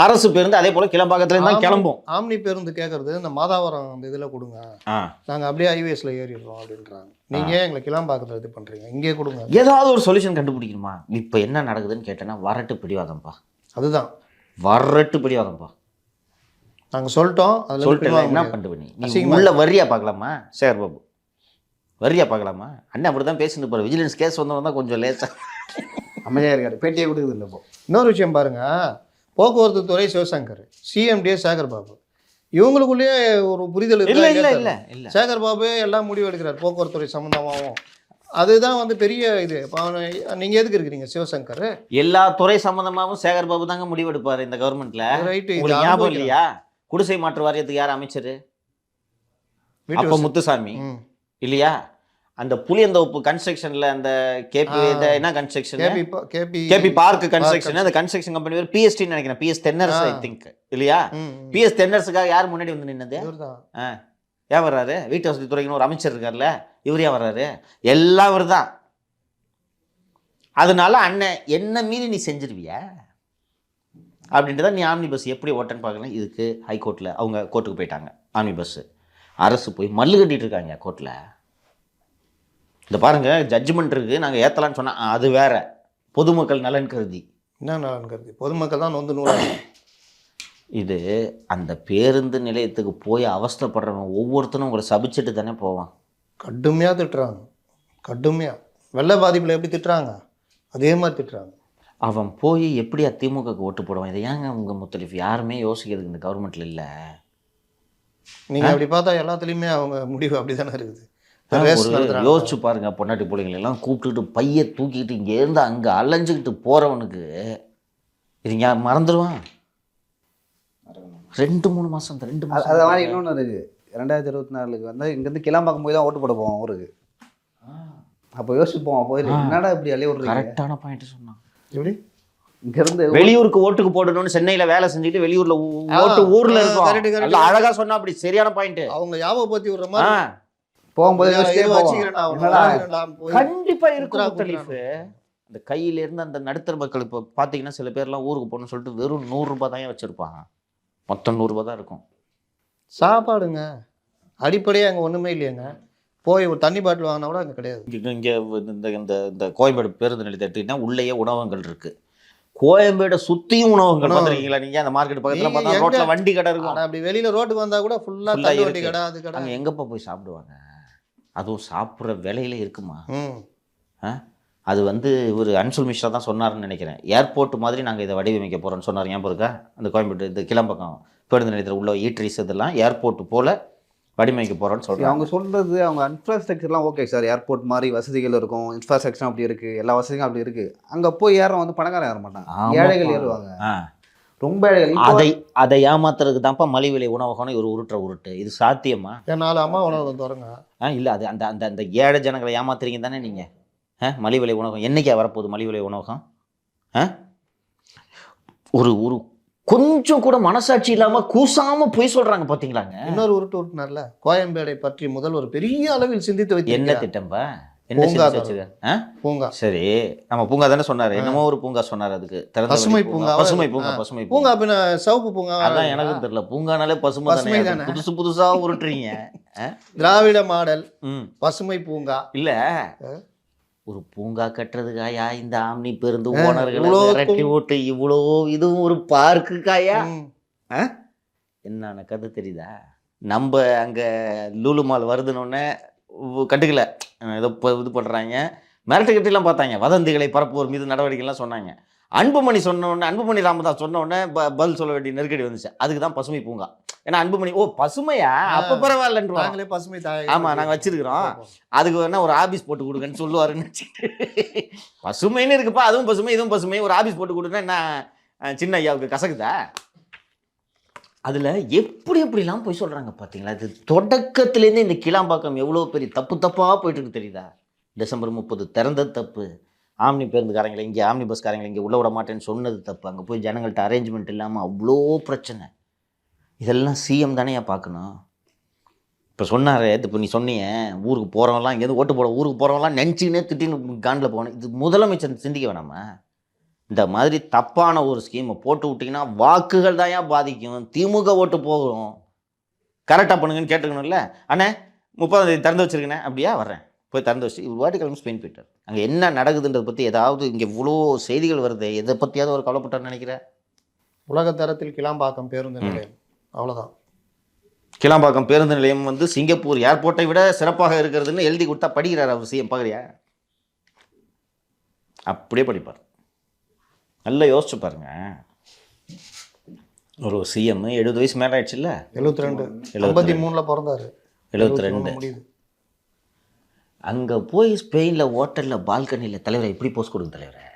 அரசு பேருந்து அதே போல் கிளம்பாக்கத்துலேருந்து தான் கிளம்பும். ஆம்னி பேருந்து கேட்குறது இந்த மாதாவரம் அந்த இதில் கொடுங்க, நாங்கள் அப்படியே ஹைவேஸில் ஏறிடுறோம் அப்படின்றாங்க. நீங்கள் ஏன் எங்களை கிளம்பாக்கத்தில் இது பண்ணுறீங்க, இங்கே கொடுங்க. ஏதாவது ஒரு சொல்யூஷன் கண்டுபிடிக்கணுமா? இப்போ என்ன நடக்குதுன்னு கேட்டேன்னா வரட்டு பிடிவாதம்ப்பா. அதுதான் வரட்டு பிடிவாதம்ப்பா. நாங்கள் சொல்லிட்டோம், அதில் சொல்லிட்டு என்ன பண்ணுவேன் நீ உள்ள வரியா பார்க்கலாமா? சேகர் பாபு வரியா பார்க்கலாமா? அண்ணன் அப்படி தான் பேசிட்டு போகிற. விஜிலன்ஸ் கேஸ் வந்தவங்க தான் கொஞ்சம் லேசாக அமைதியாக இருக்காரு, பேட்டியை கொடுக்குது இல்லை. இப்போ இன்னொரு விஷயம் பாருங்கள், போக்குவரத்து துறை சிவசங்கர், சிஎம்டிஏ சேகர் பாபு, இவங்களுக்குள்ளேயே ஒரு புரிதல் இல்லை. சேகர் பாபு எல்லாம் முடிவு எடுக்கிறார் போக்குவரத்து துறை சம்மந்தமாகவும். அதுதான் வந்து பெரிய இது. நீங்கள் எதுக்கு இருக்கிறீங்க சிவசங்கர்? எல்லா துறை சம்மந்தமாகவும் சேகர் பாபு தாங்க முடிவெடுப்பார் இந்த கவர்மெண்ட்ல. ரைட்டு, ஞாபகம் இல்லையா? குடிசை மாற்று வாரியத்துக்கு யார் அமைச்சர்? அப்போ முத்துசாமி இல்லையா? அந்த புளியந்தோப்பு கன்ஸ்ட்ரக்ஷன்ல அந்த கேபி என்ன கன்ஸ்ட்ரக்ஷன், கேபி பார்க் கன்ஸ்ட்ரக்ஷன், அந்த கன்ஸ்ட்ரக்ஷன் கம்பெனி பேர் பிஎஸ்டி நினைக்கிறேன், பிஎஸ் தென்னரசு ஐ திங்க் இல்லையா? பிஎஸ் தென்னரசுக்காக யார் முன்னாடி வந்து நின்னது? ஏன் வர்றாரு? வீட்டு வசதி துறைக்குன்னு ஒரு அமைச்சர் இருக்கார்ல, இவர் ஏன் வர்றாரு? எல்லாம் இவர் தான். அதனால அண்ணன் என்ன மீறி நீ செஞ்சிருவியா அப்படின்ட்டு தான் நீ ஆம்னி பஸ் எப்படி ஓட்டன்னு பார்க்கலாம். இதுக்கு ஹைகோர்ட்டில் அவங்க கோர்ட்டுக்கு போயிட்டாங்க. ஆம்னி பஸ்ஸு அரசு போய் மல்லு கட்டிட்டு இருக்காங்க கோர்ட்டில். இந்த பாருங்க ஜட்ஜ்மெண்ட் இருக்குது, நாங்கள் ஏற்றலான்னு சொன்னால் அது வேற. பொதுமக்கள் நலன் கருதி. என்ன நலன் கருதி? பொதுமக்கள் தான் வந்து நூறு. இது அந்த பேருந்து நிலையத்துக்கு போய் அவஸ்தைப்படுறவங்க ஒவ்வொருத்தரும் உங்களை சபிச்சுட்டு தானே போவான். கடுமையாக திட்டுறாங்க, கடுமையாக. வெள்ள பாதிப்பில் எப்படி திட்டுறாங்க அதே மாதிரி திட்டுறாங்க. அவன் போய் எப்படி திமுகக்கு ஓட்டு போடுவான்? இதை ஏங்க உங்கள் முத்தலிஃப் யாருமே யோசிக்கிறதுக்கு இந்த கவர்மெண்ட்டில் இல்லை? நீங்கள் அப்படி பார்த்தா எல்லாத்துலேயுமே அவங்க முடிவு அப்படி தானே இருக்குது. யோசிச்சு பாருங்க, பொன்னாட்டி பிள்ளைங்களெல்லாம் கூப்பிட்டுட்டு பைய தூக்கிட்டு இங்கேருந்து அங்கே அலைஞ்சிக்கிட்டு போகிறவனுக்கு இது இங்கே மறந்துடுவான். 2-3 மாதம் 2 மாதம். அது மாதிரி இன்னொன்று இருக்குது. 2024 வந்து இங்கேருந்து கிளம்பாக்கம் போய் தான் ஓட்டு போட போவோம் ஊருக்கு. அப்போ யோசிப்போம், போயிட்டு என்னடா இப்படி அலைய விடுறது. கரெக்டான பாயிண்ட் சொன்னான். எப்படி இங்கேருந்து வெளியூருக்கு ஓட்டுக்கு போடணும்னு சென்னையில் வேலை செஞ்சுட்டு வெளியூரில் ஓட்டு ஊரில் இருக்கும். அழகாக சொன்னா அப்படி சரியான பாயிண்ட். அவங்க ஞாபகப்படுத்தி விடுற மாதிரி போகும்போது கண்டிப்பா இருக்கும். அந்த கையில இருந்து அந்த நடுத்தர மக்கள் இப்போ பார்த்தீங்கன்னா சில பேர்லாம் ஊருக்கு போகணும்னு சொல்லிட்டு வெறும் 100 ரூபாய் தான் வச்சிருப்பாங்க. மொத்தம் 100 ரூபாய் தான் இருக்கும். சாப்பாடுங்க அடிப்படையாக அங்கே ஒன்றுமே இல்லையாங்க. போய் ஒரு தண்ணி பாட்டில் வாங்கினா கூட அங்கே கிடையாது. இங்கே இந்த கோயம்பேடு பேருந்து நிலையத்தை எடுத்துக்கிட்டா உள்ளேயே உணவகங்கள் இருக்குது. கோயம்பேடை சுற்றியும் உணவகங்கள் பார்த்துருக்கீங்களா நீங்கள்? அந்த மார்க்கெட் பக்கத்தில் பார்த்தா ரோட்டில் வண்டி கடை இருக்கும். அப்படி வெளியில் ரோட்டுக்கு வந்தால் கூட ஃபுல்லாக தள்ளி வண்டி கடை, அது கடை. அங்கே எங்கப்பா போய் சாப்பிடுவாங்க? அதுவும் சாப்பிட்ற விலையில இருக்குமா? அது வந்து இவர் அன்சுல் மிஸ்ரா தான் சொன்னார்னு நினைக்கிறேன். ஏர்போர்ட் மாதிரி நாங்கள் இதை வடிவமைக்க போகிறோன்னு சொன்னார். ஞாபகம் இருக்கா? அந்த கோயம்பேடு இந்த கிளம்பக்கம் பேருந்து நிலையத்தில் உள்ள ஈட்ரிஸ் இதெல்லாம் ஏர்போர்ட் போல் வடிவமைக்க போகிறோன்னு சொல்கிறாங்க. அவங்க சொல்கிறது அவங்க இன்ஃப்ராஸ்ட்ரக்சர்லாம் ஓகே சார், ஏர்போர்ட் மாதிரி வசதிகள் இருக்கும், இன்ஃப்ராஸ்ட்ரக்சரும் அப்படி இருக்குது, எல்லா வசதியும் அப்படி இருக்குது. அங்கே போய் ஏறுறவங்க வந்து பணக்காரன் ஏற மாட்டாங்க, ஏழைகள் ஏறுவாங்க. ரொம்ப ஏழைகள். அதை ஏமாத்துறதுக்கு தான்ப்பா மலிவு விலை உணவகம்னு ஒரு உருட்டு. இது சாத்தியமா? 4 அம்மா உணவகம் தொடங்க. இல்லை அது அந்த அந்த அந்த ஏழை ஜனங்களை ஏமாத்துறீங்க தானே நீங்கள். மலிவு விலை உணவகம் என்னைக்கா வரப்போகுது? மலிவு விலை உணவகம் ஒரு ஒரு கொஞ்சம் கூட மனசாட்சி இல்லாமல் கூசாம போய் சொல்கிறாங்க பார்த்தீங்களாங்க. இன்னொரு உருட்டுனார்ல, கோயம்பேடை பற்றி முதல் ஒரு பெரிய அளவில் சிந்தித்து வைத்து. என்ன திட்டம்பா? பூங்கா. சரி, நம்ம பூங்கா தானே சொன்னாரு. என்னமோ ஒரு பூங்கா சொன்னார். அதுக்கு பசுமை பூங்கா. பசுமை பூங்கா. பசுமை பூங்கா பின்ன சிவப்பு பூங்கா. அதான் எனக்கும் தெரியல. பூங்கானாலே பசுமை தானே. புதுசா உருட்டுறீங்க. திராவிட மாடல் பசுமை பூங்கா இல்ல. ஒரு பூங்கா கட்டுறதுக்காயா இந்த ஆம்னி பேருந்து ஓனர்களை விரட்டி ஓட்டு இவ்வளோ இதுவும் ஒரு பார்க்குக்காயா? என்னன்னு கதை தெரியுதா? நம்ம அங்கே லூலு மால் வருதுன்னொன்னே கண்டுக்கல, ஏதோ இது பண்ணுறாங்க. மிரட்டுக்கிட்டலாம் பார்த்தாங்க, வதந்திகளை பரப்புவோர் மீது நடவடிக்கைலாம் சொன்னாங்க. அன்புமணி சொன்ன உடனே, அன்புமணி ராமதாஸ் சொன்ன உடனே பதில் சொல்ல வேண்டிய நெருக்கடி வந்துச்சு. அதுக்கு தான் பசுமை பூங்கா. ஏன்னா அன்புமணி பசுமையா அப்போ பரவாயில்லன்னு நாங்களே பசுமை ஆமாம் நாங்கள் வச்சிருக்கிறோம், அதுக்கு வேணா ஒரு ஆபீஸ் போட்டு கொடுங்கன்னு சொல்லுவாருன்னு வச்சுட்டு பசுமைன்னு இருக்குப்பா, அதுவும் பசுமை இதுவும் பசுமை, ஒரு ஆபீஸ் போட்டு கொடுங்க என்ன சின்ன ஐயாவுக்கு கசக்குதா? அதில் எப்படிலாம் போய் சொல்கிறாங்க பார்த்தீங்களா? இது தொடக்கத்துலேருந்து இந்த கிளாம்பாக்கம் எவ்வளோ பெரிய தப்பாக போயிட்டு இருக்கு தெரியுதா? டிசம்பர் 30 திறந்தது தப்பு, ஆம்னி பேருந்துக்காரங்களை இங்கே, ஆம்னி பஸ்காரங்களை இங்கே உள்ள விட மாட்டேன்னு சொன்னது தப்பு, அங்கே போய் ஜனங்கள்கிட்ட அரேஞ்ச்மெண்ட் இல்லாமல் அவ்வளோ பிரச்சனை. இதெல்லாம் சிஎம் தானே பார்க்கணும். இப்போ சொன்னார், இப்போ நீ சொன்னீங்க ஊருக்கு போகிறவங்களாம் இங்கேருந்து ஓட்டு போட ஊருக்கு போகிறவங்களாம் நினச்சிக்கினே திட்டின்னு காண்டில் போகணும். இது முதலமைச்சர் சிந்திக்க வேணாமா? இந்த மாதிரி தப்பான ஒரு ஸ்கீமை போட்டு விட்டிங்கன்னா வாக்குகள் தான் ஏன் பாதிக்கும், திமுக ஓட்டு போகும். கரெக்டாக பண்ணுங்கன்னு கேட்டுக்கணும்ல. அண்ணே 30ஆம் தேதி திறந்து வச்சுருக்கேண்ணே, அப்படியா வர்றேன், போய் திறந்து வச்சு ஒரு வாட்டி கிளம்பி ஸ்பெயின் போயிட்டார். அங்கே என்ன நடக்குதுன்றதை பற்றி ஏதாவது இங்கே இவ்வளோ செய்திகள் வருது, எதை பற்றியாவது ஒரு கவலைப்பட்டார்னு நினைக்கிறேன்? உலக தரத்தில் கிளாம்பாக்கம் பேருந்து நிலையம், அவ்வளோதான். கிளாம்பாக்கம் பேருந்து நிலையம் வந்து சிங்கப்பூர் ஏர்போர்ட்டை விட சிறப்பாக இருக்கிறதுன்னு எழுதி கொடுத்தா படிக்கிறார் அவர் சிஎம். பார்க்குறியா? அப்படியே படிப்பார். நல்லா யோசிச்சு பாருங்க. ஒரு சிஎம் 70 வயசு மேலே ஆயிடுச்சுல்ல, 72 83 பிறந்தாரு, 72 முடியுது. அங்கே போய் ஸ்பெயினில் ஹோட்டலில் பால்கனியில் தலைவரை இப்படி போஸ்ட் கொடுங்க தலைவரை,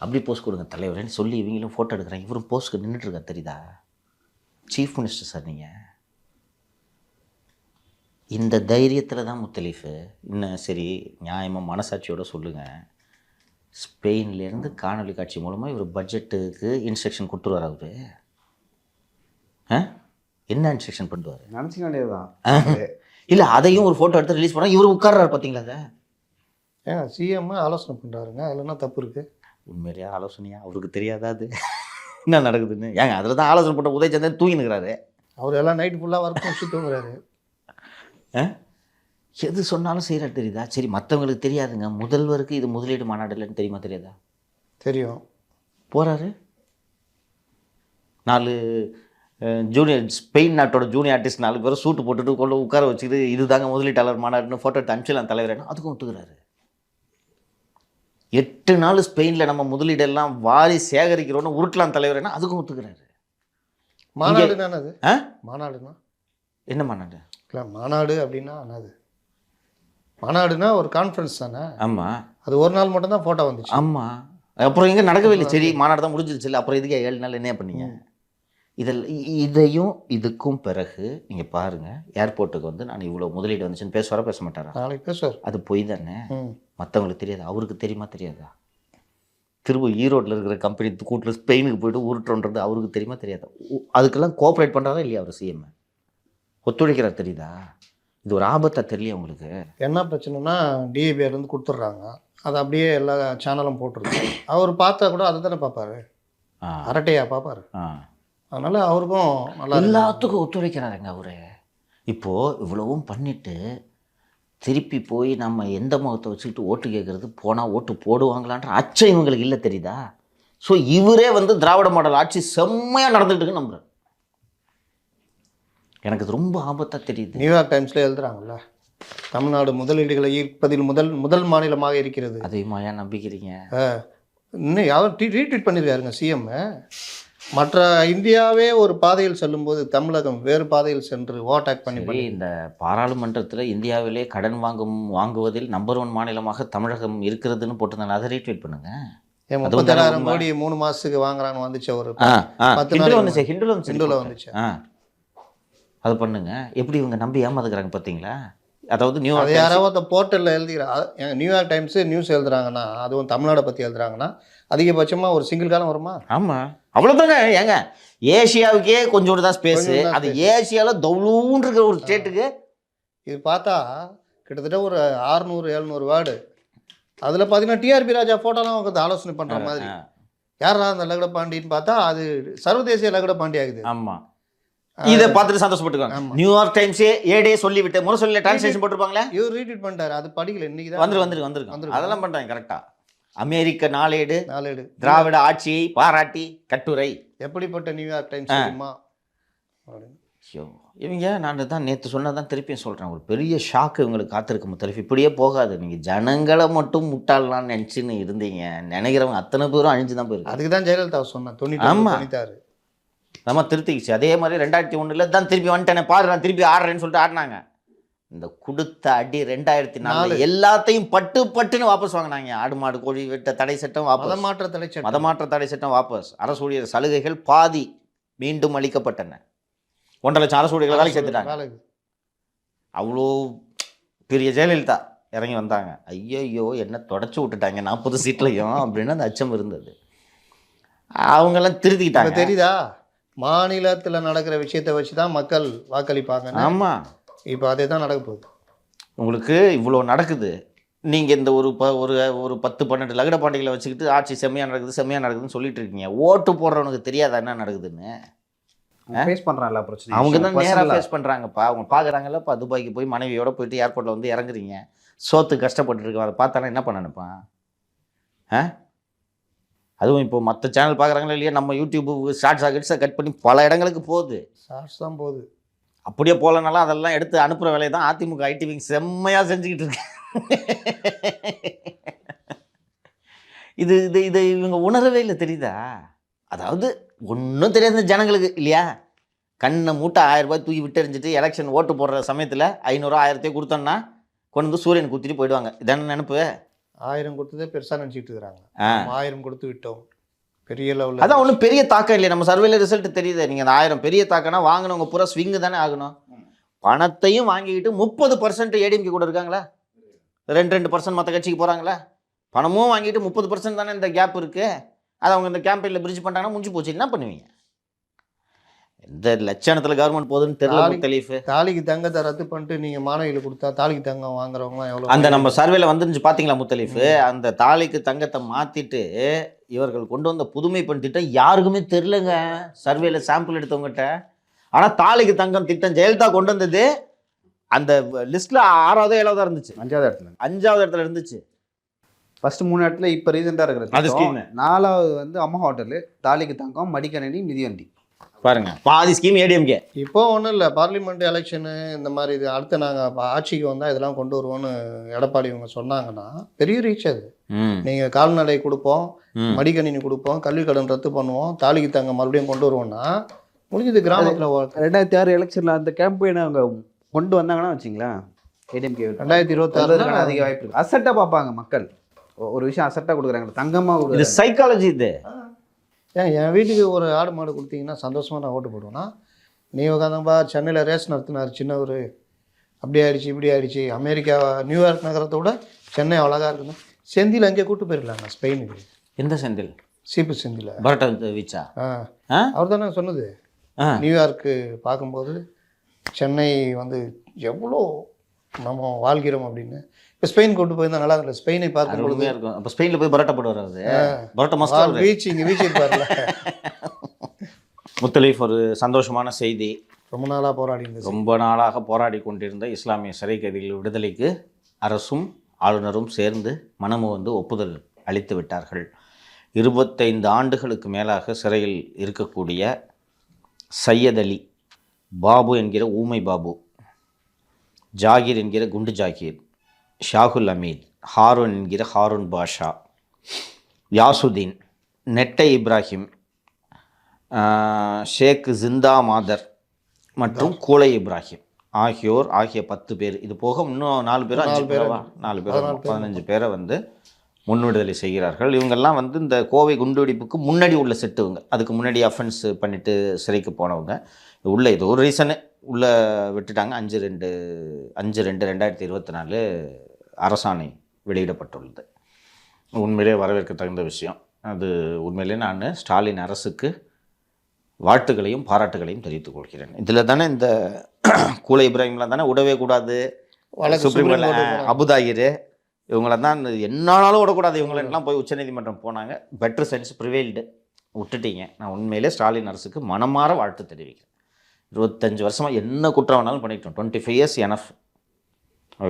அப்படி போஸ்ட் கொடுங்க தலைவரேன்னு சொல்லி இவங்களும் ஃபோட்டோ எடுக்கிறாங்க. இவரும் போஸ்ட்க்கு நின்றுட்டுருக்கா தெரியுதா? சீஃப் மினிஸ்டர் சார் நீங்கள். இந்த தைரியத்தில் தான் முத்தலீஃபு. இன்னும் சரி நியாயமாக மனசாட்சியோடு சொல்லுங்கள், ஸ்பெயின்லேருந்து காணொலி காட்சி மூலமாக இவர் பட்ஜெட்டுக்கு இன்ஸ்ட்ரக்ஷன் கொடுத்துருவார். அவர் என்ன இன்ஸ்ட்ரக்ஷன் பண்ணுவார் நினச்சிக்க வேண்டியதுதான். இல்லை அதையும் ஒரு ஃபோட்டோ எடுத்து ரிலீஸ் பண்ணால் இவர் உட்கார்றாரு பார்த்தீங்களா? அதை ஏன் சிஎம் ஆலோசனை பண்ணுறாருங்க, அதில் என்ன தப்பு இருக்குது? உண்மையிலேயே ஆலோசனையா? அவருக்கு தெரியாதா அது என்ன நடக்குதுன்னு? ஏங்க அதில் தான் ஆலோசனை போட்ட உதயச்சந்திரன் தூங்கினுக்கிறாரு. அவர் எல்லாம் நைட்டு ஃபுல்லாக ஒர்க் முடிச்சு தூங்குறாரு. எது சொன்னாலும் செய்கிறார் தெரியுதா? சரி மற்றவங்களுக்கு தெரியாதுங்க, முதல்வருக்கு இது முதலீடு மாநாடு இல்லைன்னு தெரியுமா தெரியாதா? தெரியும். போகிறாரு 4 ஜூனியர் ஸ்பெயின் நாட்டோட ஜூனியர் ஆர்டிஸ்ட் 4 பேரும் சூட்டு போட்டுட்டு கொண்டு உட்கார வச்சுக்கிட்டு இது தாங்க முதலீட்டாளர் மாநாடுன்னு ஃபோட்டோ எடுத்து அனுப்பிச்சிடலாம் தலைவரேன்னு அதுக்கும் ஒத்துக்கிறாரு. 8 நாள் ஸ்பெயினில் நம்ம முதலீடெல்லாம் வாரி சேகரிக்கிறோன்னு உருட்டலாம் தலைவரேன்னா அதுக்கும் ஒத்துக்கிறாரு. மாநாடு என்னது? மாநாடுனா என்ன மாநாடு? இல்லை மாநாடு அப்படின்னா என்னது? மாநாடுனா ஒரு கான்ஃபரன்ஸ் தானே. ஆமாம், அது ஒரு நாள் மட்டும் தான் ஃபோட்டோ வந்துச்சு. ஆமாம், அப்புறம் எங்கே நடக்கவே இல்லை. சரி மாநாடு தான் முடிஞ்சிருச்சு இல்லை, அப்புறம் இதுக்கே 7 நாள் என்ன பண்ணீங்க? இதையும் இதுக்கும் பிறகு நீங்கள் பாருங்கள், ஏர்போர்ட்டுக்கு வந்து நான் இவ்வளோ முதலீடு வந்துச்சுன்னு பேசுவாரா பேச மாட்டாரா? நாளைக்கு பேசுவார். அது பொய் தானே. மற்றவங்களுக்கு தெரியாது, அவருக்கு தெரியுமா தெரியாதா? திரும்ப ஈரோட்டில் இருக்கிற கம்பெனி கூட்டில் ஸ்பெயினுக்கு போய்ட்டு உருட்டுன்றது அவருக்கு தெரியுமா தெரியாதா? அதுக்கெல்லாம் கோஆப்ரேட் பண்ணுறாரா இல்லையா அவர் சிஎம்? ஒத்துழைக்கிறார் தெரியுதா? இது ஒரு ஆபத்தாக தெரியல உங்களுக்கு? என்ன பிரச்சனைனா டிஏபிஆர்லேருந்து கொடுத்துட்றாங்க, அதை அப்படியே எல்லா சேனலும் போட்டுருக்கு. அவர் பார்த்தா கூட அதை தானே பார்ப்பாரு, அரட்டையா பார்ப்பாரு. அதனால் அவருக்கும் நல்லா எல்லாத்துக்கும் ஒத்துழைக்கிறாருங்க அவரு. இப்போது இவ்வளவும் பண்ணிவிட்டு திருப்பி போய் நம்ம எந்த முகத்தை வச்சுக்கிட்டு ஓட்டு கேட்குறது, போனால் ஓட்டு போடுவாங்களான்ற அச்சம் இவங்களுக்கு இல்லை தெரியுதா? ஸோ இவரே வந்து திராவிட மாடல் ஆட்சி செம்மையாக நடந்துகிட்டு நம்புகிறேன். எனக்கு இது ரொம்ப ஆபத்தாக தெரியுது. நியூயார்க் டைம்ஸில் எழுதுறாங்கல்ல, தமிழ்நாடு முதலீடுகளை ஈர்ப்பதில் முதல் மாநிலமாக இருக்கிறது. அதையுமா ஏன் நம்பிக்கிறீங்க? இன்னும் யாரும் ரீட்வீட் பண்ணியிருக்காருங்க சிஎம். மற்ற இந்தியாவே ஒரு பாதையில் செல்லும்போது தமிழகம் வேறு பாதையில் சென்று ஓவர்டேக் பண்ணி இந்த பாராளுமன்றத்தில் இந்தியாவிலே கடன் வாங்குவதில் நம்பர் 1 மாநிலமாக தமிழகம் இருக்கிறதுன்னு போட்டிருந்தாங்க, அதை ரீட்வீட் பண்ணுங்க. 37,000 கோடி 3 மாதத்துக்கு வாங்குறான்னு வந்துச்சு. ஒரு 10 நாள் வந்துச்சு, ஹிண்டுல வந்துச்சு. அது பண்ணுங்க. எப்படி இவங்க நம்பி ஏமாத்துக்கிறாங்க பார்த்தீங்களா? அதாவது அது யாராவது போர்ட்டலில் எழுதிக்கிறா, நியூயார்க் டைம்ஸு நியூஸ் எழுதுறாங்கன்னா, அதுவும் தமிழ்நாடை பற்றி எழுதுறாங்கன்னா அதிகபட்சமாக ஒரு சிங்கிள் காலம் வருமா? ஆமாம், அவ்வளோதாங்க. ஏங்க ஏஷியாவுக்கே கொஞ்சோண்டு தான் ஸ்பேஸு, அது ஏஷியாவில் தௌலூன்னு இருக்கிற ஒரு ஸ்டேட்டுக்கு இது பார்த்தா கிட்டத்தட்ட ஒரு 600-700 வேர்டு. அதில் பார்த்தீங்கன்னா டிஆர்பி ராஜா ஃபோட்டோலாம் அவங்க ஆலோசனை பண்ணுற மாதிரி. யாரா அந்த லகட பாண்டின்னு பார்த்தா அது சர்வதேசிய லகட பாண்டி ஆகுது. ஆமாம், இதை பார்த்துட்டு சந்தோஷப்பட்டுக்காங்க. நியூயார்க் டைம்ஸே ஏடே சொல்லிவிட்டு முரசொல்லியில் டிரான்ஸ்லேஷன் போட்டிருப்பாங்களே, இவர் ரீட்வீட் பண்ணிட்டாரு. அது படிக்கல, இன்னைக்கு தான் வந்துருக்கு. அதெல்லாம் பண்ணுறாங்க கரெக்டாக. அமெரிக்க நாளேடு திராவிட ஆட்சியை பாராட்டி கட்டுரை. எப்படிப்பட்ட நியூயார்க் டைம்ஸ் தெரியுமா? இவங்க நான் தான் நேற்று சொன்னதான் திருப்பியும் சொல்கிறேன், ஒரு பெரிய ஷாக்கு இவங்களுக்கு காத்திருக்க முத்தலீஃப். இப்படியே போகாது. நீங்கள் ஜனங்களை மட்டும் முட்டாளலான்னு நினச்சின்னு இருந்தீங்க, நினைக்கிறவங்க அத்தனை பேரும் அழிஞ்சு தான் போயிருக்கு. அதுக்கு தான் ஜெயலலிதா சொன்னேன், ஆமா. 96 நம்ம திருத்திக்கிச்சு. அதே மாதிரி 2001 தான் திருப்பி வந்துட்டேனே பாரு, நான் திருப்பி ஆடுறேன்னு சொல்லிட்டு ஆடினாங்க. இந்த கொடுத்த அடி 2004 எல்லாத்தையும் பட்டுன்னு வாபஸ் வாங்கினாங்க. ஆடு மாடு கோழி வெட்ட தடை சட்டம் வாபஸ், மதமாற்ற தடை சட்டம் வாபஸ், அரசு ஊழியர் சலுகைகள் பாதி மீண்டும் அளிக்கப்பட்டன, 1.5 லட்சம் அரசு ஊழியர்களை வேலைக்கு சேர்த்துட்டாங்க. அவ்வளோ பெரிய ஜெயலலிதா இறங்கி வந்தாங்க. ஐயோ என்ன தொடச்சி விட்டுட்டாங்க 40 சீட்லையும் அப்படின்னு அந்த அச்சம் இருந்தது. அவங்கெல்லாம் திருத்திக்கிட்டாங்க. தெரியுதா, மாநிலத்தில் நடக்கிற விஷயத்தை வச்சு தான் மக்கள் வாக்களிப்பாங்க. ஆமாம், இப்போ அதே தான் நடக்க போகுது. உங்களுக்கு இவ்வளோ நடக்குது, நீங்கள் இந்த ஒரு 10-12 லகட பாண்டிகளை வச்சுக்கிட்டு ஆட்சி செம்மையாக நடக்குதுன்னு சொல்லிட்டு இருக்கீங்க. ஓட்டு போடுறவனுக்கு தெரியாதா என்ன நடக்குதுன்னு? ஃபேஸ் பண்ணுறான் எல்லா பிரச்சனையும். அவங்க தான் நேராக ஃபேஸ் பண்ணுறாங்கப்பா. அவங்க பார்க்குறாங்கல்லப்பா, துபாய்க்கு போய் மனைவியோட போயிட்டு ஏர்போர்ட்டில் வந்து இறங்குறீங்க, சோத்து கஷ்டப்பட்டு இருக்கோம், அதை பார்த்தானா என்ன பண்ணணுப்பா? அதுவும் இப்போ மற்ற சேனல் பார்க்குறாங்களா இல்லையா, நம்ம யூடியூப் ஷார்ட்ஸை கட் பண்ணி பல இடங்களுக்கு போகுது. ஷார்ட்ஸ் தான் போகுது. அப்படியே போகலனாலும் அதெல்லாம் எடுத்து அனுப்புகிற வேலையை தான் அதிமுக ஐடி விங் செம்மையாக செஞ்சுக்கிட்டு இருக்கு. இது இது இது இவங்க உணரவே இல்லை, தெரியுதா? அதாவது ஒன்றும் தெரியாத ஜனங்களுக்கு இல்லையா, கண்ணை மூட்டை 1000 ரூபாய் தூக்கி விட்டு எறிஞ்சிட்டு எலெக்ஷன் ஓட்டு போடுற சமயத்தில் 500 1000 கொடுத்தோன்னா கொண்டு வந்து சூரியன் குத்திட்டு போயிடுவாங்க. இதான நினைப்பு. 1000 கொடுத்ததே பெருசாக நினச்சிட்டு இருக்கிறாங்க. 1000 கொடுத்து விட்டோம் பெரிய லெவலில். அதான் ஒன்றும் பெரிய தாக்கம் இல்லையா, நம்ம சர்வேல ரிசல்ட் தெரியுது. நீங்கள் அந்த 1000 பெரிய தாக்கம்னா வாங்கினவங்க பூரா ஸ்விங்கு தானே ஆகணும். பணத்தையும் வாங்கிக்கிட்டு 30% ஏடிஎம்கே கூட இருக்காங்களா, 2% மற்ற கட்சிக்கு போகிறாங்களா? பணமும் வாங்கிட்டு 30% தானே இந்த கேப் இருக்குது. அதை அவங்க இந்த கேம்பெயினில் பிரிட்ஜ் பண்ணிட்டாங்கன்னா முடிஞ்சு போச்சு. என்ன பண்ணுவீங்க? எந்த லட்சணத்தில் கவர்மெண்ட் போகுதுன்னு தெரியல முத்தலீஃப். தாலிக்கு தங்கத்தை ரத்து பண்ணிட்டு நீங்கள் மாணவிகளுக்கு கொடுத்தா தாலிக்கு தங்கம் வாங்குறவங்களாம் எவ்வளோ? அந்த நம்ம சர்வேல வந்துருந்துச்சு பார்த்தீங்களா முத்தலீஃப்? அந்த தாலிக்கு தங்கத்தை மாற்றிட்டு இவர்கள் கொண்டு வந்த புதுமை பெண் திட்டம் யாருக்குமே தெரிலங்க, சர்வேல சாம்பிள் எடுத்தவங்ககிட்ட. ஆனால் தாலிக்கு தங்கம் திட்டம் ஜெயலலிதா கொண்டு வந்தது அந்த லிஸ்ட்டில் 6வது 7வது இருந்துச்சு, 5வது இடத்துல இருந்துச்சு. ஃபர்ஸ்ட் 3 இடத்துல இப்போ ரீசெண்டாக இருக்கிறது. 4வது வந்து அம்மா ஹோட்டலு, தாலிக்கு தங்கம், மடிக்கணினி, மிதிவண்டி. பாருங்க, பாதி ஸ்கீம் ஏடிஎம்கே. இப்போ ஒன்றும் இல்லை, பார்லிமெண்ட் எலெக்ஷனு இந்த மாதிரி இது அடுத்து நாங்கள் ஆட்சிக்கு வந்தால் இதெல்லாம் கொண்டு வருவோன்னு எடப்பாடி இவங்க சொன்னாங்கன்னா பெரிய ரீச் அது. நீங்கள் கால்நடை கொடுப்போம், மடிக்கணினி கொடுப்போம், கல்வி கடன் ரத்து பண்ணுவோம், தாலிக்கு தங்க மறுபடியும் கொண்டு வருவோம்னா முடிஞ்சது. கிராமத்தில் 2006 எலெக்ஷனில் அந்த கேம்பெயினை அவங்க கொண்டு வந்தாங்கன்னா வச்சிங்களேன், ஏடிஎம்கே 2026 அதிக வாய்ப்பு இருக்குது. அசட்டாக பார்ப்பாங்க மக்கள், ஒரு விஷயம் அசட்டாக கொடுக்குறாங்க, தங்கமாக இது சைக்காலஜி. இது ஏன் என் வீட்டுக்கு ஒரு ஆடு மாடு கொடுத்தீங்கன்னா சந்தோஷமாக நான் ஓட்டு போடுவேன்னா, நீ உட்காந்தப்பா சென்னையில் ரேஸ் நடத்தினார் சின்னவர், அப்படி ஆயிடுச்சு இப்படி ஆயிடுச்சு, அமெரிக்கா நியூயார்க் நகரத்தை விட சென்னை அழகாக இருக்குன்னு செந்தில் அங்கே கூட்டு போயிருக்கலாங்க ஸ்பெயினுக்கு. எந்த செந்தில்? சீப்பு செந்தில் பரட்ட வீச்சா? அவர் தானே சொன்னது. நியூயார்க்கு பார்க்கும்போது சென்னை வந்து எவ்வளோ நம்ம வாழ்கிறோம் அப்படின்னு. இப்போ ஸ்பெயின் கொண்டு போயிருந்தா நல்லா இல்லை, ஸ்பெயினை பார்க்கும் பொழுது இருக்கும். அப்போ ஸ்பெயினில் போய் பரோட்டா போடுவார், பரோட்டா மசாலா பீச் இங்கே பீச் இருப்பார்ல. முத்தலீஃப், ஒரு சந்தோஷமான செய்தி. ரொம்ப நாளாக போராடி இருந்தது, ரொம்ப நாளாக போராடி கொண்டிருந்த இஸ்லாமிய சிறை கைதிகள் விடுதலைக்கு அரசும் ஆளுநரும் சேர்ந்து மனமு ஒப்புதல் அளித்து விட்டார்கள். 25 ஆண்டுகளுக்கு மேலாக சிறையில் இருக்கக்கூடிய சையத் அலி, பாபு என்கிற ஊமை பாபு, ஜாகிர் என்கிற குண்டு ஜாகிர், ஷாகுல் அமீத், ஹாரூன் என்கிற ஹாரூன் பாஷா, யாசுதீன், நெட்டை இப்ராஹிம், ஷேக் ஜிந்தா மாதர் மற்றும் கூலை இப்ராஹிம் ஆகிய 10 பேர். இது போக இன்னும் 4 பேர் 4 பேர் 15 பேரை முன்விடுதலை செய்கிறார்கள். இவங்கெல்லாம் இந்த கோவை குண்டுவெடிப்புக்கு முன்னாடி உள்ள செட்டுவங்க, அதுக்கு முன்னாடி அஃபென்ஸ் பண்ணிவிட்டு சிறைக்கு போனவங்க. உள்ள இது ஒரு ரீசனு உள்ளே விட்டுட்டாங்க. 5/2/2024 அரசாணை வெளியிடப்பட்டுள்ளது. உண்மையிலே வரவேற்க தகுந்த விஷயம். அது உண்மையிலே நான் ஸ்டாலின் அரசுக்கு வாழ்த்துக்களையும் பாராட்டுகளையும் தெரிவித்துக் கொள்கிறேன். இதில் தானே இந்த கூலை இப்ராஹிம்லாம் தானே விடவே கூடாது, சுப்ரீம் கோர்ட்டில் அபுதாயிர் இவங்கள தான் என்னாலும் விடக்கூடாது, இவங்களெல்லாம் போய் உச்சநீதிமன்றம் போனாங்க. பெட்டர் சென்ஸ் ப்ரிவேல்டு, விட்டுட்டீங்க. நான் உண்மையிலே ஸ்டாலின் அரசுக்கு மனமாற வாழ்த்து தெரிவிக்கிறேன். 25 வருஷமாக என்ன குற்றம் வேணாலும் பண்ணிக்கிட்டோம், 25 இயர்ஸ் எனஃப்.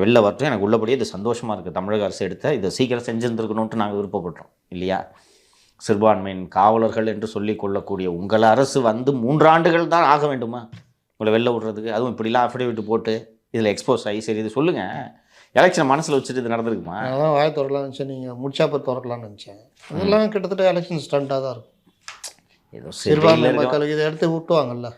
வெளில வரட்டும், எனக்கு உள்ளபடியே இது சந்தோஷமாக இருக்குது. தமிழக அரசு எடுத்த இதை சீக்கிரம் செஞ்சுருந்துருக்கணுன்ட்டு நாங்கள் விருப்பப்படுறோம் இல்லையா? சிறுபான்மையின் காவலர்கள் என்று சொல்லி கொள்ளக்கூடிய உங்கள் அரசு 3 ஆண்டுகள் தான் ஆக வேண்டுமா? உங்களை வெளில விடுறதுக்கு? அதுவும் இப்படிலாம் அஃபிடேவிட் போட்டு இதில் எக்ஸ்போஸ் ஆகி சரி இது சொல்லுங்கள், எலெக்ஷன் மனசில் வச்சுட்டு இது நடந்திருக்குமா? அதான் வாய் திறக்கலாம்னு நினச்சேன், நீங்கள் முடிச்சாப்ப திறக்கலாம்னு நினச்சேன். அதெல்லாம் கிட்டத்தட்ட எலெக்ஷன் ஸ்டண்ட்டாக தான் இருக்கும். ஏதோ சிறுபான்மை மக்களுக்கு இதை எடுத்து விட்டுவாங்கல்ல.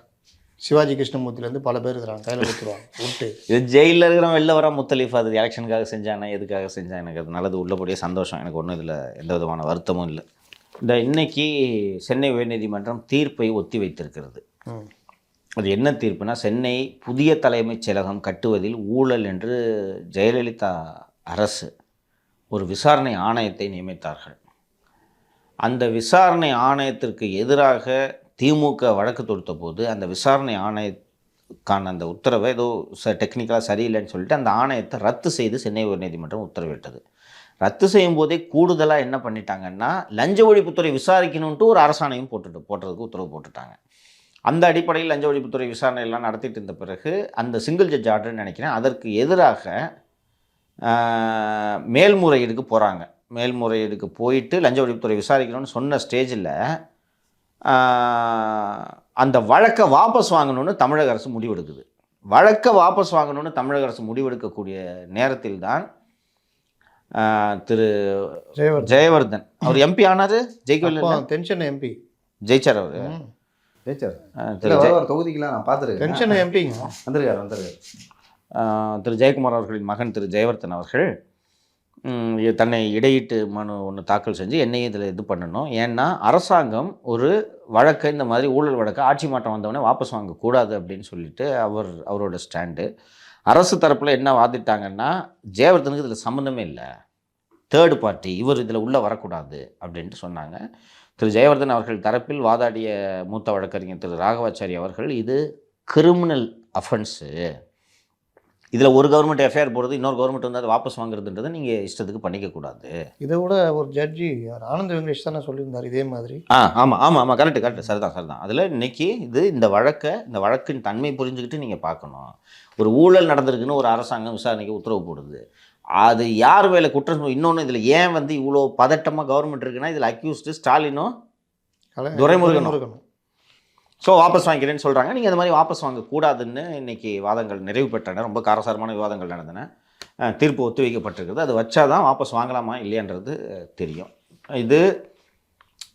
சிவாஜி கிருஷ்ணமூர்த்திலேருந்து பல பேர் இருக்கிறாங்க, கையில் கொடுத்துருவாங்க விட்டு. இது ஜெயிலில் இருக்கிறவன் வெளில வர முத்தலீஃப் அது எலெக்ஷனுக்காக செஞ்சானே, எதுக்காக செஞ்சான், எனக்கு அது நல்லது உள்ளபடியே சந்தோஷம். எனக்கு ஒன்றும் இதில் எந்த விதமான வருத்தமும் இல்லை. இந்த இன்னைக்கு சென்னை உயர்நீதிமன்றம் தீர்ப்பை ஒத்தி வைத்திருக்கிறது. அது என்ன தீர்ப்புனா, சென்னை புதிய தலைமைச் செயலகம் கட்டுவதில் ஊழல் என்று ஜெயலலிதா அரசு ஒரு விசாரணை ஆணையத்தை நியமித்தார்கள். அந்த விசாரணை ஆணையத்திற்கு எதிராக திமுக வழக்கு தொடுத்த போது அந்த விசாரணை ஆணையக்கான அந்த உத்தரவை ஏதோ டெக்னிக்கலாக சரியில்லைன்னு சொல்லிட்டு அந்த ஆணையத்தை ரத்து செய்து சென்னை உயர்நீதிமன்றம் உத்தரவிட்டது. ரத்து செய்யும் போதே கூடுதலாக என்ன பண்ணிட்டாங்கன்னா, லஞ்ச ஒழிப்புத்துறை விசாரிக்கணுன்ட்டு ஒரு அரசாணையும் போட்டுறதுக்கு உத்தரவு போட்டுட்டாங்க. அந்த அடிப்படையில் லஞ்ச ஒழிப்புத்துறை விசாரணை எல்லாம் நடத்திட்டு இருந்த பிறகு அந்த சிங்கிள் ஜட்ஜ் ஆர்டர்னு நினைக்கிறேன், அதற்கு எதிராக மேல்முறையீடுக்கு போகிறாங்க. மேல்முறையீடுக்கு போயிட்டு லஞ்ச ஒழிப்புத்துறை விசாரிக்கணும்னு சொன்ன ஸ்டேஜில் அந்த வழக்கை வாபஸ் வாங்கணும்னு தமிழக அரசு முடிவெடுக்குது. வழக்கை வாபஸ் வாங்கணும்னு தமிழக அரசு முடிவெடுக்கக்கூடிய நேரத்தில் தான் திரு ஜெயவர்தன் அவர் எம்பி ஆனார். ஜெயிக்கவில்லை, டென்ஷன் எம்பி ஜெயிச்சார். அவர் தொகுதிக்கெல்லாம் நான் பார்த்துருக்கேன். டென்ஷன் எம்பிங்க வந்திருக்காரு. திரு ஜெயக்குமார் அவர்களின் மகன் திரு ஜெயவர்தன் அவர்கள் தன்னை இடையீட்டு மனு ஒன்று தாக்கல் செஞ்சு என்னையும் இதில் இது பண்ணணும், ஏன்னா அரசாங்கம் ஒரு வழக்கை இந்த மாதிரி ஊழல் வழக்கை ஆட்சி மாற்றம் வந்தவொடனே வாபஸ் வாங்கக்கூடாது அப்படின்னு சொல்லிட்டு அவரோட ஸ்டாண்டு. அரசு தரப்பில் என்ன வாதிட்டாங்கன்னா, ஜெயவர்தனுக்கு இதில் சம்மந்தமே இல்லை, தேர்டு பார்ட்டி, இவர் இதில் உள்ளே வரக்கூடாது அப்படின்ட்டு சொன்னாங்க. திரு ஜெயவர்தன் அவர்கள் தரப்பில் வாதாடிய மூத்த வழக்கறிஞர் திரு ராகவாச்சாரி அவர்கள், இது கிரிமினல் அஃபென்ஸு, இதில் ஒரு கவர்மெண்ட் எஃப்ஐஆர் போடுறது, இன்னொரு கவர்மெண்ட் வந்து அதை வாபஸ் வாங்குறதுன்றதை நீங்கள் இஷ்டத்துக்கு பண்ணிக்கக்கூடாது. இதை விட ஒரு ஜட்ஜி ஆனந்த் வெங்கடேஷ் தானே சொல்லியிருந்தார் இதே மாதிரி. ஆமாம் கரெக்டு சரிதான். அதில் இன்னைக்கு இந்த வழக்கின் தன்மை புரிஞ்சுக்கிட்டு நீங்கள் பார்க்கணும். ஒரு ஊழல் நடந்திருக்குன்னு ஒரு அரசாங்கம் விசாரணைக்கு உத்தரவு போடுது, அது யார் வேலை குற்றம். இன்னொன்று இதில் ஏன் வந்து இவ்வளோ பதட்டமாக கவர்மெண்ட் இருக்குன்னா, இதில் அக்யூஸ்டு ஸ்டாலினும் துரைமுருகன். ஸோ வாபஸ் வாங்கிக்கிறேன்னு சொல்கிறாங்க. நீங்கள் இந்த மாதிரி வாபஸ் வாங்கக்கூடாதுன்னு இன்றைக்கி வாதங்கள் நிறைவு பெற்றன. ரொம்ப காரசாரமான விவாதங்கள் நடந்தன. தீர்ப்பு ஒத்தி வைக்கப்பட்டிருக்குது. அது வச்சா தான் வாபஸ் வாங்கலாமா இல்லையான்றது தெரியும்.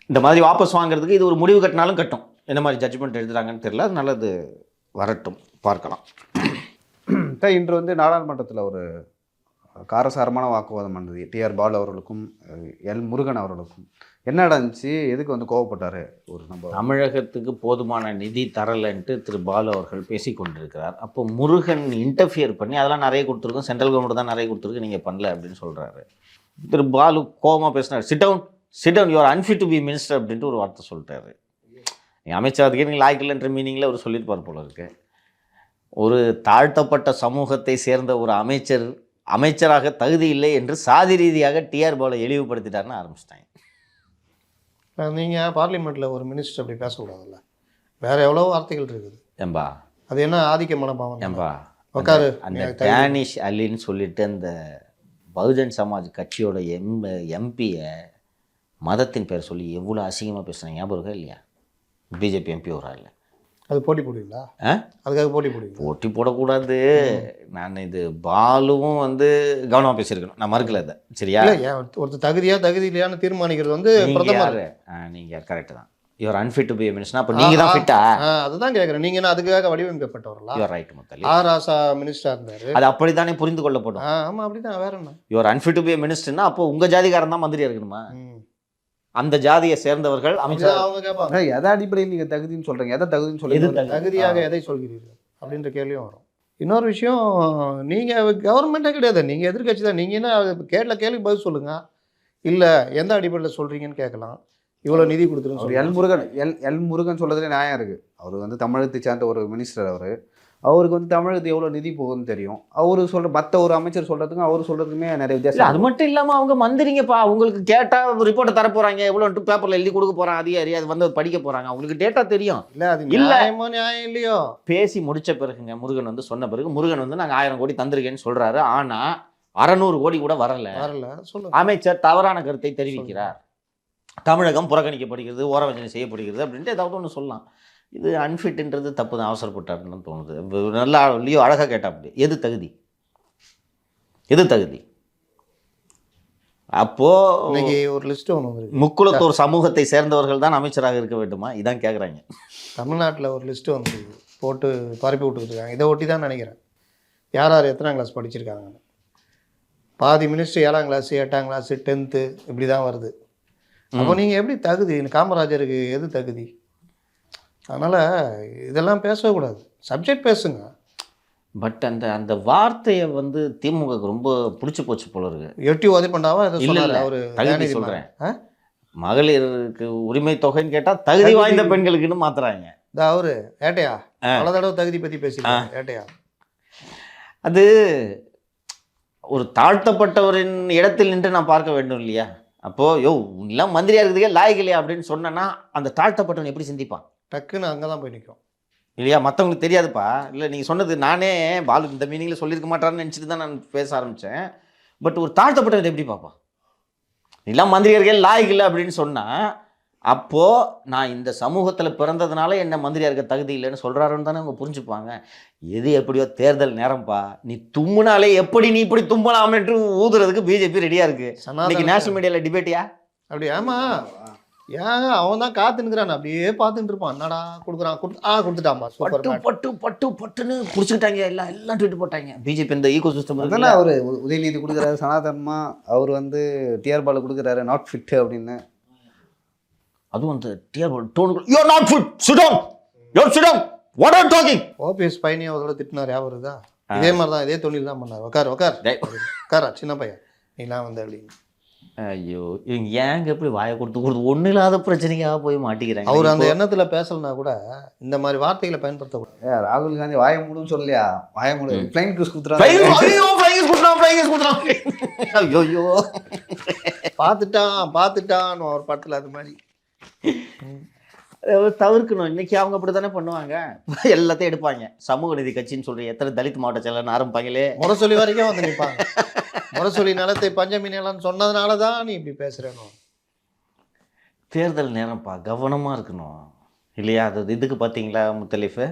இந்த மாதிரி வாபஸ் வாங்குறதுக்கு இது ஒரு முடிவு கட்டினாலும் கட்டும். என்ன மாதிரி ஜட்ஜ்மெண்ட் எழுதுறாங்கன்னு தெரியல. அது நல்லது வரட்டும், பார்க்கலாம். இன்று வந்து நாடாளுமன்றத்தில் ஒரு காரசாரமான வாக்குவாதம் பண்ணது டிஆர் பாலு அவர்களுக்கும் எல் முருகன் அவர்களுக்கும். என்ன நடந்துச்சு, எதுக்கு வந்து கோவப்பட்டார்? ஒரு நம்ம தமிழகத்துக்கு போதுமான நிதி தரலைன்ட்டு திரு பாலு அவர்கள் பேசி கொண்டிருக்கிறார். அப்போ முருகன் இன்டர்ஃபியர் பண்ணி அதெல்லாம் நிறைய கொடுத்துருக்கோம், சென்ட்ரல் கவர்மெண்ட் தான் நிறைய கொடுத்துருக்கு, நீங்கள் பண்ணல அப்படின்னு சொல்கிறாரு. திரு பாலு கோபமாக பேசினார். Sit down you are unfit to be minister அப்படின்ட்டு ஒரு வார்த்தை சொல்லிட்டாரு. நீங்கள் அமைச்சராதுக்கே நீங்கள் லாய்க்கில்லைன்ற மீனிங்கில் அவர் சொல்லியிருப்பார் போல இருக்கு. ஒரு தாழ்த்தப்பட்ட சமூகத்தை சேர்ந்த ஒரு அமைச்சராக தகுதி இல்லை என்று சாதி ரீதியாக டிஆர் பாலு இழிவுபடுத்திட்டாருன்னு ஆரம்பிச்சிட்டாங்க. நீங்கள் பார்லிமெண்ட்டில் ஒரு மினிஸ்டர் அப்படி பேசக்கூடாதுல்ல. வேறு எவ்வளோ வார்த்தைகள் இருக்குது ஏம்பா, அது என்ன ஆதிக்க மனோபாவம்? ஏம்பா உட்காரு. அந்த டேனிஷ் அலின்னு சொல்லிட்டு அந்த பகுஜன் சமாஜ் கட்சியோட எம்பியை மதத்தின் பேர் சொல்லி எவ்வளோ அசிங்கமாக பேசுகிறாங்க, ஞாபகம் இருக்கா இல்லையா? பிஜேபி எம்பி வரா இல்லை, அது போட்டி போடுவீங்களா? அதுக்காக போட்டி போடக்கூடாது. நான் இது பாலுவும் வந்து கவனமாக பேசியிருக்கணும், நான் மறுக்கல அதை. சரியா? ஒருத்தர் தகுதி இல்லையான்னு தீர்மானிக்கிறது வந்து பிரதமர். நீங்கள் கரெக்டு தான். Your unfit to be minister. அப்போ நீங்கள் தான் ஃபிட்டா? அதுதான் கேட்குறேன். நீங்கள் என்ன அதுக்காக வடிவமைக்கப்பட்டவர்களா? யுவர் ரைட் முத்தலி. ராசா மினிஸ்டர் இருந்தார், அது அப்படி தானே புரிந்து கொள்ளப்படும். ஆமாம், அப்படி தான். வேற என்ன? யுவர் அன்ஃபிட் டு பி மினிஸ்டர்னா அப்போ உங்கள் ஜாதிகாரன் தான் மந்திரியாக இருக்கணுமா? அந்த ஜாதியை சேர்ந்தவர்கள் அமைச்சர் அவங்க கேட்பாங்க, எதை அடிப்படையில் நீங்கள் தகுதின்னு சொல்கிறீங்க, எதை தகுதின்னு சொல்லுங்க, தகுதியாக எதை சொல்கிறீர்கள் அப்படின்ற கேள்வியும் வரும். இன்னொரு விஷயம், நீங்கள் கவர்மெண்ட்டே கிடையாது, நீங்கள் எதிர்கட்சி தான். நீங்கள் என்ன கேட்கல கேள்வி பதில் சொல்லுங்கள், இல்லை எந்த அடிப்படையில் சொல்கிறீங்கன்னு கேட்கலாம். இவ்வளோ நிதி கொடுத்துருங்க. எல் முருகன் சொல்கிறதுல நியாயம் இருக்குது. அவர் வந்து தமிழகத்தை சேர்ந்த ஒரு மினிஸ்டர். அவருக்கு வந்து தமிழகத்துக்கு எவ்வளோ நிதி போகுதுன்னு தெரியும். அவர் சொல்கிற மற்ற ஒரு அமைச்சர் சொல்கிறதுக்கும் அவர் சொல்கிறதுக்குமே நிறைய வித்தியாசம். அது மட்டும் இல்லாமல் அவங்க மந்திரிங்கப்பா, அவங்களுக்கு கேட்டால் ரிப்போர்ட்டை தர போகிறாங்க, எவ்வளோன்ட்டு பேப்பரில் எழுதி கொடுக்க போகிறாங்க, அதிகாரி அது வந்து படிக்க போகிறாங்க, அவங்களுக்கு டேட்டா தெரியும். இல்லை அது நியாயமோ நியாயம் இல்லையோ. பேசி முடித்த பிறகுங்க முருகன் வந்து சொன்ன பிறகு முருகன் வந்து நாங்கள் 1000 கோடி தந்திருக்கேன்னு சொல்கிறாரு. ஆனால் 600 கோடி கூட வரல சொல்லுங்க. அமைச்சர் தவறான கருத்தை தெரிவிக்கிறார், தமிழகம் புறக்கணிக்கப்படுகிறது, ஓரவஞ்சனை செய்யப்படுகிறது அப்படின்ட்டு ஏதாவது ஒன்று சொல்லலாம். இது அன்ஃபிட்ன்றது தப்பு தான், அவசரப்பட்டாருன்னு தோணுது. நல்லா லியோ அழகாக கேட்டா அப்படி எது தகுதி, எது தகுதி? அப்போது இன்னைக்கு ஒரு லிஸ்ட்டு ஒன்று வந்துருக்கு. முக்குளத்தோர் சமூகத்தை சேர்ந்தவர்கள் தான் அமைச்சராக இருக்க வேண்டுமா, இதான் கேட்குறாங்க. தமிழ்நாட்டில் ஒரு லிஸ்ட்டு வந்துருக்கு, போட்டு பரப்பி விட்டுருக்காங்க. இதை ஒட்டி தான் நினைக்கிறேன் யார் யார் எத்தனாம் கிளாஸ் படிச்சிருக்காங்கன்னு. பாதி மினிஸ்ட்ரி 7ஆம் கிளாஸு 8ஆம் கிளாஸு 10th இப்படி தான் வருது. அப்போ நீங்கள் எப்படி தகுதி? காமராஜருக்கு எது தகுதி? அதனால் இதெல்லாம் பேசக்கூடாது, சப்ஜெக்ட் பேசுங்க. பட் அந்த அந்த வார்த்தையை வந்து திமுகக்கு ரொம்ப பிடிச்சி போச்சு போல இருக்கு. எட்டி உதயப்பண்டாவா இதை இல்லை சொன்னார் இல்லை அவர். தகுதி சொல்கிறேன், மகளிருக்கு உரிமை தொகைன்னு கேட்டால் தகுதி வாய்ந்த பெண்களுக்குன்னு மாத்துறாங்க. இந்த அவரு ஏட்டையா பல தடவை தகுதி பற்றி பேசியிருக்காங்க. ஏட்டையா அது ஒரு தாழ்த்தப்பட்டவரின் இடத்தில் நின்று நான் பார்க்க வேண்டும் இல்லையா? அப்போது எல்லாம் மந்திரியாக இருக்குதுக்கே லாய்க்கு இல்லையா அப்படின்னு சொன்னேன்னா அந்த தாழ்த்தப்பட்டவன் எப்படி சிந்திப்பான்? டக்குன்னு அங்கே தான் போய் நிற்கும் இல்லையா? மற்றவங்களுக்கு தெரியாதுப்பா. இல்லை நீங்கள் சொன்னது நானே பாலு இந்த மீனிங்கில் சொல்லியிருக்க மாட்டான்னு நினச்சிட்டு தான் நான் பேச ஆரம்பித்தேன். பட் ஒரு தாழ்த்தப்பட்டவன் எப்படி பார்ப்பான்? எல்லாம் மந்திரியார்கள் லாய்க்கு இல்லை அப்படின்னு சொன்னால் அப்போது நான் இந்த சமூகத்தில் பிறந்ததுனால என்ன மந்திரியாக இருக்க தகுதி இல்லைன்னு சொல்கிறாருன்னு தானே அவங்க புரிஞ்சுப்பாங்க. எது எப்படியோ தேர்தல் நேரம்ப்பா, நீ தும்முனாலே எப்படி நீ இப்படி தும்பலாம் என்று ஊதுறதுக்கு பிஜேபி ரெடியாக இருக்குது. இன்னைக்கு நேஷனல் மீடியாவில் டிபேட்டியா அப்படி? ஆமாம், ஏன் அவன் தான் காத்துனுக்குறான், அப்படியே பார்த்துட்டு இருப்பான். என்னடா கொடுக்குறான், கொடுத்துட்டான்பா, சூப்பர் பட்டு பட்டு பட்டு பட்டுன்னு பிடிச்சிக்கிட்டாங்க. எல்லாம் ட்வீட் போட்டாங்க. பிஜேபி இந்த ஈகோ சிஸ்டம் அதெல்லாம் அவர் உதயநிதி கொடுக்குறாரு சனாதனமா, அவர் வந்து டிஆர் பாலு கொடுக்குறாரு நாட் ஃபிட் அப்படின்னு. அதுவும் அந்த TR Baalu don't you are not fit, sit down, you are sit down, what are talking. OPS பையனையும் அதோட திட்டினார், ஞாபகம் வருதா? இதே மாதிரி தான், இதே தொழில் தான் பண்ணார். உட்காரா சின்ன பையன் நீலாம் வந்து அப்படின்னு. ஐயோ, இவங்க ஏங்க எப்படி வாயை கொடுத்து ஒன்றும் இல்லாத பிரச்சனைக்காக போய் மாட்டிக்கிறாங்க. அவர் அந்த எண்ணத்தில் பேசலனா கூட இந்த மாதிரி வார்த்தைகளை பயன்படுத்தக்கூடாது. ராகுல் காந்தி வாய மூடுன்னு சொல்லலையா? வாய மூடு ஃப்ளைங் கிஸ் கொடுத்துறாங்க. ஐயோ பார்த்துட்டான் ஒரு படத்தில் அது மாதிரி தவிர்க்கணும். இன்னைக்கு அவங்க அப்படி தானே பண்ணுவாங்க, எல்லாத்தையும் எடுப்பாங்க. சமூக நீதி கட்சின்னு சொல்றீங்க, எத்தனை தலித் மாவட்ட செயலர்னு ஆரம்பிப்பாங்களே, முரசொலி வரைக்கும் வந்து நிற்பாங்க. முரசொலி நிலத்தை பஞ்சமி நிலம்னு சொன்னதுனால தான் நீ இப்படி பேசுகிறேனோ. தேர்தல் நேரம்ப்பா, கவனமாக இருக்கணும் இல்லையா? அது இதுக்கு பார்த்தீங்களா முத்தலீஃபு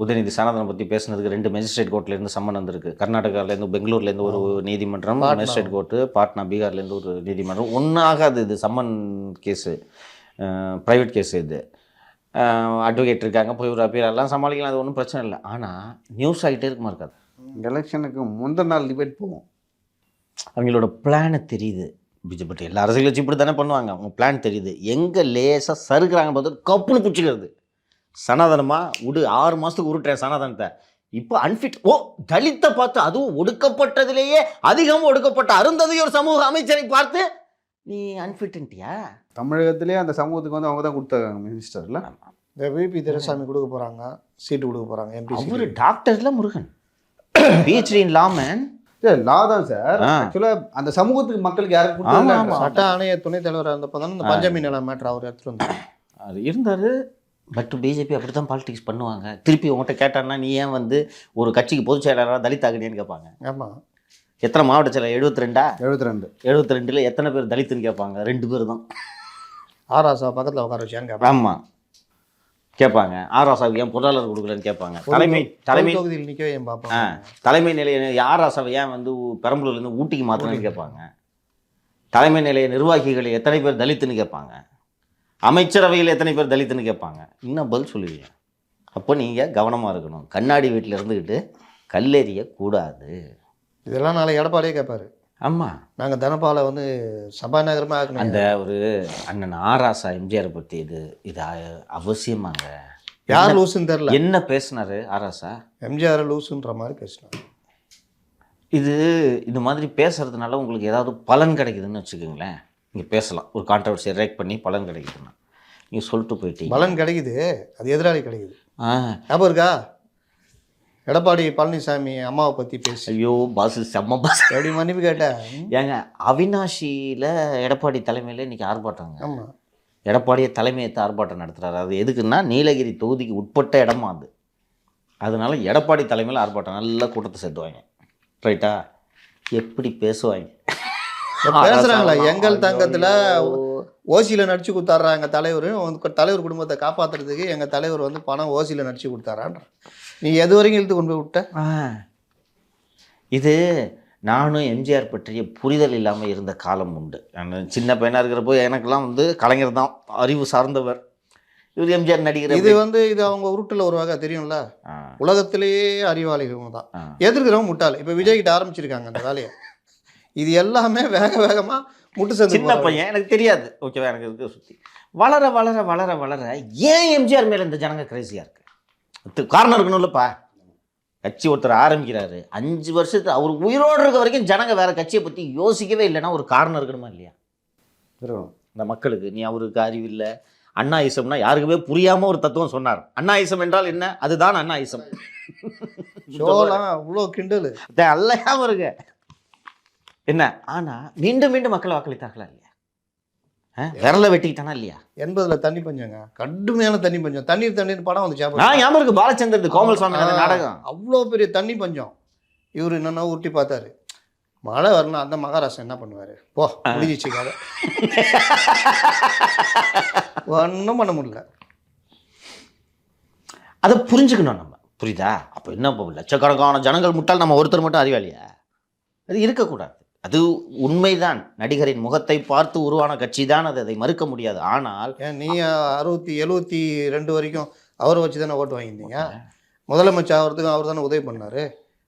உதயநிதி சனாதனம் பற்றி பேசுனதுக்கு 2 மேஜிஸ்ட்ரேட் கோர்ட்லேருந்து சம்மன் வந்திருக்கு. கர்நாடகாவிலேருந்து பெங்களூர்லேருந்து ஒரு நீதிமன்றம், மேஜிஸ்ட்ரேட் கோர்ட்டு, பாட்னா பீகார்லேருந்து ஒரு நீதிமன்றம். ஒன்றாகாது இது சம்மன் கேஸு, ப்ரைவேட் கேஸு. இது அட்வொகேட் இருக்காங்க, போய் ஒரு அப்பீல் எல்லாம் சமாளிக்கலாம், அது ஒன்றும் பிரச்சனை இல்லை. ஆனால் நியூஸ் ஆகிட்டே இருக்குமா இருக்காது? எலெக்ஷனுக்கு முந்தின நாள் டிபேட் போவோம். அவங்களோட பிளானை தெரியுது பிஜேபி. எல்லா அரசியல் வச்சு இப்படி தானே பண்ணுவாங்க. அவங்க பிளான் தெரியுது. எங்கே லேசாக சறுக்குறாங்க பார்த்து கப்புன்னு பிடிச்சிக்கிறது. சனாதனமாக விடு, 6 மாதத்துக்கு உருட்டுறேன் சனாதனத்தை. இப்போ அன்ஃபிட், தலித்தை பார்த்து, அதுவும் ஒடுக்கப்பட்டதிலேயே அதிகம் ஒடுக்கப்பட்ட அருந்ததியோர் சமூக அமைச்சரை பார்த்து நீ அன்ஃபிட்ன்ட்டியா? தமிழகத்திலேயே அந்த சமூகத்துக்கு வந்து அவங்க தான் கொடுத்தாங்க மினிஸ்டர்ல. இந்த விபி துரைசாமி கொடுக்க போகிறாங்க, சீட்டு கொடுக்க போகிறாங்க எம்பி. அவர் டாக்டர்ல Murugan PhD in law man. Law தான் சார். ஆக்சுவலா அந்த சமூகத்துக்கு மக்களுக்கு யாருக்கு கொடுத்தாங்க? சட்ட ஆணைய துணைத் தலைவராக இருந்தப்போ தானே இந்த பஞ்சமி நிலம் மேட்ரு அவர் எடுத்துகிட்டு வந்தார். அது இருந்தார். பட் பிஜேபி அப்படி தான் பாலிடிக்ஸ் பண்ணுவாங்க. திருப்பி உங்கள்கிட்ட கேட்டான்னா நீ ஏன் வந்து ஒரு கட்சிக்கு பொதுச் செயலாளராக தலித் ஆகுனேன்னு கேட்பாங்க. ஆமாம், எத்தனை மாவட்ட செயலர்? 72 72 எத்தனை பேர் தலித்துன்னு கேட்பாங்க? 2 பேர் தான். ஆராசா பக்கத்தில் உட்கார வச்சான்னு கேட்பாங்க. ஆமாம் கேட்பாங்க. ஆராசாவுக்கு ஏன் பொருளாளர் கொடுக்கலன்னு கேட்பாங்க. தலைமை தொகுதியில் நிற்கவே ஏன் பார்ப்பாங்க. தலைமை நிலைய ஆராசாவை ஏன் வந்து பெரம்பலூர்லேருந்து ஊட்டிக்கு மாற்றணும்னு கேட்பாங்க. தலைமை நிலைய நிர்வாகிகள் எத்தனை பேர் தலித்துன்னு கேட்பாங்க. அமைச்சரவையில் எத்தனை பேர் தலித்துன்னு கேட்பாங்க. இன்னும் பதில் சொல்லுவீங்க. அப்போ நீங்கள் கவனமாக இருக்கணும். கண்ணாடி வீட்டில் இருந்துக்கிட்டு கல்லெறியக்கூடாது. இதெல்லாம் நாளை எடப்பாடியே கேட்பாரு. ஆமாம், நாங்கள் தனபாலை வந்து சபாநாயகரமாக ஆக்கணும். அந்த ஒரு அண்ணன் ஆராசா எம்ஜிஆரை பற்றி இது அவசியமாங்க. யார் லூசுன்னு தெரில. என்ன பேசினாரு ஆராசா? எம்ஜிஆர் லூசுன்ற மாதிரி பேசினார். இது மாதிரி பேசுறதுனால உங்களுக்கு ஏதாவது பலன் கிடைக்குதுன்னு வச்சுக்கோங்களேன். நீங்கள் பேசலாம், ஒரு கான்ட்ரவர்சியை ரேக் பண்ணி பலன் கிடைக்குதுன்னா நீங்கள் சொல்லிட்டு போயிட்டீங்க. பலன் கிடைக்குது, அது எதிராளி கிடைக்குது. ஞாபகம் இருக்கா? எடப்பாடி பழனிசாமி அம்மாவை பற்றி பேசி, ஐயோ பாசு செம்ம பாஸ் எப்படி மன்னிப்பு கேட்டேன். ஏங்க அவினாஷியில் எடப்பாடி தலைமையில் இன்றைக்கி ஆர்ப்பாட்டங்க. ஆமாம், எடப்பாடியை தலைமையேற்று ஆர்ப்பாட்டம் நடத்துகிறாரு. அது எதுக்குன்னா நீலகிரி தொகுதிக்கு உட்பட்ட இடமா அது. அதனால எடப்பாடி தலைமையில் ஆர்ப்பாட்டம், நல்ல கூட்டத்தை சேர்த்துவாங்க. ரைட்டா? எப்படி பேசுவாங்க பேசுறாங்களா எங்கள் தங்கத்துல ஓசியில நடிச்சு கொடுத்தாடுறாங்க தலைவர் குடும்பத்தை காப்பாத்துறதுக்கு எங்க தலைவர் வந்து பணம் ஓசியில நடிச்சு கொடுத்தாரான்ற. நீ எது வரைக்கும் இழுத்து கொண்டு போய் விட்ட? இது நானும் எம்ஜிஆர் பற்றிய புரிதல் இல்லாமல் இருந்த காலம் உண்டு. நான் சின்ன பையனாக இருக்கிறப்போ எனக்கெல்லாம் வந்து கலைஞர் தான் அறிவு சார்ந்தவர். இவர் எம்ஜிஆர் நடிகர். இது அவங்க உருட்டுல ஒரு வகை தெரியும்ல. உலகத்திலேயே அறிவாளிகள் தான், எதிர்க்கிறவங்க முட்டாள். இப்போ விஜய் கிட்ட ஆரம்பிச்சிருக்காங்க அந்த வேலையை. இது எல்லாமே வேகமா முட்டு சேர்ந்து. சின்ன பையன் எனக்கு தெரியாது, ஓகேவா, எனக்கு இருக்கு சுற்றி வளர வளர வளர வளர ஏன் எம்ஜிஆர் மேலே இந்த ஜனங்க கிரேசியாக இருக்கு? காரணம் இருக்கணும்லப்பா. கட்சி ஒருத்தர் ஆரம்பிக்கிறாரு, 5 வருஷத்துக்கு அவர் உயிரோடு இருக்க வரைக்கும் ஜனங்க வேற கட்சியை பற்றி யோசிக்கவே இல்லைன்னா ஒரு காரணம் இருக்கணுமா இல்லையா? இந்த மக்களுக்கு நீ அவருக்கு அறிவில்லை. அண்ணாயிசம்னா யாருக்குமே புரியாமல் ஒரு தத்துவம் சொன்னார். அண்ணாயிசம் என்றால் என்ன? அதுதான் அண்ணாயிசம். அவ்வளோ கிண்டல் அல்லையாம இருக்கு என்ன. ஆனால் மீண்டும் மீண்டும் மக்கள் வாக்களித்தார்களா இல்லையா? விரல வெட்டிக்கிட்டானா இல்லையா? 80ல தண்ணி பஞ்சங்க, கடுமையான தண்ணி பஞ்சம். தண்ணீர் படம் வந்து ஞாபகம் இருக்கு, பாலச்சந்தர் கோமல் சுவாமி நாடகம். அவ்வளோ பெரிய தண்ணி பஞ்சம். இவர் என்னன்னா உருட்டி பார்த்தாரு, மழை வரணும். அந்த மகாராஷ்டிரா என்ன பண்ணுவாரு? போ முடிஞ்சிச்சு கதை. ஒன்றும் பண்ண முடியல. அதை புரிஞ்சுக்கணும் நம்ம, புரியுதா? அப்போ என்ன லட்சக்கணக்கான ஜனங்கள் முட்டால், நம்ம ஒருத்தர் மட்டும் அறிவாளியா? அது இருக்கக்கூடாது. அது உண்மைதான். நடிகரின் முகத்தை பார்த்து உருவான கட்சி தான் அது, அதை மறுக்க முடியாது. ஆனால் நீ 72 வரைக்கும் அவரை வச்சு தானே ஓட்டு வாங்கியிருந்தீங்க. முதலமைச்சர் ஆகிறதுக்கும் அவர் தானே உதவி பண்ணாரு.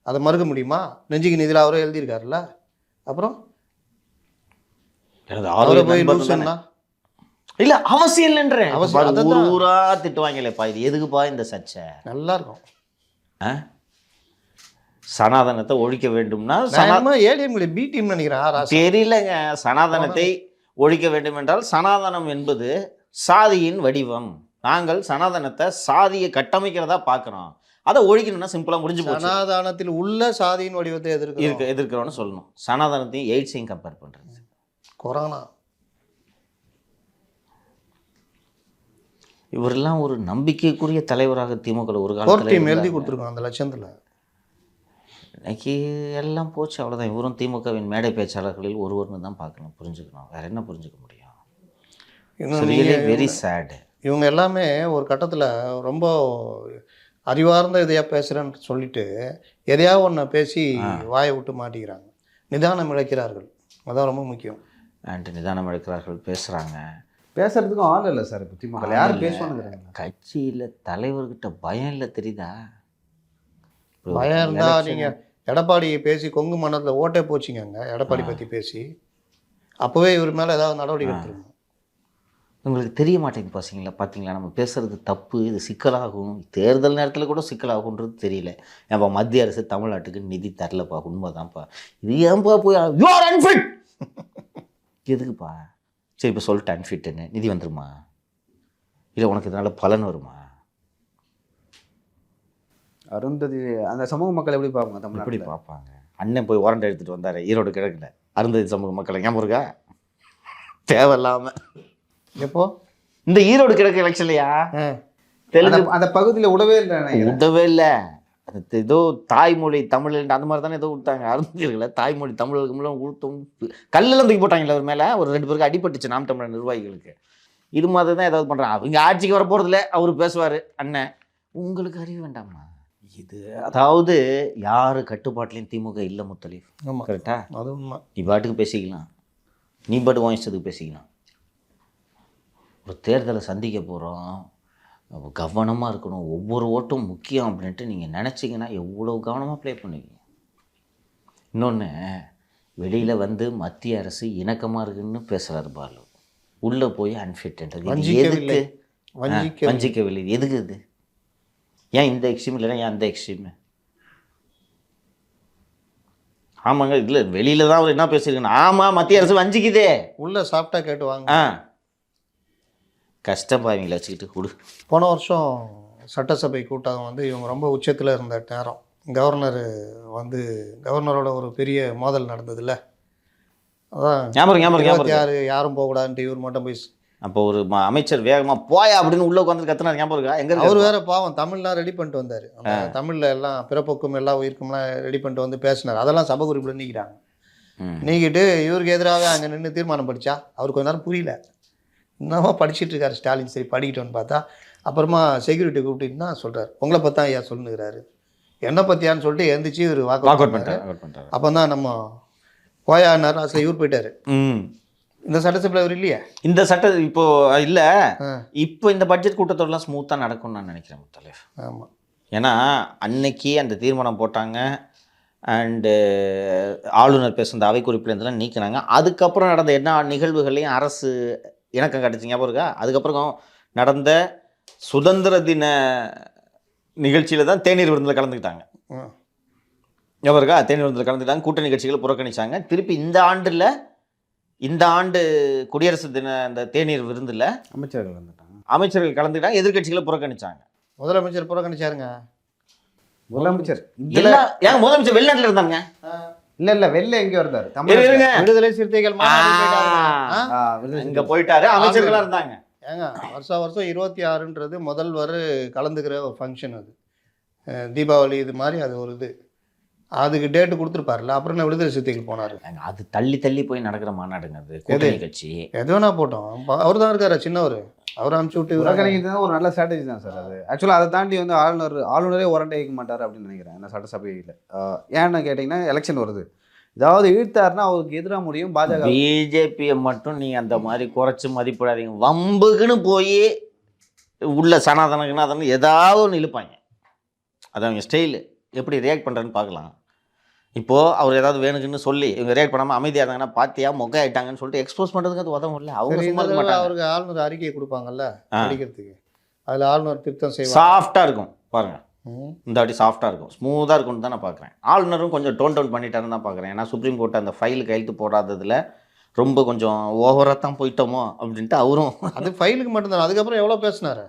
அதை மறுக்க முடியுமா? நெஞ்சுக்கு நிதியில் அவரே எழுதியிருக்காருல்ல. அப்புறம் அவரை போய் லூசுன்னா இல்லை அவசியம் இல்லைன்ற அவசியம் ஊரா திட்டுவாங்களேப்பா. இது எதுக்குப்பா இந்த சர்ச்சை? நல்லா இருக்கும். சனாதனத்தை ஒழிக்க வேண்டும்னா பி டீம் நினைக்கிறேன், தெரியலங்க. சனாதனத்தை ஒழிக்க வேண்டும் என்றால் சனாதனம் என்பது சாதியின் வடிவம். நாங்கள் சனாதனத்தை சாதியை கட்டமைக்கிறதா பார்க்குறோம். அதை ஒழிக்கணும்னா சிம்பிளாக முடிஞ்சு போச்சு. சனாதனத்தில் உள்ள சாதியின் வடிவத்தை எதிர்க்கிறோன்னு சொல்லணும். சனாதனத்தையும் எய்ட்ஸையும் கம்பேர் பண்ணுறது. கொரோனா இவரெல்லாம் ஒரு நம்பிக்கைக்குரிய தலைவராக திமுக ஒரு காலத்தில் எழுதி கொடுத்துருக்கோம் அந்த லட்சத்தில். இன்னைக்கு எல்லாம் போச்சு, அவ்வளோதான். இவரும் திமுகவின் மேடை பேச்சாளர்களில் ஒருவர்னு தான் பார்க்கணும், புரிஞ்சுக்கணும். வேற என்ன புரிஞ்சுக்க முடியும்? வெரி சேடு. இவங்க எல்லாமே ஒரு கட்டத்தில் ரொம்ப அறிவார்ந்த இதையாக பேசுகிறேன்னு சொல்லிட்டு எதையாவது ஒன்று பேசி வாயை விட்டு மாட்டிக்கிறாங்க. நிதானம் இழக்கிறார்கள், அதான் ரொம்ப முக்கியம். நிதானம் இழக்கிறார்கள், பேசுகிறாங்க. பேசுறதுக்கும் ஆள் இல்லை சார். இப்போ திமுக யாரும் பேசுவானுங்கிறாங்க. கட்சியில் தலைவர்கிட்ட பயம் இல்லை, தெரியுதா? பயம் இருந்தா நீங்கள் எடப்பாடி பேசி கொங்கு மண்டலத்தில் ஓட்டே போச்சிங்க. எடப்பாடி பற்றி பேசி அப்போவே இவர் மேலே ஏதாவது நடவடிக்கை எடுத்துருங்க. உங்களுக்கு தெரிய மாட்டேங்குது பசங்களா? பார்த்தீங்களா, நம்ம பேசுகிறது தப்பு, இது சிக்கலாகும், தேர்தல் நேரத்தில் கூட சிக்கலாகுன்றது தெரியல. ஏன்ப்பா மத்திய அரசு தமிழ்நாட்டுக்கு நிதி தரலப்பா, உண்மைதான்ப்பா. இது ஏன்பா போய் யூஆர் அன்ஃபிட் எதுக்குப்பா? சரி, இப்போ சொல்லிட்டு அன்ஃபிட்டுன்னு நிதி வந்துருமா? இல்லை உனக்கு இதனால் பலன் வருமா? அருந்ததி அந்த சமூக மக்கள் எப்படி பார்ப்பாங்க? தமிழ் எப்படி பார்ப்பாங்க? அண்ணன் போய் வாரண்ட் எடுத்துகிட்டு வந்தார் ஈரோடு கிழக்குல. அருந்ததி சமூக மக்களை ஞாபகம் இருக்கா? தேவையில்லாமல் எப்போ இந்த ஈரோடு கிழக்கு எலெக்ஷன்லையா தெலுங்கு அந்த பகுதியில் விடவே இல்லை. அது ஏதோ தாய்மொழி தமிழ் அந்த மாதிரி தானே ஏதோ விட்டாங்க. அருந்ததிகளை தாய்மொழி தமிழுக்கு மூலம் கொடுத்தோம். கல்லெல்லாம் தூக்கி போட்டாங்களே அவர் மேலே. ஒரு 2 பேருக்கு அடிபட்டுச்சு நாம் தமிழர் நிர்வாகிகளுக்கு. இது மாதிரி தான் ஏதாவது பண்ணுறாங்க. அவங்க ஆட்சிக்கு வர போகிறதில்ல, அவர் பேசுவார். அண்ணன் உங்களுக்கு அறிவு வேண்டாமா? இது அதாவது யார் கட்டுப்பாட்டிலையும் திமுக இல்லை முத்தலீஃப். ஆமாம், கரெக்டா? அது உண்மை. நீ பாட்டுக்கு பேசிக்கலாம், நீ பாட்டு வாங்கிச்சதுக்கு பேசிக்கலாம். ஒரு தேர்தலை சந்திக்க போகிறோம், கவனமாக இருக்கணும், ஒவ்வொரு ஓட்டும் முக்கியம் அப்படின்ட்டு நீங்கள் நினச்சிங்கன்னா எவ்வளோ கவனமாக ப்ளே பண்ணுவீங்க. இன்னொன்று, வெளியில் வந்து மத்திய அரசு இணக்கமாக இருக்குன்னு பேசுகிறாரு பாலு, உள்ளே போய் அன்ஃபிட்ன்றது எதுக்கு? வஞ்சிக்கவில்லை எதுக்கு? இது ஏன் இந்த எக்ஸ்ட்ரீம் இல்லைன்னா ஏன் அந்த எக்ஸ்ட்ரீமு? ஆமாங்க, இல்லை வெளியில் தான் அவர் என்ன பேசியிருக்கேன். ஆமாம், மத்திய அரசு வஞ்சிக்குதே. உள்ள சாப்பிட்டா கேட்டு வாங்க. கஷ்டம் பாவீங்களா வச்சுக்கிட்டு கொடு. போன வருஷம் சட்டசபை கூட்டம் வந்து இவங்க ரொம்ப உச்சத்தில் இருந்த நேரம். கவர்னரோட ஒரு பெரிய மோதல் நடந்ததுல்ல. அதான் ஞாபகம் யாரும் போகக்கூடாதுன்ட்டு இவர் மட்டும் போய். அப்போ ஒரு அமைச்சர் வேகமாக போயா அப்படின்னு உள்ளே உட்காந்து கத்துனார். ஞாபகம் இருக்கா? எங்கே அவர் வேற பாவம் தமிழ்லாம் ரெடி பண்ணிட்டு வந்தார். தமிழில் எல்லாம் பிறப்போக்கும் எல்லா உயிருக்கும்லாம் ரெடி பண்ணிட்டு வந்து பேசினார். அதெல்லாம் சபை குறிப்பில் நீக்கிறாங்க. நீக்கிட்டு இவருக்கு எதிராக அங்கே நின்று தீர்மானம் படித்தா அவர் கொஞ்ச நேரம் புரியல, இன்னமும் படிச்சுட்டு இருக்காரு ஸ்டாலின். சரி படிக்கிட்டோன்னு பார்த்தா அப்புறமா செக்யூரிட்டி கூப்பிட்டு தான் சொல்கிறார், உங்களை பற்றி ஐயா சொல்லுங்கிறாரு. என்னை பற்றியான்னு சொல்லிட்டு எழுந்திரிச்சு இவர் வாக் அவுட் பண்ணிட்டாரு. அப்போ தான் நம்ம போயானார், அசல இவர் போயிட்டார். இந்த சட்டசபையில் அவர் இல்லையா? இந்த சட்ட இப்போ இல்லை, இப்போ இந்த பட்ஜெட் கூட்டத்தோடலாம் ஸ்மூத்தாக நடக்கும்னு நான் நினைக்கிறேன் தலைவர். ஆமாம், ஏன்னா அன்னைக்கு அந்த தீர்மானம் போட்டாங்க, அண்டு ஆளுநர் பேசுகிற அவை குறிப்பிலேருந்துலாம் நீக்கினாங்க. அதுக்கப்புறம் நடந்த என்ன நிகழ்வுகளையும் அரசு இணக்கம் காட்டுச்சு, ஞாபகம் இருக்கா? அதுக்கப்புறம் நடந்த சுதந்திர தின நிகழ்ச்சியில் தான் தேநீர் விருந்தில் கலந்துக்கிட்டாங்க, ஞாபகம் இருக்கா? தேநீர் விருந்தில் கலந்துக்கிட்டாங்க, கூட்டணி கட்சிகளை புறக்கணிச்சாங்க. திருப்பி இந்த ஆண்டு குடியரசு தின அந்த தேநீர் விருந்தில் அமைச்சர்கள் கலந்துக்கிட்டாங்க, எதிர்கட்சிகளை புறக்கணிச்சாங்க. முதலமைச்சர் புறக்கணிச்சாருங்க. முதலமைச்சர் ஏங்க முதலமைச்சர் வெளிநாட்டில் இருந்தாங்க? இல்ல வெளில எங்க இருந்தாரு? விடுதலை சிறுத்தைகள் இங்க போயிட்டாரு, அமைச்சர்களா இருந்தாங்க. ஏங்க வருஷம் 26ன்றது முதல்வர் கலந்துக்கிற ஒரு ஃபங்க்ஷன். அது தீபாவளி இது மாதிரி அது ஒரு இது, அதுக்கு டேட்டு கொடுத்துருப்பாருல. அப்புறம் என்ன விடுதலை சிறுத்தைகள் போனார்? அது தள்ளி போய் நடக்கிற மாநாடுங்க, அது கூட்டணி கட்சி. எது வேணா போட்டோம், அவர் தான் இருக்காரு சின்னவர், அவர் அனுப்பிச்சு விட்டு ஒரு நல்ல ஸ்ட்ராட்டஜி தான் சார் அது. ஆக்சுவலாக அதை தாண்டி வந்து ஆளுநரே உரண்டை வைக்க மாட்டார் அப்படின்னு நினைக்கிறேன் இந்த சட்டசபையில். ஏன்னு கேட்டிங்கன்னா எலெக்ஷன் வருது, ஏதாவது இழுத்தாருன்னா அவருக்கு எதிராக முடியும். பாஜக பிஜேபியை மட்டும் நீங்கள் அந்த மாதிரி குறைச்சி மதிப்பிடாதீங்க. வம்புக்குன்னு போய் உள்ள சனாதனக்குன்னு அதெல்லாம் ஏதாவது ஒன்று இழுப்பாங்க. அது அவங்க ஸ்டைலு, எப்படி ரியாக்ட் பண்ணுறேன்னு பார்க்கலாம். இப்போது அவர் ஏதாவது வேணுக்குன்னு சொல்லி இவங்க ரியாக்ட் பண்ணாமல் அமைதியாக இருந்தாங்கன்னா பார்த்தியா மொக்க ஆகிட்டாங்கன்னு சொல்லிட்டு எக்ஸ்போஸ் பண்ணுறதுக்கு அது உதவும் இல்லை. அவங்க சும்மா இருக்க மாட்டாங்க. அவருக்கு ஆளுநர் அறிக்கையை கொடுப்பாங்கல்ல படிக்கிறதுக்கு, அதில் ஆளுநர் திருத்தம் செய்வாங்க. சாஃப்டாக இருக்கும் பாருங்கள், இந்த வாட்டி சாஃப்டாக இருக்கும், ஸ்மூத்தாக இருக்கும்னு தான் நான் பார்க்குறேன். ஆளுநரும் கொஞ்சம் டோன் டவுன் பண்ணிட்டாருன்னு தான் பார்க்குறேன். ஏன்னா சுப்ரீம் கோர்ட் அந்த ஃபைல் கையெழுத்து போடாததில் ரொம்ப கொஞ்சம் ஓவராக தான் போயிட்டோமோ அப்படின்ட்டு அவரும். அது ஃபைலுக்கு மட்டும்தான், அதுக்கப்புறம் எவ்வளோ பேசினார்.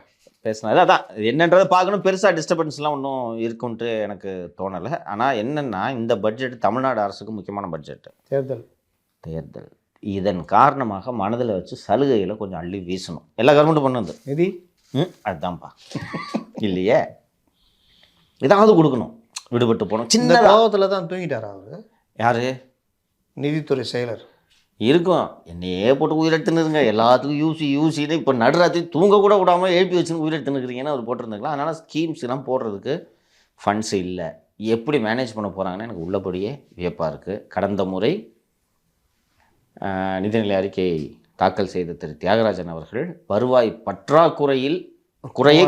அதான் என்னன்றதை பார்க்கணும். பெருசாக டிஸ்டர்பன்ஸ்லாம் ஒன்றும் இருக்குன்ட்டு எனக்கு தோணலை. ஆனால் என்னென்னா இந்த பட்ஜெட் தமிழ்நாடு அரசுக்கு முக்கியமான பட்ஜெட்டு. தேர்தல் இதன் காரணமாக மனதில் வச்சு சலுகைகளை கொஞ்சம் அள்ளி வீசணும். எல்லா கவர்மெண்ட்டும் பண்ணுது நிதி. அதுதான்ப்பா இல்லையே, ஏதாவது கொடுக்கணும். விடுபட்டு போகணும். சின்ன கோபத்தில் தான் தூங்கிட்டார் அவர். யார்? நிதித்துறை செயலர் இருக்கும். என்னையே போட்டு உயிரெடுத்துனுருங்க, எல்லாத்துக்கும் யூசின்னு இப்போ நடுராத்திரி தூங்க கூட விடாமல் எழுப்பி வச்சுன்னு உயிரெடுத்துனுக்குறீங்கன்னு அவர் போட்டிருந்துக்கலாம். அதனால் ஸ்கீம்ஸ்லாம் போடுறதுக்கு ஃபண்ட்ஸ் இல்லை. எப்படி மேனேஜ் பண்ண போகிறாங்கன்னு எனக்கு உள்ளபடியே வியப்பாக இருக்குது. கடந்த முறை நிதிநிலை அறிக்கை தாக்கல் செய்த திரு தியாகராஜன் அவர்கள் வருவாய் பற்றாக்குறையை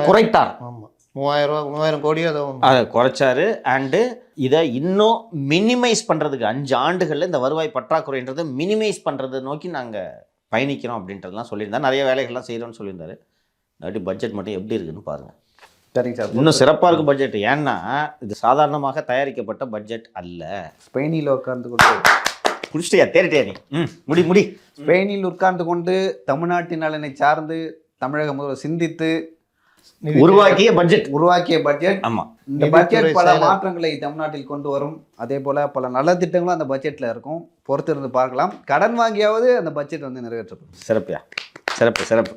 குறைத்தார். ஆமாம், 3000 கோடி அதை குறைச்சாரு. அண்டு இதை இன்னும் மினிமைஸ் பண்ணுறதுக்கு 5 ஆண்டுகளில் இந்த வருவாய் பற்றாக்குறைன்றதை மினிமைஸ் பண்ணுறதை நோக்கி நாங்கள் பயணிக்கிறோம் அப்படின்றதெல்லாம் சொல்லியிருந்தார். நிறைய வேலைகள்லாம் செய்கிறோன்னு சொல்லியிருந்தார். இல்லாட்டி பட்ஜெட் மட்டும் எப்படி இருக்குதுன்னு பாருங்கள். சரிங்க சார், இன்னும் சிறப்பாக இருக்கும் பட்ஜெட். ஏன்னா இது சாதாரணமாக தயாரிக்கப்பட்ட பட்ஜெட் அல்ல. ஸ்பெயினில் உட்கார்ந்து கொண்டு குடிச்சிட்டியா தேறிட்டியா நீ? முடி ஸ்பெயினில் உட்கார்ந்து கொண்டு தமிழ்நாட்டின் நலனை சார்ந்து தமிழக முதல்வர் சிந்தித்து உருவாக்கிய பட்ஜெட். ஆமாம், இந்த பட்ஜெட் பல மாற்றங்களை தமிழ்நாட்டில் கொண்டு வரும். அதே போல பல நல்ல திட்டங்களும் அந்த பட்ஜெட்டில் இருக்கும். பொறுத்து இருந்து பார்க்கலாம். கடன் வாங்கியாவது அந்த பட்ஜெட் வந்து நிறைவேற்றப்படும். சிறப்பு.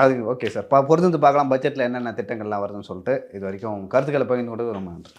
அது ஓகே சார், பொறுத்து இருந்து பார்க்கலாம் பட்ஜெட்டில் என்னென்ன திட்டங்கள்லாம் வருதுன்னு சொல்லிட்டு. இது வரைக்கும் கருத்துக்களை பகிர்ந்து கொண்டு ரொம்ப நன்றி.